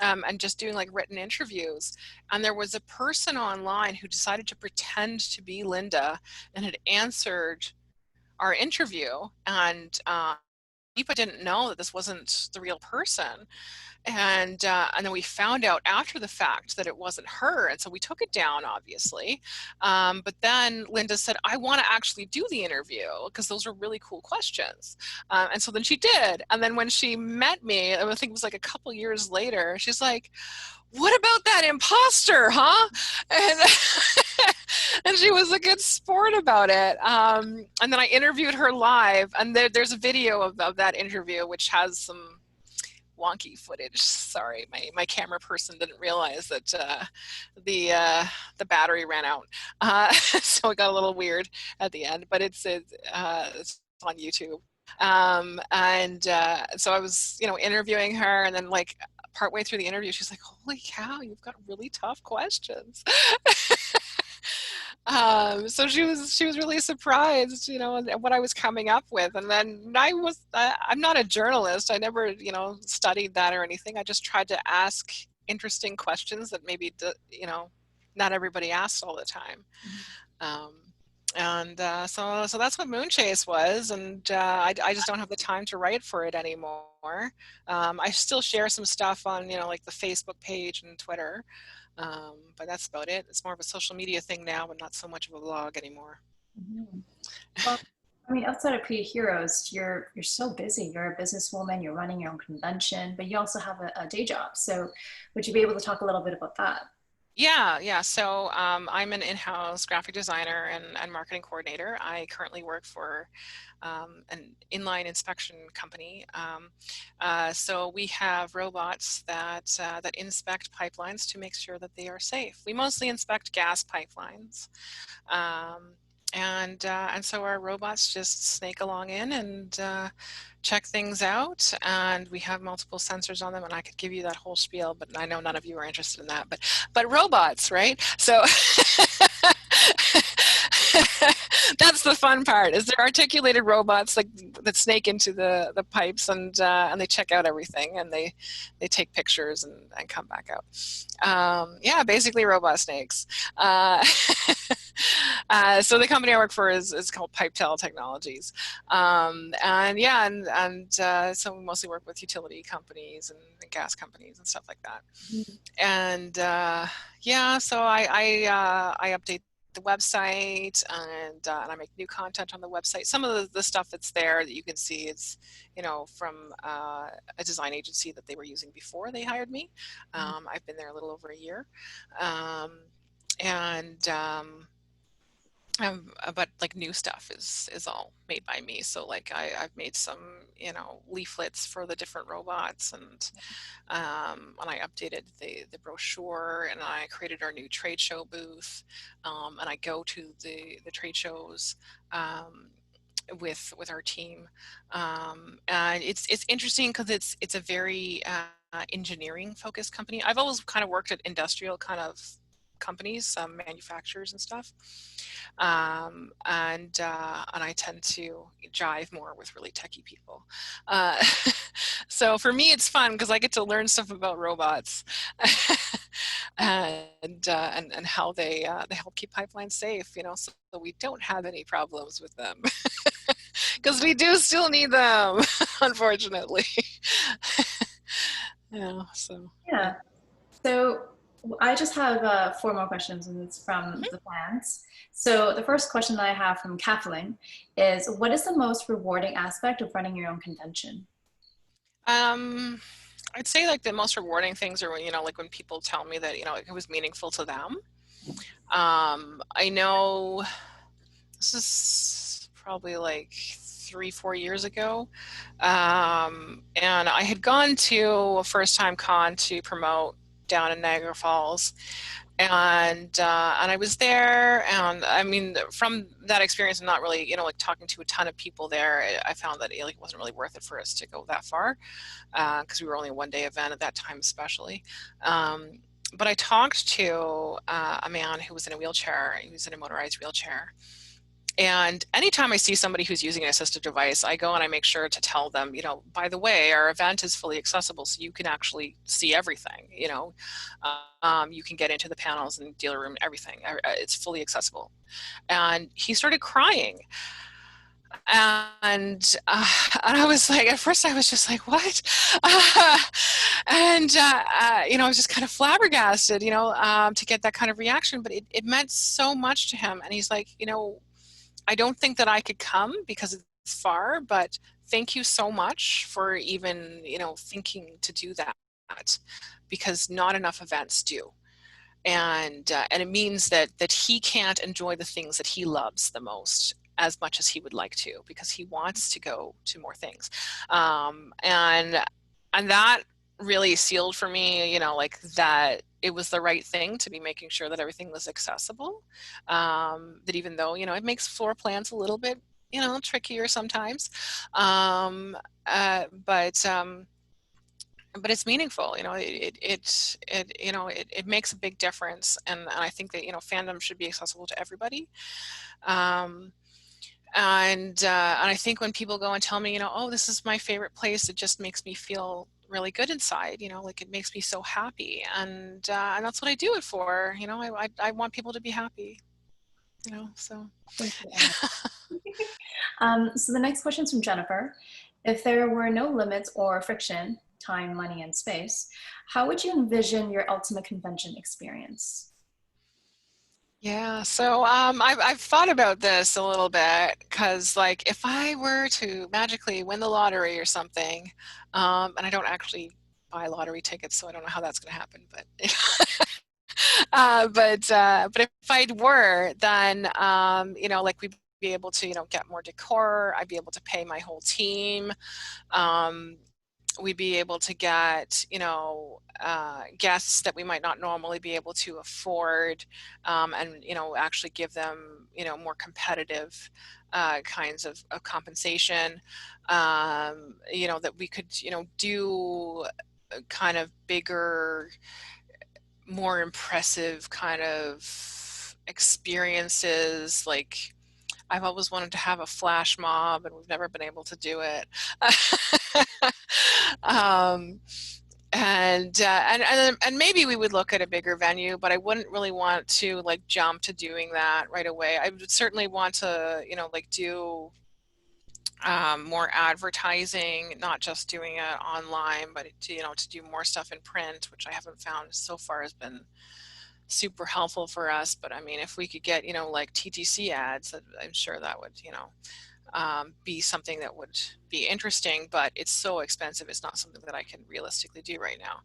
and just doing like written interviews, and there was a person online who decided to pretend to be Linda and had answered our interview, and Deepa didn't know that this wasn't the real person. And then we found out after the fact that it wasn't her, and so we took it down, obviously. But then Linda said, "I want to actually do the interview because those are really cool questions." And so then she did. And then when she met me, I think it was like a couple years later, she's like, "What about that imposter, huh?" And and she was a good sport about it. And then I interviewed her live, and there's a video of that interview, which has some wonky footage. Sorry, my camera person didn't realize that the battery ran out, so it got a little weird at the end. But it's on YouTube, and so I was interviewing her, and then like partway through the interview, she's like, "Holy cow, you've got really tough questions." So she was really surprised, at what I was coming up with. And then I'm not a journalist. I never, studied that or anything. I just tried to ask interesting questions that maybe, not everybody asks all the time. So that's what Moon Chase was, and I just don't have the time to write for it anymore. I still share some stuff on, like the Facebook page and Twitter. But that's about it. It's more of a social media thing now, and not so much of a blog anymore. Well, I mean, outside of Pretty Heroes, you're so busy. You're a businesswoman. You're running your own convention, but you also have a day job. So, would you be able to talk a little bit about that? Yeah. So I'm an in-house graphic designer and marketing coordinator. I currently work for an inline inspection company. So we have robots that inspect pipelines to make sure that they are safe. We mostly inspect gas pipelines. And so our robots just snake along in and check things out, and we have multiple sensors on them, and I could give you that whole spiel, but I know none of you are interested in that. But robots, right? So that's the fun part, is they're articulated robots that snake into the pipes, and they check out everything, and they take pictures and come back out. Yeah, basically robot snakes. So the company I work for is called Pipetail Technologies. And yeah, so we mostly work with utility companies and gas companies and stuff like that. Mhm. And yeah, so I update the website and I make new content on the website. Some of the stuff that's there that you can see, it's, you know, from a design agency that they were using before they hired me. I've been there a little over a year. Um, and but like new stuff is all made by me. So like I've made some, you know, leaflets for the different robots, and I updated the brochure, and I created our new trade show booth, and I go to the trade shows with our team, and it's interesting because it's a very engineering focused company. I've always kind of worked at industrial kind of companies, some manufacturers and stuff, and I tend to jive more with really techie people. Uh, so for me, it's fun because I get to learn stuff about robots and how they help keep pipelines safe. You know, so we don't have any problems with them because we do still need them, unfortunately. Yeah. So yeah. Yeah. So I just have four more questions, and it's from the fans. So the first question that I have from Kathleen is, what is the most rewarding aspect of running your own convention? Um, I'd say like the most rewarding things are when, you know, like when people tell me that, you know, it was meaningful to them. I know this is probably like 3, 4 years ago. And I had gone to a first time con to promote down in Niagara Falls. And I was there, and I mean, from that experience, I'm not really, you know, like talking to a ton of people there. I found that it like wasn't really worth it for us to go that far because we were only a 1 day event at that time, especially. Um, but I talked to a man who was in a wheelchair. He was in a motorized wheelchair. And anytime I see somebody who's using an assistive device, I go and I make sure to tell them, you know, by the way, our event is fully accessible, so you can actually see everything. You know, you can get into the panels and dealer room, everything. It's fully accessible. And he started crying, and I was like, at first I was just like, what? Uh, and you know, I was just kind of flabbergasted, you know, to get that kind of reaction. But it meant so much to him, and he's like, you know, I don't think that I could come because it's far, but thank you so much for even, you know, thinking to do that, because not enough events do. And it means that he can't enjoy the things that he loves the most as much as he would like to, because he wants to go to more things. Um, and and that really sealed for me, you know, like that it was the right thing to be making sure that everything was accessible. That even though, you know, it makes floor plans a little bit, you know, trickier sometimes, um, uh, but um, but it's meaningful. You know, you know, it makes a big difference, and I think that, you know, fandom should be accessible to everybody. Um, and I think when people go and tell me, you know, oh, this is my favorite place, it just makes me feel really good inside. You know, like it makes me so happy, and that's what I do it for. You know, I want people to be happy. You know, so. Thank you, Anna. So the next question is from Jennifer. If there were no limits or friction, time, money, and space, how would you envision your ultimate convention experience? Yeah, so I've thought about this a little bit because, like, if I were to magically win the lottery or something, and I don't actually buy lottery tickets, so I don't know how that's going to happen, but but if I were, then you know, like we'd be able to, you know, get more decor. I'd be able to pay my whole team. Um, we'd be able to get, you know, guests that we might not normally be able to afford, and, you know, actually give them, you know, more competitive kinds of compensation, you know, that we could, you know, do kind of bigger, more impressive kind of experiences. Like, I've always wanted to have a flash mob, and we've never been able to do it. um, and maybe we would look at a bigger venue, but I wouldn't really want to like jump to doing that right away. I would certainly want to, you know, like do more advertising, not just doing it online, but to, you know, to do more stuff in print, which I haven't found so far has been super helpful for us. But I mean, if we could get, you know, like TTC ads, I'm sure that would, you know, be something that would be interesting, but it's so expensive. It's not something that I can realistically do right now.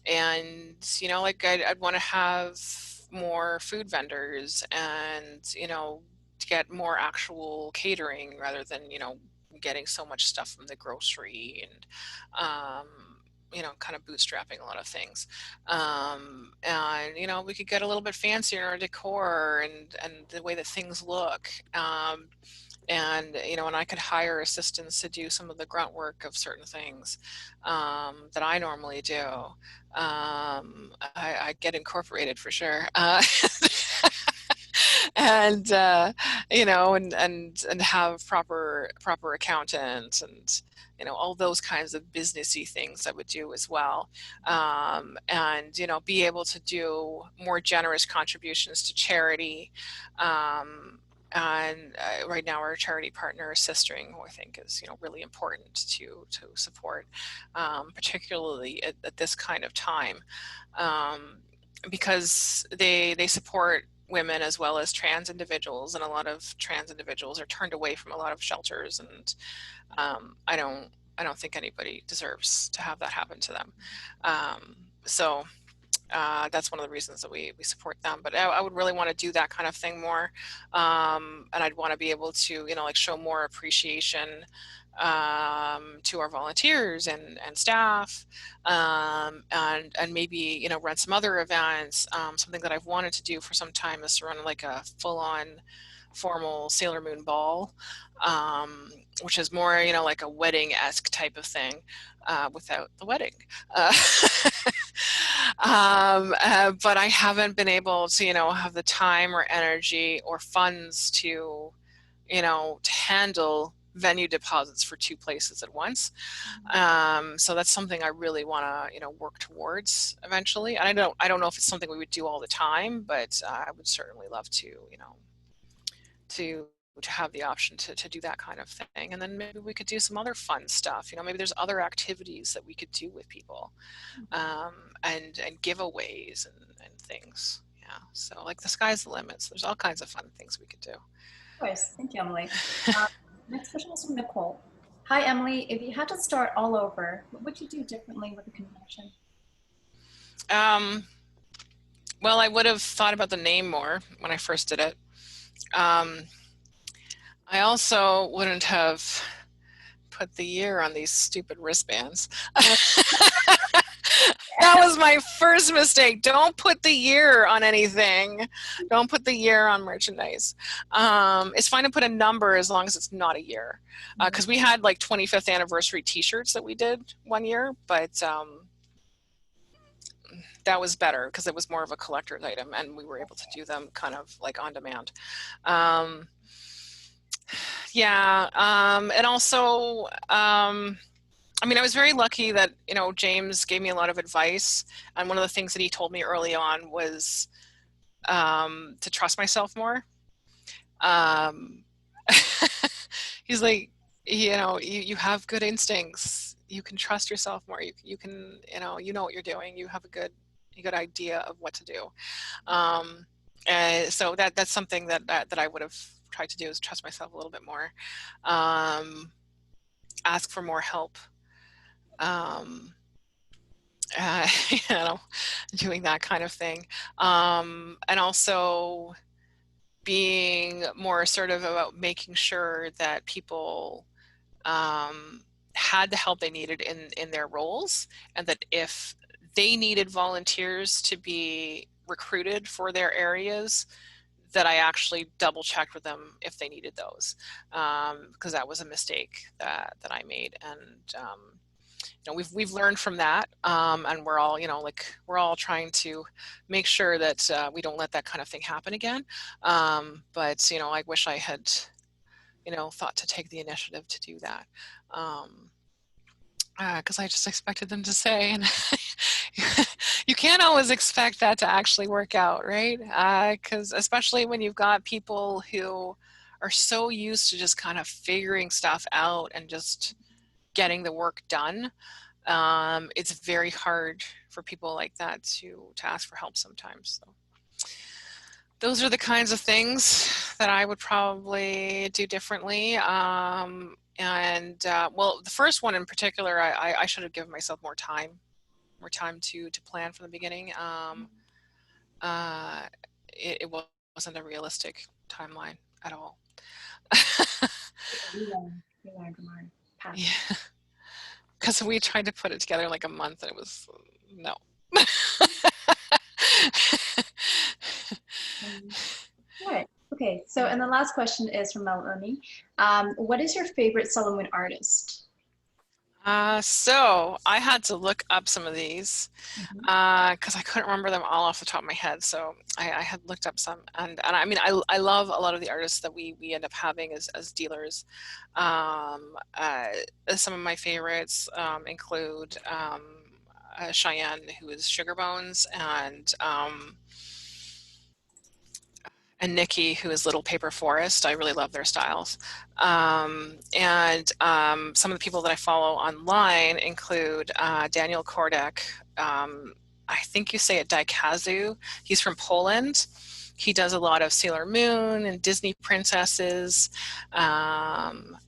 And, you know, like I'd want to have more food vendors and, you know, to get more actual catering rather than, you know, getting so much stuff from the grocery and, you know, kind of bootstrapping a lot of things. And, you know, we could get a little bit fancier in our decor and the way that things look. And, you know, and I could hire assistants to do some of the grunt work of certain things that I normally do. I get incorporated for sure. And you know, and have proper accountants and, you know, all those kinds of businessy things I would do as well. And, you know, be able to do more generous contributions to charity. And right now our charity partner is Sistering, who I think is, you know, really important to support, particularly at this kind of time, because they support women as well as trans individuals, and a lot of trans individuals are turned away from a lot of shelters, and I don't think anybody deserves to have that happen to them. So that's one of the reasons that we support them. But I would really want to do that kind of thing more, and I'd want to be able to, you know, like show more appreciation to our volunteers and staff, and maybe, you know, run some other events. Something that I've wanted to do for some time is to run like a full-on formal Sailor Moon ball, which is more, you know, like a wedding-esque type of thing, without the wedding. But I haven't been able to, you know, have the time or energy or funds to, you know, to handle venue deposits for two places at once. So that's something I really want to, you know, work towards eventually. And I don't know if it's something we would do all the time, but I would certainly love to, you know, to have the option to do that kind of thing. And then maybe we could do some other fun stuff. You know, maybe there's other activities that we could do with people, and giveaways and things. Yeah. So like the sky's the limit. So there's all kinds of fun things we could do. Of course. Thank you, Emily. Next question is from Nicole. Hi, Emily. If you had to start all over, what would you do differently with the convention? Well, I would have thought about the name more when I first did it. I also wouldn't have put the year on these stupid wristbands. That was my first mistake. Don't put the year on anything. Don't put the year on merchandise. It's fine to put a number as long as it's not a year. Because we had like 25th anniversary t-shirts that we did one year, but that was better because it was more of a collector's item and we were able to do them kind of like on demand. Yeah, and also, I mean, I was very lucky that, you know, James gave me a lot of advice. And one of the things that he told me early on was to trust myself more. He's like, you know, you have good instincts. You can trust yourself more. You can, you know what you're doing. You have a good idea of what to do. So that's something that I would have tried to do, is trust myself a little bit more. Ask for more help. You know, doing that kind of thing. And also being more assertive about making sure that people had the help they needed in their roles, and that if they needed volunteers to be recruited for their areas, that I actually double checked with them if they needed those, because that was a mistake that I made. And you know, we've learned from that, and we're all, you know, like we're all trying to make sure that we don't let that kind of thing happen again. But you know, I wish I had, you know, thought to take the initiative to do that. because I just expected them to say, and you can't always expect that to actually work out, right? Because especially when you've got people who are so used to just kind of figuring stuff out and just getting the work done, it's very hard for people like that to ask for help sometimes. So those are the kinds of things that I would probably do differently. Well, the first one in particular, I should have given myself more time to plan from the beginning. Uh, it wasn't a realistic timeline at all. We learned from our past. Yeah, because we tried to put it together in like a month, and it was no. Good. Okay, so and the last question is from Melanie. What is your favorite Solomon artist? So I had to look up some of these because I couldn't remember them all off the top of my head. So I had looked up some, and I mean I love a lot of the artists that we end up having as dealers. Some of my favorites include Cheyenne, who is Sugar Bones, and Nikki, who is Little Paper Forest. I really love their styles. Some of the people that I follow online include Daniel Kordek. I think you say it Daikazu. He's from Poland. He does a lot of Sailor Moon and Disney princesses. And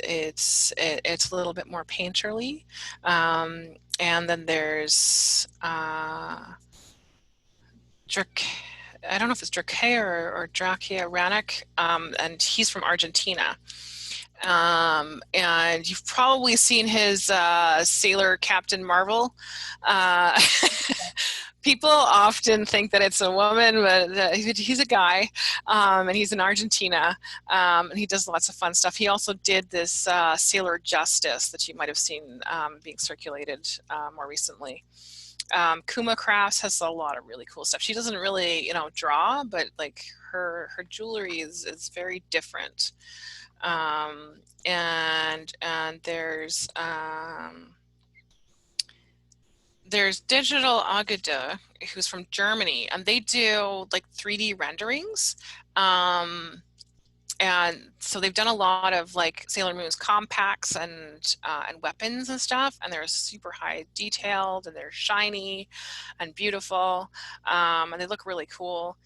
it's a little bit more painterly. And then there's I don't know if it's Drake or Drakia Ranik, and he's from Argentina. And you've probably seen his Sailor Captain Marvel. People often think that it's a woman, but he's a guy, and he's in Argentina, and he does lots of fun stuff. He also did this Sailor Justice that you might have seen being circulated more recently. Kuma Crafts has a lot of really cool stuff. She doesn't really, draw, but like her jewelry is very different. And there's Digital Agada, who's from Germany, and they do like 3D renderings. And so they've done a lot of like Sailor Moon's compacts and weapons and stuff, and they're super high detailed and they're shiny and beautiful, and they look really cool.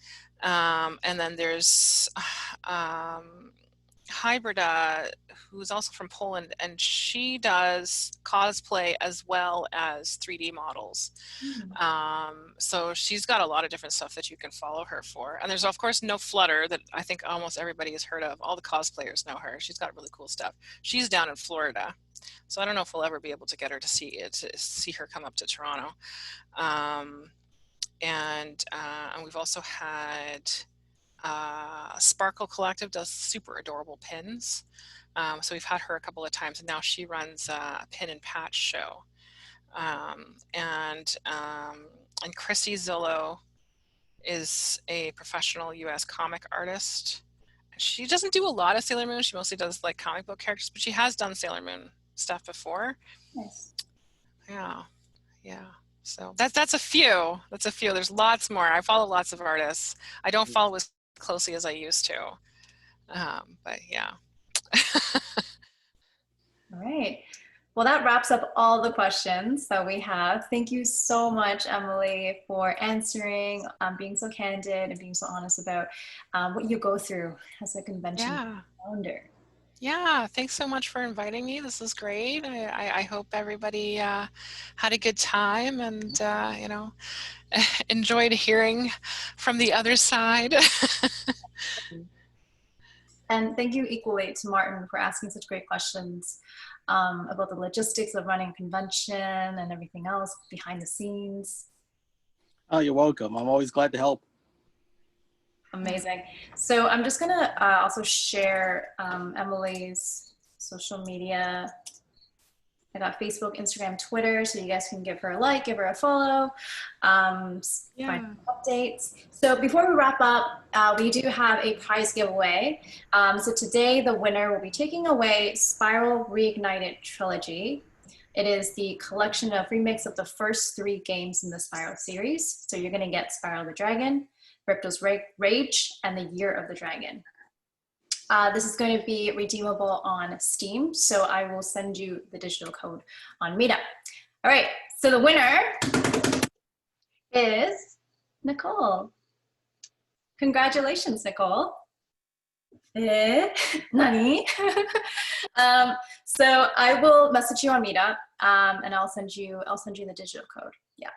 And then there's Hybrida, who's also from Poland, and she does cosplay as well as 3D models. So she's got a lot of different stuff that you can follow her for. And there's of course No Flutter that I think almost everybody has heard of. All the cosplayers know her. She's got really cool stuff. She's down in Florida, so I don't know if we'll ever be able to get her to see her come up to Toronto. And we've also had Sparkle Collective does super adorable pins. So we've had her a couple of times, and now she runs a pin and patch show. And Chrissy Zillow is a professional US comic artist. She doesn't do a lot of Sailor Moon. She mostly does like comic book characters, but she has done Sailor Moon stuff before. Nice. Yeah. So that's a few. There's lots more. I follow lots of artists. I don't follow as closely as I used to. But yeah. All right. Well, that wraps up all the questions that we have. Thank you so much, Emily, for answering, being so candid and being so honest about what you go through as a convention founder. Yeah, thanks so much for inviting me. This is great. I hope everybody had a good time and, enjoyed hearing from the other side. And thank you equally to Martin for asking such great questions about the logistics of running a convention and everything else behind the scenes. Oh, you're welcome. I'm always glad to help. Amazing. So I'm just gonna also share Emily's social media. I got Facebook, Instagram, Twitter, so you guys can give her a like, give her a follow, find updates. So before we wrap up, we do have a prize giveaway. So today the winner will be taking away Spiral Reignited Trilogy. It is the collection of remix of the first 3 games in the Spiral series. So you're going to get Spiral the Dragon, Ripto's Rage, and the Year of the Dragon. This is going to be redeemable on Steam, so I will send you the digital code on Meetup. All right, so the winner is Nicole. Congratulations, Nicole. Nani? So I will message you on Meetup, and I'll send you the digital code. Yeah.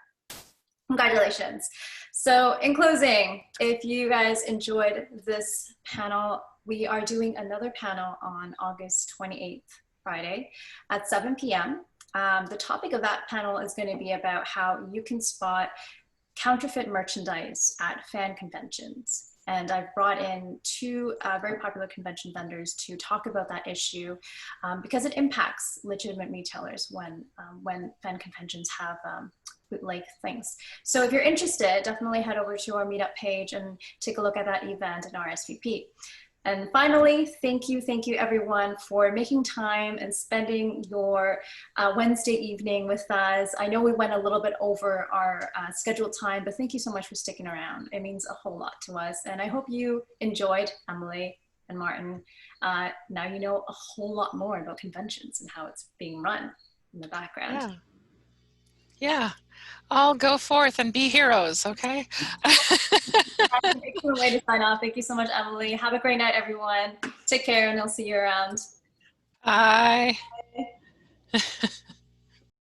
Congratulations. So in closing, if you guys enjoyed this panel, we are doing another panel on August 28th, Friday at 7 p.m. The topic of that panel is going to be about how you can spot counterfeit merchandise at fan conventions. And I've brought in 2 very popular convention vendors to talk about that issue because it impacts legitimate retailers when fan conventions have bootleg things. So if you're interested, definitely head over to our Meetup page and take a look at that event and RSVP. And finally, thank you everyone for making time and spending your Wednesday evening with us. I know we went a little bit over our scheduled time, but thank you so much for sticking around. It means a whole lot to us. And I hope you enjoyed, Emily and Martin. Now you know a whole lot more about conventions and how it's being run in the background. Yeah. Yeah. All go forth and be heroes, okay? That's an excellent way to sign off. Thank you so much, Emily. Have a great night, everyone. Take care, and I'll see you around. Bye. Bye.